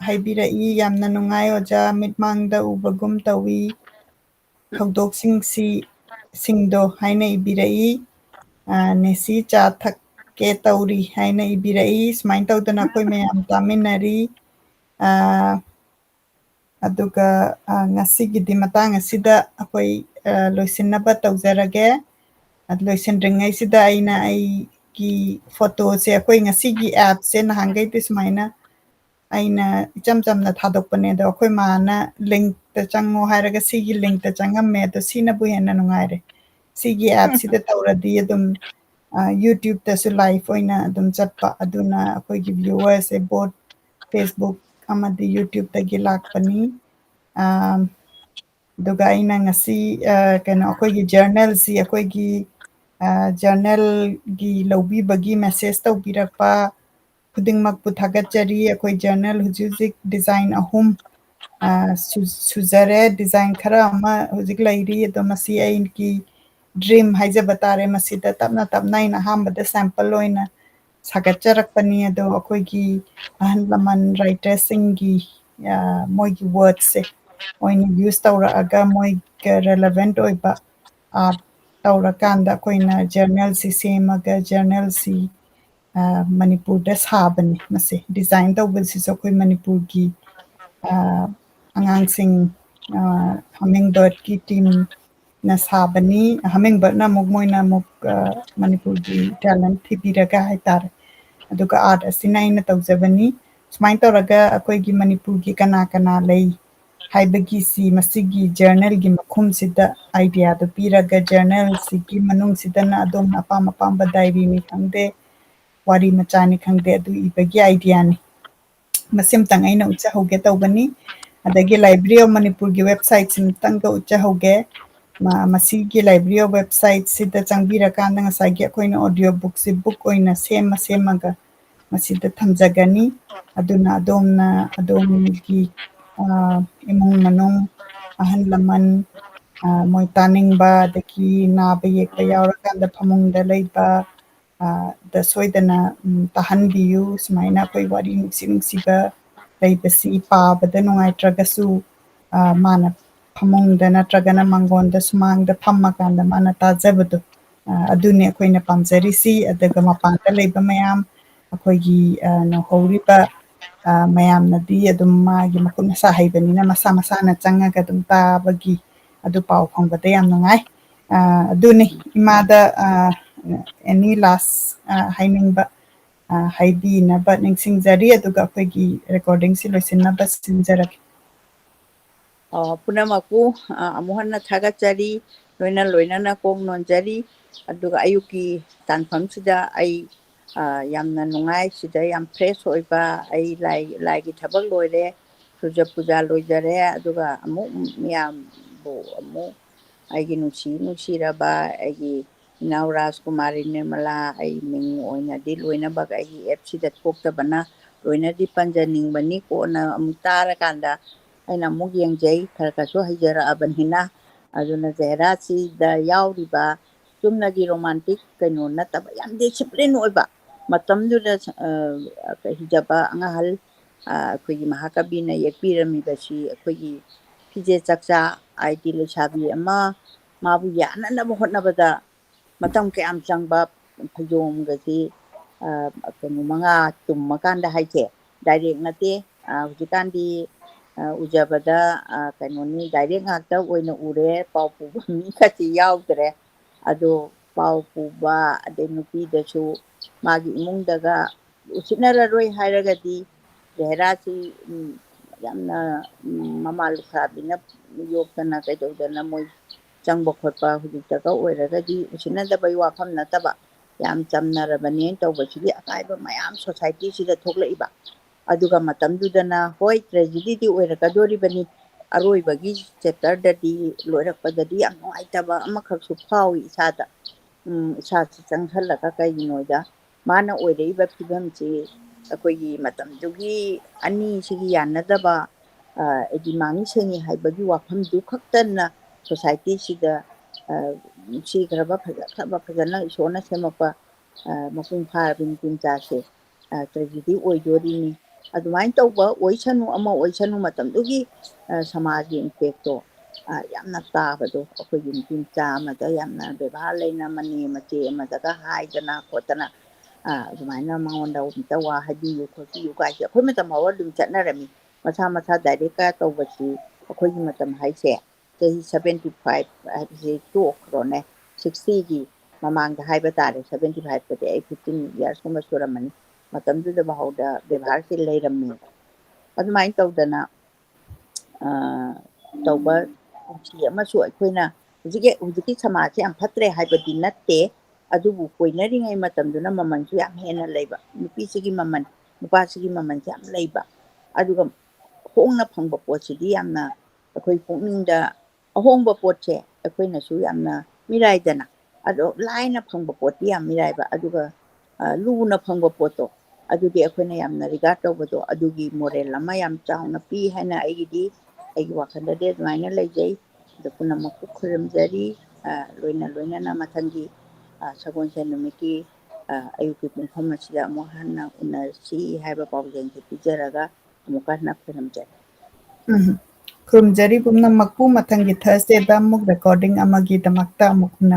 ꯍꯥꯏꯕꯤꯔꯛꯏ ꯌꯥꯝꯅ ꯅꯨꯡꯉꯥꯏ ꯑꯣꯖꯥ ꯃꯤꯠꯃꯥꯡꯗ ꯎꯕꯒꯨꯝ ꯇꯧꯏ ꯊꯧꯗꯣꯛꯁꯤꯡꯗꯣ ꯍꯥꯏꯅ ꯏꯕꯤꯔꯛꯏ ꯅꯦꯁꯤ ꯆꯥ ꯊꯛꯀꯦ ꯇꯧꯔꯤ ꯍꯥꯏꯅ ꯏꯕꯤꯔꯛꯏ ꯁꯨꯃꯥꯏꯅ ꯇꯧꯗꯅ ꯑꯩꯈꯣꯏ ꯃꯌꯥꯝ ꯇꯥꯃꯤꯟꯅꯔꯤ ꯑꯗꯨꯒ ꯉꯁꯤꯒꯤꯗꯤ ꯃꯇꯥꯡ ꯑꯁꯤꯗ ꯑꯩꯈꯣꯏ ꯂꯣꯏꯁꯤꯟꯅꯕ ꯇꯧꯖꯔꯒꯦ ꯂꯣꯏꯁꯤꯟꯗ꯭ꯔꯤꯉꯩꯁꯤꯗ ꯑꯩꯅ ꯑꯩꯒꯤ ꯐꯣꯇꯣꯁꯦ ꯑꯩꯈꯣꯏ ꯉꯁꯤꯒꯤ ꯑꯦꯞꯁꯦ ꯅꯍꯥꯟꯈꯩꯗꯤ ꯁꯨꯃꯥꯏꯅ ꯑꯩꯅ ꯏꯆꯝ ꯆꯝꯅ ꯊꯥꯗꯣꯛꯄꯅꯦ ꯑꯗꯣ ꯑꯩꯈꯣꯏ ꯃꯥꯅ ꯂꯤꯡꯛꯇ ꯆꯪꯉꯣ ꯍꯥꯏꯔꯒ ꯁꯤꯒꯤ ꯂꯤꯡꯛꯇ ꯆꯪꯉꯝꯃꯦ ꯑꯗꯣ ꯁꯤꯅꯕꯨ ꯍꯦꯟꯅ ꯅꯨꯡꯉꯥꯏꯔꯦ ꯁꯤꯒꯤ ꯑꯦꯞꯁꯤꯗ ꯇꯧꯔꯗꯤ ꯑꯗꯨꯝ ꯌꯨꯇ꯭ꯌꯨꯕꯇꯁꯨ ꯂꯥꯏꯚ ꯑꯣꯏꯅ ꯑꯗꯨꯝ ꯆꯠꯄ ꯑꯗꯨꯅ ꯑꯩꯈꯣꯏꯒꯤ ꯚ꯭ꯌꯨꯋꯔꯁꯦ ꯕꯣꯠ ꯐꯦꯁꯕꯨꯛ ꯑꯃꯗꯤ ꯌꯨꯇ꯭ꯌꯨꯕꯇꯒꯤ ꯂꯥꯛꯄꯅꯤ ꯑꯗꯨꯒ ꯑꯩꯅ ꯉꯁꯤ ꯀꯩꯅꯣ ꯑꯩꯈꯣꯏꯒꯤ ꯖꯔꯅꯦꯜꯁꯤ ꯑꯩꯈꯣꯏꯒꯤ ꯖꯔꯅꯦꯜꯒꯤ ꯂꯧꯕꯤꯕꯒꯤ ꯃꯦꯁꯦꯖ ꯇꯧꯕꯤꯔꯛꯄ ꯈꯨꯗꯤꯡꯃꯛꯄꯨ ꯊꯥꯒꯠꯆꯔꯤ ꯑꯩꯈꯣꯏ ꯖꯔꯅꯦꯜ ꯍꯧꯖꯤꯛ ꯍꯧꯖꯤꯛ ꯗꯤꯖꯥꯏꯟ 3 ꯁꯨꯖꯔꯦ ꯗꯤꯖꯥꯏꯟ ꯈꯔ ꯑꯃ ꯍꯧꯖꯤꯛ ꯂꯩꯔꯤ ꯑꯗꯣ ꯃꯁꯤ ꯑꯩꯒꯤ ꯗ꯭ꯔꯤꯝ ꯍꯥꯏꯖꯕ ꯇꯥꯔꯦ ꯃꯁꯤꯗ ꯇꯞꯅ ꯇꯞꯅ ꯑꯩꯅ ꯑꯍꯥꯟꯕꯗ ꯁꯦꯝꯄꯜ ꯑꯣꯏꯅ ꯁꯥꯒꯠꯆꯔꯛꯄꯅꯤ ꯑꯗꯣ ꯑꯩꯈꯣꯏꯒꯤ ꯑꯍꯜ ꯂꯃꯟ ꯔꯥꯏꯇꯔꯁꯤꯡꯒꯤ ꯃꯣꯏꯒꯤ ꯋꯥꯔꯗꯁꯦ ꯃꯣꯏꯅ ꯌꯨꯁ ꯇꯧꯔꯛꯑꯒ ꯃꯣꯏꯒ ꯔꯦꯂꯦꯚꯦꯟꯠ ꯑꯣꯏꯕ ꯑꯥꯔꯠ ꯇꯧꯔꯀꯥꯟꯗ ꯑꯩꯈꯣꯏꯅ ꯖꯔꯅꯦꯜꯁꯤ ꯁꯦꯝꯃꯒ ꯖꯔꯅꯦꯜꯁꯤ ꯃꯅꯤꯄꯨꯔꯗ ꯁꯥꯕꯅꯤ ꯃꯁꯤ ꯗꯤꯖꯥꯏꯟ ꯇꯧꯕꯁꯤꯁꯨ ꯑꯩꯈꯣꯏ ꯃꯅꯤꯄꯨꯔꯒꯤ ꯑꯉꯥꯡꯁꯤꯡ ꯍꯃꯤꯡ ꯕꯔꯗꯀꯤ ꯇꯤꯝꯅ ꯁꯥꯕꯅꯤ ꯍꯃꯤꯡ ꯕꯔꯗꯅ ꯑꯃꯨꯛ ꯃꯣꯏꯅ ꯑꯃꯨꯛ ꯃꯅꯤꯄꯨꯔꯒꯤ ꯇꯦꯂꯦꯟꯠ ꯊꯤꯕꯤꯔꯒ ꯍꯥꯏꯇꯥꯔꯦ ꯑꯗꯨꯒ ꯑꯥꯔꯠ ꯑꯁꯤꯅ ꯑꯩꯅ ꯇꯧꯖꯕꯅꯤ ꯁꯨꯃꯥꯏꯅ ꯇꯧꯔꯒ ꯑꯩꯈꯣꯏꯒꯤ ꯃꯅꯤꯄꯨꯔꯒꯤ ꯀꯅꯥ ꯀꯅꯥ ꯂꯩ ꯍꯥꯏꯕꯒꯤꯁꯤ ꯃꯁꯤꯒꯤ ꯖꯔꯅꯦꯜꯒꯤ ꯃꯈꯨꯝꯁꯤꯗ ꯑꯥꯏꯗꯤꯌꯥꯗꯨ ꯄꯤꯔꯒ ꯖꯔꯅꯦꯜꯁꯤꯒꯤ ꯃꯅꯨꯡꯁꯤꯗꯅ ꯑꯗꯣꯝꯅ ꯑꯄꯥꯝ ꯑꯄꯥꯝꯕ ꯗꯥꯏꯔꯤꯅꯤ ꯈꯪꯗꯦ wari machani khangde adu ibagi idea ni masim tang aina ucha hoge tawbani adagi library of manipur gi website sim tang ga ucha hoge masi gi library of website sida changbira kan nga sa gi koina audio book si book oina semaga masida thamjagani aduna adom gi imong manong ahan laman moi taningba daki naba yekpa yaurakanda phamungda leiba da soidana tahanbiyu sumaina koi wari nungsiba leibasi pabada nungaitragasu mana phamungda natragana mangonda sumangda phammakanda mana tajabadu adune akoina pamjarisi adaga mapanda leiba mayam akoigi nohoriba mayamnadi adum magi makut masa haibanina masa na changaga adum tabagi adu pau phongbada yam nungai adune imada any last hainingba haibinaba ningsingjari aduga akoigi recording si loisinaba sinjaraki ꯄꯨꯝꯅꯃꯛꯄꯨ ꯑꯃꯨꯛ ꯍꯟꯅ ꯊꯥꯒꯠꯆꯔꯤ ꯂꯣꯏꯅꯅ ꯀꯣꯛ ꯅꯣꯟꯖꯔꯤ ꯑꯗꯨꯒ ꯑꯌꯨꯛꯀꯤ ꯇꯥꯟꯐꯝꯁꯤꯗ ꯑꯩ ꯌꯥꯝꯅ ꯅꯨꯡꯉꯥꯏ ꯁꯤꯗ ꯌꯥꯝ ꯐ꯭ꯔꯦꯁ ꯑꯣꯏꯕ ꯑꯩ ꯂꯥꯏꯒꯤ ꯊꯕꯛ ꯂꯣꯏꯔꯦ ꯁꯨꯔꯖ ꯄꯨꯖꯥ ꯂꯣꯏꯖꯔꯦ ꯑꯗꯨꯒ ꯑꯃꯨꯛ ꯃꯤꯌꯥꯝꯕꯨ ꯑꯃꯨꯛ ꯑꯩꯒꯤ ꯅꯨꯡꯁꯤꯔꯕ ꯑꯩꯒꯤ ꯏꯅꯥꯎ ꯔꯥꯖꯀꯨꯃꯥꯔꯤ ꯅꯤꯔꯃꯂꯥ ꯑꯩ ꯃꯤꯡ ꯑꯣꯏꯅꯗꯤ ꯂꯣꯏꯅꯃꯛ ꯑꯩꯒꯤ ꯑꯦꯞꯁꯤꯗ ꯊꯣꯛꯇꯕꯅ ꯂꯣꯏꯅꯗꯤ ꯄꯟꯖꯅꯤꯡꯕꯅꯤ ꯀꯣꯟꯅ ꯑꯃꯨꯛ ꯇꯥꯔꯀꯥꯟꯗ ꯑꯩꯅ ꯑꯃꯨꯛ ꯌꯦꯡꯖꯩ ꯈꯔꯁꯨ ꯍꯩꯖꯔꯛꯑꯕꯅꯤꯅ ꯑꯗꯨꯅ ꯖꯍꯦꯔꯥꯠꯁꯤꯗ ꯌꯥꯎꯔꯤꯕ ꯆꯨꯝꯅꯒꯤ ꯔꯣꯃꯥꯟꯇꯤꯛ ꯀꯩꯅꯣ ꯅꯠꯇꯕ ꯌꯥꯝ ꯗꯤꯁꯤꯄ꯭ꯂꯤꯟ ꯑꯣꯏꯕ ꯃꯇꯝꯗꯨꯗ ꯍꯤꯖꯕ ꯑꯉꯥꯡꯍꯜ ꯑꯩꯈꯣꯏꯒꯤ ꯃꯍꯥꯀꯕꯤꯅ ꯌꯦꯛꯄꯤꯔꯝꯃꯤꯕꯁꯤ ꯑꯩꯈꯣꯏꯒꯤ ꯐꯤꯖꯦꯠ ꯆꯛꯆꯥ ꯍꯥꯏꯗꯤ ꯂꯩꯁꯥꯕꯤ ꯑꯃ ꯃꯥꯕꯨ ꯌꯥꯅꯅꯕ ꯍꯣꯠꯅꯕꯗ ꯃꯇꯝ ꯀꯌꯥꯝ ꯆꯪꯕ ꯐꯩꯖꯣꯝꯒꯁꯤ ꯀꯩꯅꯣ 5 ꯇꯨꯝꯃꯀꯥꯟꯗ ꯍꯥꯏꯁꯦ ꯗꯥꯏꯔꯦꯛ ꯅꯠꯇꯦ ꯍꯧꯖꯤꯛꯀꯥꯟꯗꯤ ꯎꯖꯕꯗ ꯀꯩꯅꯣꯅꯤ ꯗꯥꯏꯔꯦꯛ ꯉꯥꯛꯇ ꯑꯣꯏꯅ ꯎꯔꯦ ꯄꯥꯎ ꯄꯨꯕ ꯃꯤꯈꯛꯇꯤ ꯌꯥꯎꯗ꯭ꯔꯦ ꯑꯗꯣ ꯄꯥꯎ ꯄꯨꯕ ꯑꯗꯩ ꯅꯨꯄꯤꯗꯁꯨ ꯃꯥꯒꯤ ꯏꯃꯨꯡꯗꯒ ꯎꯁꯤꯠꯅꯔꯔꯣꯏ ꯍꯥꯏꯔꯒꯗꯤ ꯖꯍꯦꯔꯥꯠꯁꯤ ꯌꯥꯝꯅ ꯃꯃꯥ ꯂꯨꯈ꯭ꯔꯥꯕꯤꯅ ꯌꯣꯛꯇꯅ ꯀꯩꯗꯧꯗꯅ ꯃꯣꯏ ꯆꯪꯕ ꯈꯣꯠꯄ ꯍꯧꯖꯤꯛꯇꯒ ꯑꯣꯏꯔꯒꯗꯤ ꯎꯁꯤꯠꯅꯗꯕꯒꯤ ꯋꯥꯐꯝ ꯅꯠꯇꯕ ꯌꯥꯝ ꯆꯝꯅꯔꯕꯅꯦ ꯇꯧꯕꯁꯤꯒꯤ ꯑꯀꯥꯏꯕ ꯃꯌꯥꯝ ꯁꯣꯁꯥꯏꯇꯤꯁꯤꯗ ꯊꯣꯛꯂꯛꯏꯕ ꯑꯗꯨꯒ ꯃꯇꯝꯗꯨꯗꯅ ꯍꯣꯏ ꯇ꯭ꯔꯦꯖꯤꯗꯤꯗꯤ ꯑꯣꯏꯔꯛꯀꯗꯣꯔꯤꯕꯅꯤ ꯑꯔꯣꯏꯕꯒꯤ ꯆꯦꯞꯇꯔꯗꯗꯤ ꯂꯣꯏꯔꯛꯄꯗꯗꯤ ꯌꯥꯝ ꯅꯨꯡꯉꯥꯏꯇꯕ ꯑꯃꯈꯛꯁꯨ ꯐꯥꯎꯏ ꯏꯁꯥꯗ ꯏꯁꯥꯁꯤ ꯆꯪꯁꯜꯂꯒ ꯀꯩꯒꯤꯅꯣꯗ ꯃꯥꯅ ꯑꯣꯏꯔꯛꯏꯕ ꯐꯤꯕꯝꯁꯤ ꯑꯩꯈꯣꯏꯒꯤ ꯃꯇꯝꯗꯨꯒꯤ ꯑꯅꯤꯁꯤꯒꯤ ꯌꯥꯅꯗꯕ ꯍꯥꯏꯗꯤ ꯃꯥꯡꯉꯤ ꯁꯦꯡꯉꯤ ꯍꯥꯏꯕꯒꯤ ꯋꯥꯐꯝꯗꯨ ꯈꯛꯇꯅ ꯁꯣꯁꯥꯏꯇꯤꯁꯤꯗ ꯅꯨꯡꯁꯤꯈ꯭ꯔꯕ ꯐꯖꯅ ꯏꯁꯣꯔꯅ ꯁꯦꯝꯃꯛꯄ ꯃꯄꯨꯡ ꯐꯥꯔꯕ ꯅꯨꯄꯤꯃꯆꯥꯁꯦ ꯇ꯭ꯔꯦꯖꯤꯗꯤ ꯑꯣꯏꯗꯣꯔꯤꯅꯤ ꯑꯗꯨꯃꯥꯏꯅ ꯇꯧꯕ ꯑꯣꯏꯁꯅꯨ ꯑꯃ ꯑꯣꯏꯁꯅꯨ ꯃꯇꯝꯗꯨꯒꯤ ꯁꯃꯥꯖꯒꯤ ꯏꯝꯄꯦꯛꯇꯣ ꯌꯥꯝꯅ ꯇꯥꯕꯗꯣ ꯑꯩꯈꯣꯏꯒꯤ ꯅꯨꯄꯤꯃꯆꯥ ꯑꯃꯗ ꯌꯥꯝꯅ ꯕꯦꯕꯥꯔ ꯂꯩꯅ ꯃꯅꯦ ꯃꯆꯦ ꯑꯃꯗꯒ ꯍꯥꯏꯗꯅ ꯈꯣꯠꯇꯅ ꯑꯗꯨꯃꯥꯏꯅ ꯃꯉꯣꯟꯗ ꯑꯝꯇ ꯋꯥ ꯍꯥꯏꯕꯤꯌꯨ ꯈꯣꯠꯄꯤꯌꯨ ꯀꯥꯏꯁꯦ ꯑꯩꯈꯣꯏ ꯃꯇꯝ ꯐꯥꯎꯕ ꯑꯗꯨꯝ ꯆꯠꯅꯔꯝꯃꯤ ꯃꯁꯥ ꯗꯥꯏꯔꯦꯛꯀ ꯇꯧꯕꯁꯤ ꯑꯩꯈꯣꯏꯒꯤ ꯃꯇꯝ ꯍꯥꯏꯁꯦ ꯆꯍꯤ 75 ꯍꯥꯏꯕꯁꯤ ꯇꯣꯛꯈ꯭ꯔꯣꯅꯦ 60ꯒꯤ ꯃꯃꯥꯡꯗ ꯍꯥꯏꯕ ꯇꯥꯔꯦ 75ꯀꯗꯤ ꯑꯩ 15 ꯏꯌꯥꯔꯁꯀꯨꯝꯕ ꯁꯨꯔꯝꯃꯅꯤ ꯃꯇꯝꯗꯨꯗ ꯐꯥꯎꯗ ꯕꯦꯕꯥꯔꯁꯤ ꯂꯩꯔꯝꯃꯦꯕ ꯑꯗꯨꯃꯥꯏꯅ ꯇꯧꯗꯅ ꯇꯧꯕ ꯄꯨꯟꯁꯤ ꯑꯃꯁꯨ ꯑꯩꯈꯣꯏꯅ ꯍꯧꯖꯤꯛꯀꯤ ꯁꯃꯥꯖꯁꯦ ꯌꯥꯝ ꯐꯠꯇ꯭ꯔꯦ ꯍꯥꯏꯕꯗꯤ ꯅꯠꯇꯦ ꯑꯗꯨꯕꯨ ꯀꯣꯏꯅꯔꯤꯉꯩ ꯃꯇꯝꯗꯨꯅ ꯃꯃꯜꯁꯨ ꯌꯥꯝ ꯍꯦꯟꯅ ꯂꯩꯕ ꯅꯨꯄꯤꯁꯤꯒꯤ ꯃꯃꯜ ꯅꯨꯄꯥꯁꯤꯒꯤ ꯃꯃꯜꯁꯦ ꯌꯥꯝ ꯂꯩꯕ ꯑꯗꯨꯒ ꯍꯣꯡꯅ ꯐꯪꯕ ꯄꯣꯠꯁꯤꯗꯤ ꯌꯥꯝꯅ ꯑꯩꯈꯣꯏ ꯄꯨꯛꯅꯤꯡꯗ ꯑꯍꯣꯡꯕ ꯄꯣꯠꯁꯦ ꯑꯩꯈꯣꯏꯅꯁꯨ ꯌꯥꯝꯅ ꯃꯤꯔꯥꯏꯗꯅ ꯑꯗꯣ ꯂꯥꯏꯅ ꯐꯪꯕ ꯄꯣꯠꯇꯤ ꯌꯥꯝ ꯃꯤꯔꯥꯏꯕ ꯑꯗꯨꯒ ꯂꯨꯅ ꯐꯪꯕ ꯄꯣꯠꯇꯣ ꯑꯗꯨꯗꯤ ꯑꯩꯈꯣꯏꯅ ꯌꯥꯝꯅ ꯔꯤꯒꯥꯔꯠ ꯇꯧꯕꯗꯣ ꯑꯗꯨꯒꯤ ꯃꯣꯔꯦꯜ ꯑꯃ ꯌꯥꯝ ꯆꯥꯎꯅ ꯄꯤ ꯍꯥꯏꯅ ꯑꯩꯒꯤ ꯋꯥꯈꯜꯗꯗꯤ ꯑꯗꯨꯃꯥꯏꯅ ꯂꯩꯖꯩ ꯑꯗꯨ ꯄꯨꯝꯅꯃꯛꯄꯨ ꯈꯨꯔꯨꯝꯖꯔꯤ ꯂꯣꯏꯅꯅ ꯃꯊꯪꯒꯤ ꯁꯒꯣꯜꯁꯦꯟ ꯅꯨꯃꯤꯠꯀꯤ ꯑꯌꯨꯛꯀꯤ ꯄꯨꯡꯐꯝ ꯑꯁꯤꯗ ꯑꯃꯨꯛ ꯍꯟꯅ ꯎꯅꯁꯤ ꯍꯥꯏꯕ ꯄꯥꯎꯖꯦꯜꯁꯦ ꯄꯤꯖꯔꯒ ꯑꯃꯨꯛꯀ ꯍꯟꯅ ꯈꯨꯔꯨꯝꯖꯔꯤ ꯈꯨꯔꯨꯝꯖꯔꯤ ꯄꯨꯝꯅꯃꯛꯄꯨ ꯃꯊꯪꯒꯤ ꯊꯔꯁꯗꯦꯗ ꯑꯃꯨꯛ ꯔꯦꯀꯣꯔꯗꯤꯡ ꯑꯃꯒꯤꯗꯃꯛꯇ ꯑꯃꯨꯛ